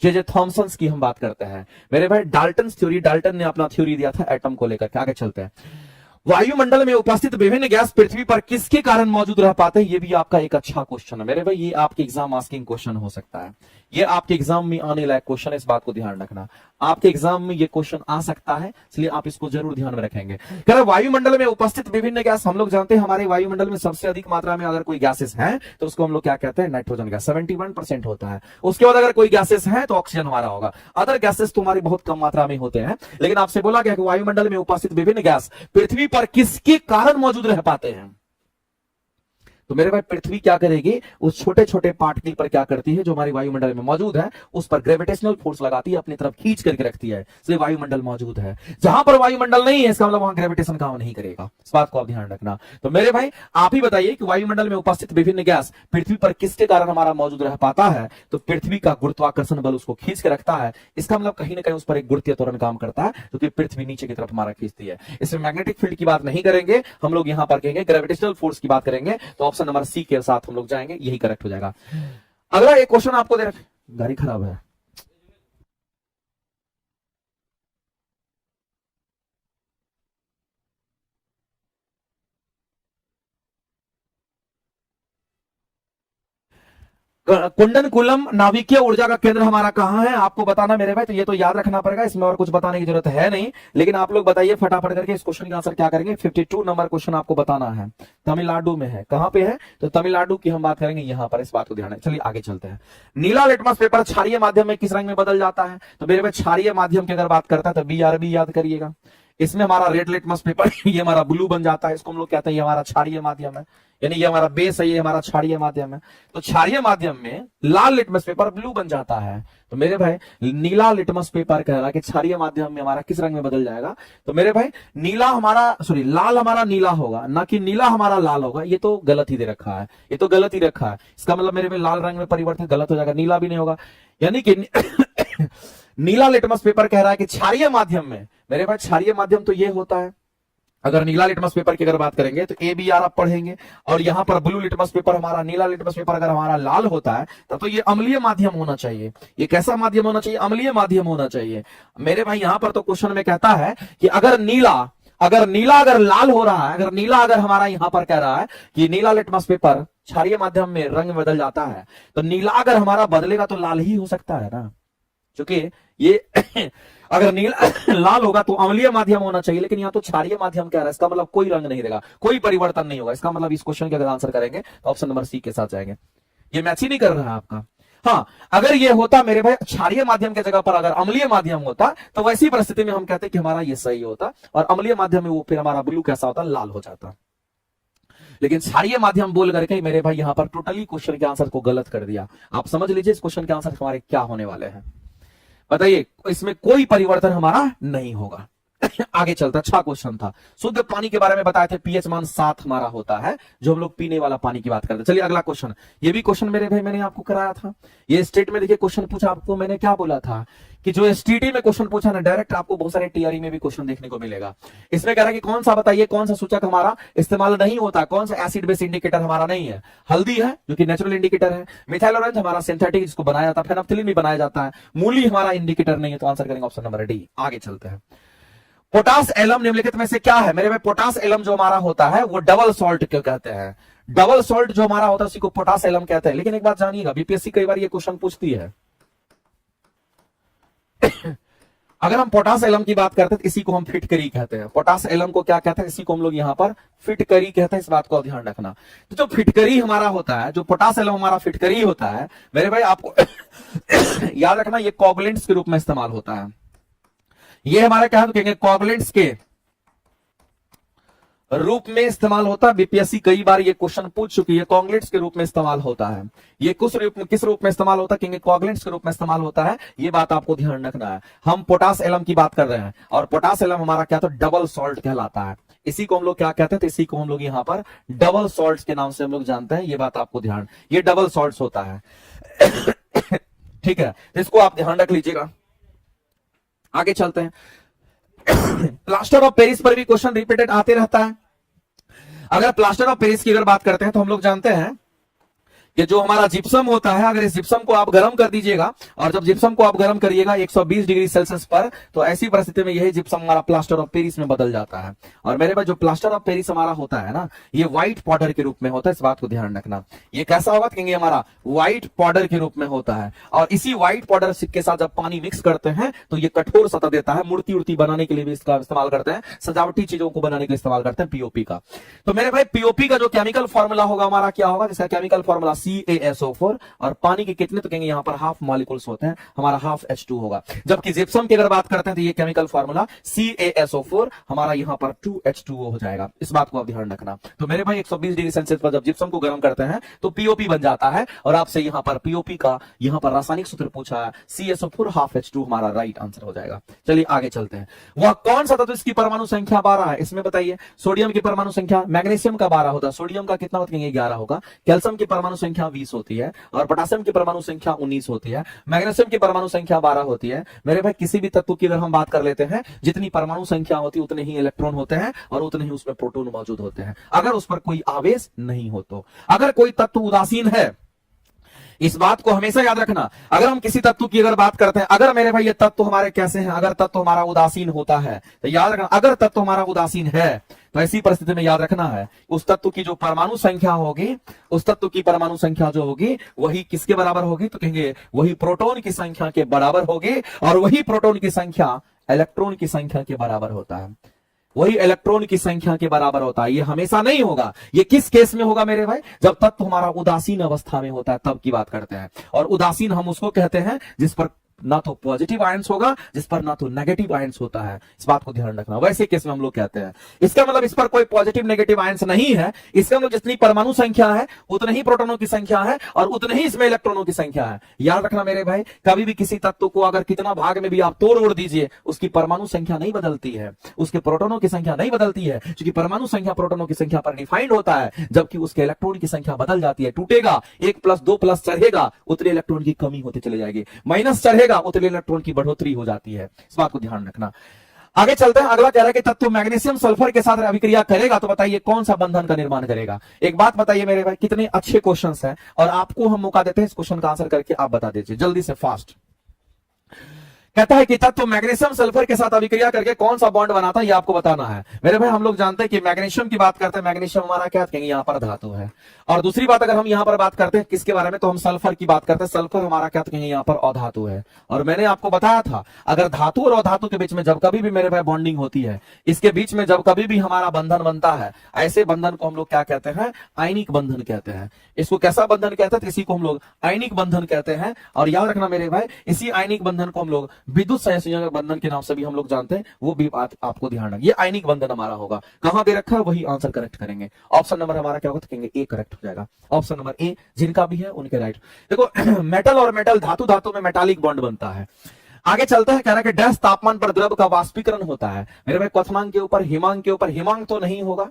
[SPEAKER 1] जे थॉमसन की हम बात करते हैं मेरे भाई, डाल्टन थ्योरी, डाल्टन ने अपना थ्योरी दिया था एटम को लेकर। आगे चलते हैं। वायुमंडल में उपस्थित विभिन्न गैस पृथ्वी पर किसके कारण मौजूद रह पाते हैं, ये भी आपका एक अच्छा क्वेश्चन है मेरे भाई, ये आपके एग्जाम आस्किंग क्वेश्चन हो सकता है, ये आपके एग्जाम में आने लायक क्वेश्चन है, इस बात को ध्यान रखना। आपके एग्जाम में ये क्वेश्चन आ सकता है, इसलिए आप इसको जरूर ध्यान में रखेंगे। कह रहे वायुमंडल में उपस्थित विभिन्न गैस, हम लोग जानते हैं हमारे वायुमंडल में सबसे अधिक मात्रा में अगर कोई गैसेस हैं तो उसको हम लोग क्या कहते हैं, नाइट्रोजन गैस, 71% होता है। उसके बाद अगर कोई गैसेस है तो ऑक्सीजन हमारा होगा। अदर गैसेस तुम्हारी बहुत कम मात्रा में होते हैं, लेकिन आपसे बोला गया कि वायुमंडल में उपस्थित विभिन्न गैस पृथ्वी पर किसके कारण मौजूद रह पाते हैं। तो मेरे भाई पृथ्वी क्या करेगी, उस छोटे छोटे पार्टिकल पर क्या करती है जो हमारी वायुमंडल में मौजूद है, उस पर ग्रेविटेशनल फोर्स लगाती है, अपनी तरफ खींच करके रखती है, इसलिए वायुमंडल मौजूद है। जहां पर वायुमंडल नहीं है इसका मतलब वहां ग्रेविटेशन काम नहीं करेगा, इस बात को आप ध्यान रखना। तो मेरे भाई आप ही बताइए कि वायुमंडल में उपस्थित विभिन्न गैस पृथ्वी पर किसके कारण हमारा मौजूद रह पाता है, तो पृथ्वी का गुरुत्वाकर्षण बल उसको खींच के रखता है। इसका मतलब कहीं ना कहीं उस पर एक गुरुत्वीय त्वरण काम करता है, जो कि पृथ्वी नीचे की तरफ हमारा खींचती है। इसमें मैग्नेटिक फील्ड की बात नहीं करेंगे हम लोग, यहां पर कहेंगे ग्रेविटेशनल फोर्स की बात करेंगे। तो ऑप्शन नंबर सी के साथ हम लोग जाएंगे, यही करेक्ट हो जाएगा। अगला एक क्वेश्चन आपको दे रखे, गाड़ी खराब है। कुंडन कुलम नाभिकीय ऊर्जा का केंद्र हमारा कहां है, आपको बताना मेरे भाई। तो ये तो याद रखना पड़ेगा, इसमें और कुछ बताने की जरूरत है नहीं। लेकिन आप लोग बताइए फटाफट करके इस क्वेश्चन का आंसर क्या करेंगे। 52 नंबर क्वेश्चन आपको बताना है, तमिलनाडु में है। कहां पे है, तो तमिलनाडु की हम बात करेंगे यहां पर, इस बात को ध्यान है। चलिए आगे चलते हैं। नीला लिटमस पेपर क्षारीय माध्यम में किस रंग में बदल जाता है, तो मेरे भाई क्षारीय माध्यम की अगर बात करता है तो BRB याद करिएगा। इसमें हमारा रेड लिटमस पेपर ये हमारा ब्लू बन जाता है, इसको हम लोग कहते हैं ये हमारा क्षारीय माध्यम है, यानी ये हमारा बेस है, ये हमारा क्षारीय माध्यम है। तो क्षारीय माध्यम में लाल लिटमस पेपर ब्लू बन जाता है। तो मेरे भाई नीला लिटमस पेपर कह रहा है कि क्षारीय माध्यम में हमारा किस रंग में बदल जाएगा, तो मेरे भाई नीला हमारा लाल हमारा नीला होगा, ना कि नीला हमारा लाल होगा। ये तो गलत ही दे रखा है, ये तो गलत ही रखा है। इसका मतलब मेरे भाई लाल रंग में परिवर्तित गलत हो जाएगा, नीला भी नहीं होगा। यानी कि नीला लिटमस पेपर कह रहा है कि क्षारीय माध्यम में, मेरे भाई क्षारीय माध्यम तो ये होता है। अगर नीला लिटमस पेपर की अगर बात करेंगे तो ABR आप पढ़ेंगे, और यहां पर ब्लू लिटमस पेपर हमारा, नीला लिटमस पेपर अगर हमारा लाल होता है तब तो ये अम्लीय माध्यम होना चाहिए। ये कैसा माध्यम होना चाहिए, अम्लीय माध्यम होना चाहिए। मेरे भाई यहां पर तो क्वेश्चन में कहता है कि अगर नीला अगर लाल हो रहा है, अगर नीला अगर हमारा यहां पर कह रहा है कि नीला लिटमस पेपर क्षारीय माध्यम में रंग बदल जाता है, तो नीला अगर हमारा बदलेगा तो लाल ही हो सकता है ना, क्योंकि ये अगर नीला लाल होगा तो अम्लीय माध्यम होना चाहिए, लेकिन यहां तो क्षारीय माध्यम कह रहा है, इसका मतलब कोई रंग नहीं रहेगा, कोई परिवर्तन नहीं होगा। इसका मतलब इस क्वेश्चन के अगर आंसर करेंगे तो ऑप्शन नंबर सी के साथ जाएंगे। ये मैच ही नहीं कर रहा है आपका। हाँ, अगर ये होता मेरे भाई क्षारीय माध्यम की जगह पर अगर अम्लीय माध्यम होता, तो वैसी परिस्थिति में हम कहते कि हमारा ये सही होता, और अम्लीय माध्यम में वो फिर हमारा ब्लू कैसा होता, लाल हो जाता। लेकिन क्षारीय माध्यम बोल करके मेरे भाई यहां पर टोटली क्वेश्चन के आंसर को गलत कर दिया। आप समझ लीजिए इस क्वेश्चन के आंसर हमारे क्या होने वाले हैं, बताइए। इसमें कोई परिवर्तन हमारा नहीं होगा। आगे चलता, अच्छा क्वेश्चन था। शुद्ध पानी के बारे में बताए थे, पीएच मान 7 हमारा होता है, जो हम लोग पीने वाला पानी की बात करते हैं। चलिए अगला क्वेश्चन, ये भी क्वेश्चन मेरे भाई मैंने आपको कराया था। ये स्टेट में देखिए क्वेश्चन पूछा, आपको मैंने क्या बोला था कि जो STT में क्वेश्चन पूछा ना, डायरेक्ट आपको बहुत सारे TRE में भी क्वेश्चन देखने को मिलेगा। इसमें कह रहा है कि कौन सा बताइए, कौन सा सूचक हमारा इस्तेमाल नहीं होता, कौन सा एसिड बेस इंडिकेटर हमारा नहीं है। हल्दी है जो कि नेचुरल इंडिकेटर है, मिथाइल ऑरेंज हमारा सिंथेटिक जिसको बनाया जाता है, फेनोल्फथालीन भी बनाया जाता है, मूली हमारा इंडिकेटर नहीं है। तो आंसर करेंगे ऑप्शन नंबर डी। आगे चलते हैं। पोटास एलम निम्नलिखित में से क्या है, मेरे भाई पोटास एलम जो हमारा होता है वो डबल सॉल्ट क्यों कहते हैं, डबल सॉल्ट जो हमारा होता है उसी को पोटास एलम कहते हैं। लेकिन एक बात जानिएगा, बीपीएससी कई बार ये क्वेश्चन पूछती है अगर हम पोटास एलम की बात करते हैं तो इसी को हम फिटकरी कहते हैं। पोटास एलम को क्या कहते हैं, इसी को हम लोग यहां पर फिटकरी कहते हैं, इस बात को ध्यान रखना। तो जो फिटकरी हमारा होता है, जो पोटास एलम हमारा फिटकरी होता है, मेरे भाई आपको याद रखना ये कोवलेंट्स के रूप में इस्तेमाल होता है। ये हमारे क्या है, तो कहेंगे कोवलेंट्स के रूप में इस्तेमाल होता है। बीपीएससी कई बार ये क्वेश्चन पूछ चुकी है, कॉन्ग्लेट्स के रूप में इस्तेमाल होता है। ये किस रूप में इस्तेमाल होता है, क्योंकि कॉन्ग्लेट्स के रूप में इस्तेमाल होता है, ये बात आपको ध्यान रखना है। हम पोटास एलम की बात कर रहे हैं, और पोटास एलम हमारा क्या, तो डबल सॉल्ट कहलाता है। इसी को हम लोग क्या कहते हैं, तो इसी को हम लोग यहाँ पर डबल सॉल्ट के नाम से हम लोग जानते हैं। ये बात आपको ध्यान, ये डबल सॉल्ट होता है। ठीक है, तो इसको आप ध्यान रख लीजिएगा। आगे चलते हैं। प्लास्टर ऑफ पेरिस पर भी क्वेश्चन रिपीटेड आते रहता है। अगर प्लास्टर ऑफ पेरिस की अगर बात करते हैं तो हम लोग जानते हैं कि जो हमारा जिप्सम होता है, अगर इस जिप्सम को आप गर्म कर दीजिएगा, और जब जिप्सम को आप गर्म करिएगा 120 डिग्री सेल्सियस पर, तो ऐसी परिस्थिति में यही जिप्सम हमारा प्लास्टर ऑफ पेरिस में बदल जाता है। और मेरे पास जो प्लास्टर ऑफ पेरिस हमारा होता है ना, ये व्हाइट पाउडर के रूप में होता है। इस बात को ध्यान रखना। ये कैसा होगा, कहेंगे हमारा व्हाइट पाउडर के रूप में होता है। और इसी व्हाइट पाउडर के साथ जब पानी मिक्स करते हैं तो ये कठोर सतह देता है। मूर्ति उर्ति बनाने के लिए भी इसका इस्तेमाल करते हैं, सजावटी चीजों को बनाने के लिए इस्तेमाल करते हैं पीओपी का। तो मेरे भाई पीओपी का जो केमिकल फॉर्मूला होगा हमारा क्या होगा, जिसका केमिकल फॉर्मूला CaSO4, और पानी के कितने, तो कहेंगे यहां पर हाफ मॉलिक्यूल्स होते हैं, हमारा हाफ H2 होगा। जबकि जिप्सम की अगर बात करते हैं तो ये केमिकल फॉर्मूला CaSO4, हमारा यहां पर 2H2O हो जाएगा। इस बात को आप ध्यान रखना। तो मेरे भाई 120 डिग्री सेल्सियस पर जब जिप्सम को गर्म करते हैं तो पीओपी बन जाता है। और आपसे यहां पर पीओपी का यहां पर रासायनिक सूत्र पूछा है, CaSO4 हाफ H2 हमारा राइट आंसर हो जाएगा। चलिए आगे चलते हैं। वह कौन सा तत्व इसकी परमाणु संख्या 12 है, इसमें बताइए। सोडियम की परमाणु संख्या, मैग्नीशियम का 12 होता है, सोडियम का कितना होता है, 11 होगा। कैल्शियम की परमाणु संख्या 20 होती है, और पोटेशियम की परमाणु संख्या 19 होती है। मैग्नीशियम की परमाणु संख्या 12 होती है। मेरे भाई किसी भी तत्व की अगर हम बात कर लेते हैं, जितनी परमाणु संख्या होती है उतने ही इलेक्ट्रॉन होते हैं, और उतने ही उसमें प्रोटॉन मौजूद होते हैं, अगर उस पर कोई आवेश नहीं हो तो। अगर कोई तत्व उदासीन है, इस बात को हमेशा याद रखना। अगर हम किसी तत्व की अगर बात करते हैं, अगर मेरे भाई ये तत्व हमारे कैसे हैं, अगर तत्व हमारा उदासीन होता है तो याद रखना, अगर तत्व हमारा उदासीन है तो ऐसी परिस्थिति में याद रखना है, उस तत्व की जो परमाणु संख्या होगी, उस तत्व की परमाणु संख्या जो होगी वही किसके बराबर होगी, तो कहेंगे वही प्रोटॉन की संख्या के बराबर होगी। और वही प्रोटॉन की संख्या इलेक्ट्रॉन की संख्या के बराबर होता है, वही इलेक्ट्रॉन की संख्या के बराबर होता है। ये हमेशा नहीं होगा। ये किस केस में होगा मेरे भाई, जब तत्व हमारा उदासीन अवस्था में होता है, तब की बात करते हैं। और उदासीन हम उसको कहते हैं जिस पर ना तो पॉजिटिव आयंस होगा, जिस पर ना तो नेगेटिव आयंस होता है। इस बात को ध्यान रखना। वैसे केस में हम लोग कहते हैं, इसका मतलब इस पर कोई पॉजिटिव नेगेटिव आयंस नहीं है। इसका मतलब जितनी परमाणु संख्या है उतने ही प्रोटॉनों की संख्या है, और उतने ही इसमें इलेक्ट्रॉनों की संख्या है। याद रखना मेरे भाई, कभी भी किसी तत्व को अगर कितना भाग में भी आप तोड़ उड़ दीजिए, उसकी परमाणु संख्या नहीं बदलती है, उसके प्रोटॉनों की संख्या नहीं बदलती है, क्योंकि परमाणु संख्या प्रोटॉनों की संख्या पर डिफाइंड होता है। जबकि उसके इलेक्ट्रॉन की संख्या बदल जाती है, टूटेगा, 1 + 2 + चढ़ेगा उतने इलेक्ट्रॉन की कमी होती चली जाएगी, माइनस चढ़ेगा उतने इलेक्ट्रॉन की बढ़ोतरी हो जाती है। इस बात को ध्यान रखना। आगे चलते हैं। अगला कह रहा है कि तत्व मैग्नीशियम सल्फर के साथ अभिक्रिया करेगा तो बताइए कौन सा बंधन का निर्माण करेगा। एक बात बताइए मेरे भाई, कितने अच्छे क्वेश्चंस हैं, और आपको हम मौका देते हैं इस क्वेश्चन का आंसर करके आप बता दीजिए जल्दी से, फास्ट। कहता है कि तत्व मैग्नीशियम सल्फर के साथ अभिक्रिया करके कौन सा बॉन्ड बनाता है, ये आपको बताना है। मेरे भाई हम लोग जानते हैं कि मैग्नीशियम की बात करते हैं, मैग्नीशियम हमारा क्या कहेंगे, यहाँ पर धातु है। और दूसरी बात अगर हम यहाँ पर बात करते हैं किसके बारे में, तो हम सल्फर की बात करते हैं। सल्फर हमारा क्या कहेंगे, यहाँ पर अधातु है। और मैंने आपको बताया था, अगर धातु और अधातु के बीच में जब कभी भी मेरे भाई बॉन्डिंग होती है, इसके बीच में जब कभी भी हमारा बंधन बनता है, ऐसे बंधन को हम लोग क्या कहते हैं, आयनिक बंधन कहते हैं। इसको कैसा बंधन कहते हैं, तो इसी को हम लोग आयनिक बंधन कहते हैं। और याद रखना मेरे भाई, इसी आयनिक बंधन को हम लोग विद्युत सहसंयोजक बंधन के नाम से भी हम लोग जानते हैं, वो भी बात आपको ध्यान रखिए। ये आयनिक बंधन हमारा होगा, कहां दे रखा है वही आंसर करेक्ट करेंगे। ऑप्शन नंबर हमारा क्या होगा, तो कहेंगे ए करेक्ट हो जाएगा। ऑप्शन नंबर ए, जिनका भी है उनके राइट। देखो मेटल और मेटल, धातु धातु में मेटालिक बॉन्ड बनता है। आगे चलता है, कह रहा है कि डैश तापमान पर द्रव का वाष्पीकरण होता है। मेरे भाई क्वथनांक के ऊपर, हिमांक के ऊपर, हिमांक तो नहीं होगा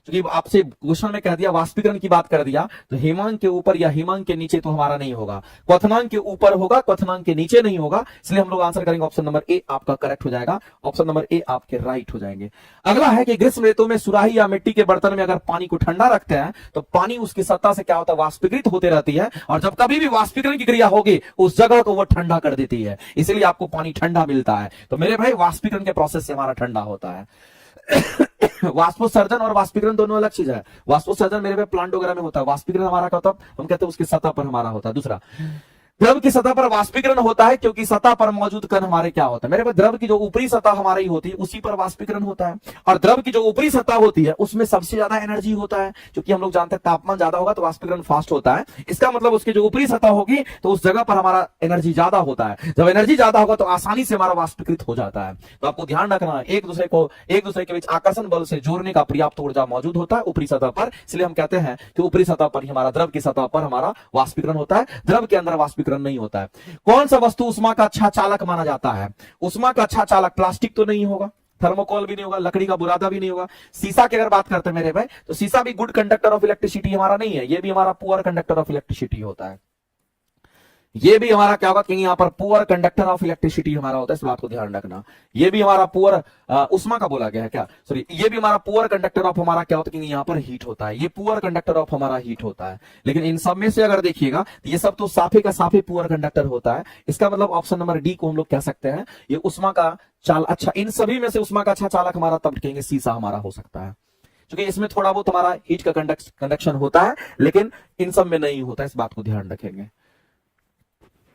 [SPEAKER 1] क्योंकि आपसे क्वेश्चन में कह दिया वाष्पीकरण की बात कर दिया, तो हिमांक के ऊपर या हिमांक के नीचे तो हमारा नहीं होगा। क्वथनांक के ऊपर होगा, क्वथनांक के नीचे नहीं होगा। इसलिए हम लोग आंसर करेंगे ऑप्शन नंबर ए आपका करेक्ट हो जाएगा। ऑप्शन नंबर ए आपके राइट हो जाएंगे। अगला है कि ग्रीष्म ऋतु में सुराही या मिट्टी के बर्तन में अगर पानी को ठंडा रखते हैं तो पानी उसकी सतह से क्या होता है, वाष्पीकृत होते रहती है। और जब कभी भी वाष्पीकरण की क्रिया होगी उस जगह को वो ठंडा कर देती है, इसलिए आपको पानी ठंडा मिलता है। तो मेरे भाई वाष्पीकरण के प्रोसेस से हमारा ठंडा होता है। वाष्पोत्सर्जन और वाष्पीकरण दोनों अलग चीज है। वाष्पोत्सर्जन मेरे पे प्लांट वगैरह में होता है, वाष्पीकरण हमारा क्या होता है, हम कहते हैं उसकी सतह पर हमारा होता है। दूसरा, द्रव की सतह पर वाष्पीकरण होता है क्योंकि सतह पर मौजूद कण हमारे क्या होता है मेरे पास, द्रव की जो ऊपरी सतह हमारी होती है उसी पर वाष्पीकरण होता है, और द्रव की जो ऊपरी सतह होती है उसमें सबसे ज्यादा एनर्जी होता है, क्योंकि हम लोग जानते हैं तापमान ज्यादा होगा तो वाष्पीकरण फास्ट होता है। इसका मतलब उसकी जो ऊपरी सतह होगी तो उस जगह पर हमारा एनर्जी ज्यादा होता है, जब एनर्जी ज्यादा होगा तो आसानी से हमारा वाष्पीकृत हो जाता है। तो आपको ध्यान रखना है एक दूसरे के बीच आकर्षण बल से जोड़ने का पर्याप्त ऊर्जा मौजूद होता है ऊपरी सतह पर, इसलिए हम कहते हैं कि ऊपरी सतह पर ही हमारा, द्रव की सतह पर हमारा वाष्पीकरण होता है, द्रव के अंदर वाष्पीकरण नहीं होता है। कौन सा वस्तु उष्मा का अच्छा चालक माना जाता है? उष्मा का अच्छा चालक प्लास्टिक तो नहीं होगा, थर्मोकोल भी नहीं होगा, लकड़ी का बुरादा भी नहीं होगा। सीसा की अगर बात करते हैं मेरे भाई, तो सीसा भी गुड कंडक्टर ऑफ इलेक्ट्रिसिटी हमारा नहीं है, ये भी हमारा पुअर कंडक्टर ऑफ इलेक्ट्रिसिटी होता है। ये भी हमारा क्या होगा कि यहाँ पर पुअर कंडक्टर ऑफ इलेक्ट्रिसिटी हमारा होता है, इस बात को ध्यान रखना। ये भी हमारा पुअर उष्मा का बोला गया है क्या, सॉरी, ये भी हमारा पुअर कंडक्टर ऑफ हमारा क्या होता है कि यहाँ पर हीट होता है, ये पुअर कंडक्टर ऑफ हमारा हीट होता है। लेकिन इन सब में से अगर देखिएगा तो ये सब तो साफे का साफे पुअर कंडक्टर होता है, इसका मतलब ऑप्शन नंबर डी को हम लोग कह सकते हैं ये उष्मा का चाल अच्छा, इन सभी में से उष्मा का अच्छा चालक हमारा तब कहेंगे सीसा हमारा हो सकता है, क्योंकि इसमें थोड़ा बहुत हमारा हीट का कंडक्शन होता है लेकिन इन सब में नहीं होता, इस बात को ध्यान रखेंगे।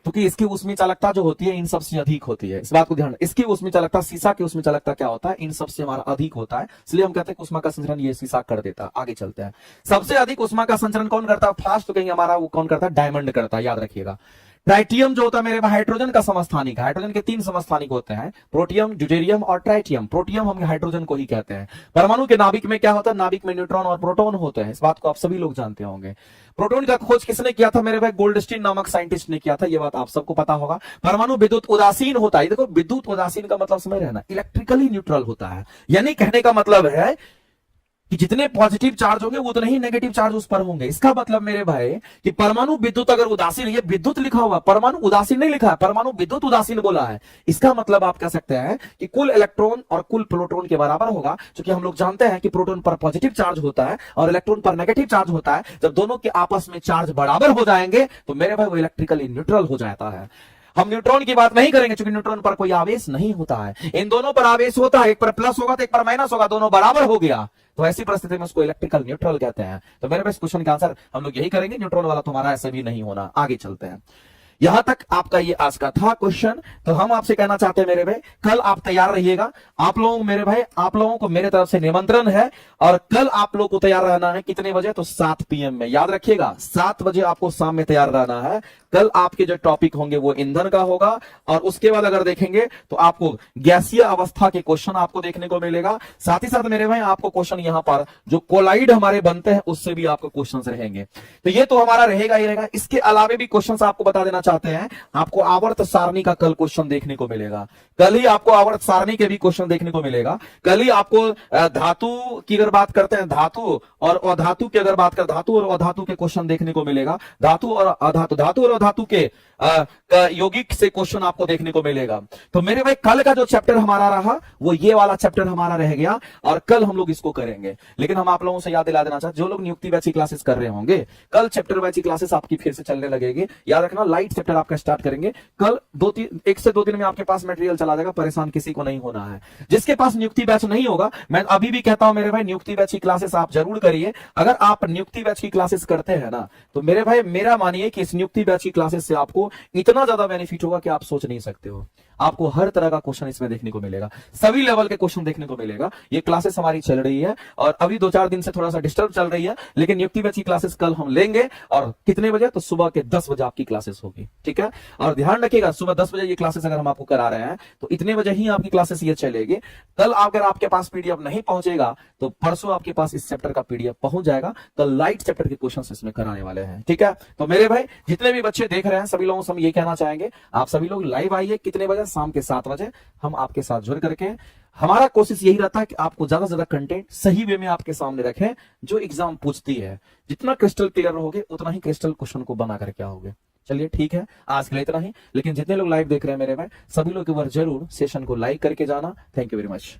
[SPEAKER 1] क्योंकि इसकी ऊष्मीय चालकता जो होती है इन सबसे अधिक होती है, इस बात को ध्यान, इसकी ऊष्मीय चालकता, सीसा की ऊष्मीय चालकता क्या होता है, इन सबसे हमारा अधिक होता है, इसलिए हम कहते हैं कि उष्मा का संचरण ये सीसा कर देता है। आगे चलते हैं, सबसे अधिक उष्मा का संचरण कौन करता है? फास्ट तो कहेंगे हमारा वो कौन करता है? डायमंड करता है, याद रखिएगा। ट्राइटियम जो होता है मेरे हाइड्रोजन का समस्थानिक, हाइड्रोजन के 3 समस्थानिक होते हैं, प्रोटियम, ड्यूटेरियम और ट्राइटियम। प्रोटियम हम हाइड्रोजन को ही कहते हैं। परमाणु के नाभिक में क्या होता है? नाभिक में न्यूट्रॉन और प्रोटॉन होते हैं, इस बात को आप सभी लोग जानते होंगे। प्रोटॉन का खोज किसने किया था मेरे भाई? गोल्डस्टीन नामक साइंटिस्ट ने किया था, ये बात आप सबको पता होगा। परमाणु विद्युत उदासीन होता है, देखो विद्युत उदासीन का मतलब समझ रहना, इलेक्ट्रिकली न्यूट्रल होता है, यानी कहने का मतलब है कि जितने पॉजिटिव चार्ज होंगे वो उतने ही नेगेटिव चार्ज उस पर होंगे। इसका मतलब मेरे भाई कि परमाणु विद्युत अगर उदासीन, ये विद्युत लिखा हुआ, परमाणु उदासीन नहीं लिखा है, परमाणु विद्युत उदासीन बोला है। इसका मतलब आप कह सकते हैं कि कुल इलेक्ट्रॉन और कुल प्रोटॉन के बराबर होगा, क्योंकि हम लोग जानते हैं कि प्रोटॉन पर पॉजिटिव चार्ज होता है और इलेक्ट्रॉन पर नेगेटिव चार्ज होता है। जब दोनों के आपस में चार्ज बराबर हो जाएंगे तो मेरे भाई वो इलेक्ट्रिकली न्यूट्रल हो जाता है। हम न्यूट्रॉन की बात नहीं करेंगे क्योंकि न्यूट्रॉन पर कोई आवेश नहीं होता है, इन दोनों पर आवेश होता है, एक पर प्लस होगा तो एक पर माइनस होगा, दोनों बराबर हो गया, तो ऐसी परिस्थिति में उसको इलेक्ट्रिकल न्यूट्रल कहते हैं। तो मेरे पास क्वेश्चन का आंसर हम लोग यही करेंगे, न्यूट्रॉन वाला तुम्हारा ऐसे भी नहीं होना। आगे चलते हैं, यहां तक आपका ये आज का था क्वेश्चन। तो हम आपसे कहना चाहते हैं मेरे भाई, कल आप तैयार रहिएगा। आप लोगों मेरे भाई, आप लोगों को मेरे तरफ से निमंत्रण है, और कल आप लोग को तैयार रहना है कितने बजे? तो 7 PM में, याद रखिएगा 7 बजे आपको शाम में तैयार रहना है। कल आपके जो टॉपिक होंगे वो ईंधन का होगा, और उसके बाद अगर देखेंगे तो आपको गैसीय अवस्था के क्वेश्चन आपको देखने को मिलेगा। साथ ही साथ मेरे भाई आपको क्वेश्चन यहां पर जो कोलाइड हमारे बनते हैं उससे भी आपको क्वेश्चन रहेंगे। तो ये तो हमारा रहेगा ही रहेगा। इसके अलावे भी क्वेश्चन आपको बता देना चाहते हैं, आपको आवर्त सारणी का कल क्वेश्चन देखने को मिलेगा। कल ही आपको आवर्त सारणी के भी क्वेश्चन देखने को मिलेगा। कल ही आपको धातु की अगर बात करते हैं, धातु और अधातु की अगर बात करें, धातु और अधातु के क्वेश्चन देखने को मिलेगा। धातु और अधातु, धातु और अधातु के यौगिक से क्वेश्चन आपको देखने को मिलेगा। तो मेरे भाई कल का जो चैप्टर हमारा रहा वो ये वाला चैप्टर हमारा रह गया, और कल हम लोग इसको करेंगे। लेकिन हम आप लोगों से याद दिला देना चाहते, जो लोग नियुक्ति बैच की क्लासेस कर रहे होंगे, कल चैप्टर बैच की क्लासेस आपकी फिर से चलने लगेगी। याद रखना, लाइट चैप्टर आपका स्टार्ट करेंगे कल। 1 से 2 दिन में आपके पास मटेरियल चला जाएगा, परेशान किसी को नहीं होना है। जिसके पास नियुक्ति बैच नहीं होगा, मैं अभी भी कहता हूं मेरे भाई, नियुक्ति बैच की क्लासेस आप जरूर करिए। अगर आप नियुक्ति बैच की क्लासेस करते हैं ना, तो मेरे भाई मेरा मानिए कि इस नियुक्ति बैच की क्लासेस से आपको इतना ज्यादा बेनिफिट होगा कि आप सोच नहीं सकते हो। आपको हर तरह का क्वेश्चन इसमें देखने को मिलेगा, सभी लेवल के क्वेश्चन देखने को मिलेगा। ये क्लासेस हमारी चल रही है, और अभी 2-4 दिन से थोड़ा सा डिस्टर्ब चल रही है, लेकिन नियुक्ति बैच की क्लासेस कल हम लेंगे। और कितने बजे? तो सुबह के 10 बजे आपकी क्लासेस होगी, ठीक है। और ध्यान रखिएगा, सुबह 10 बजे ये क्लासेस अगर हम आपको करा रहे हैं तो इतने बजे ही आपकी क्लासेस ये चलेगी। कल अगर आपके पास पीडीएफ नहीं पहुंचेगा तो परसों आपके पास इस चैप्टर का पीडीएफ पहुंच जाएगा। कल लाइट चैप्टर के क्वेश्चन इसमें कराने वाले हैं, ठीक है। तो मेरे भाई जितने भी बच्चे देख रहे हैं, सभी लोगों से हम ये कहना चाहेंगे, आप सभी लोग लाइव आइए। कितने बजे? शाम के 7 बजे हम आपके साथ जुड़ करके, हमारा कोशिश यही रहता है कि आपको ज्यादा से ज्यादा कंटेंट सही वे में आपके सामने रखें, जो एग्जाम पूछती है। जितना क्रिस्टल क्लियर रहोगे उतना ही क्रिस्टल क्वेश्चन को बना करके आओगे। चलिए ठीक है, आज के लिए इतना ही। लेकिन जितने लोग लाइव देख रहे हैं मेरे भाई, सभी लोग एक बार जरूर सेशन को लाइक करके जाना। Thank you very much.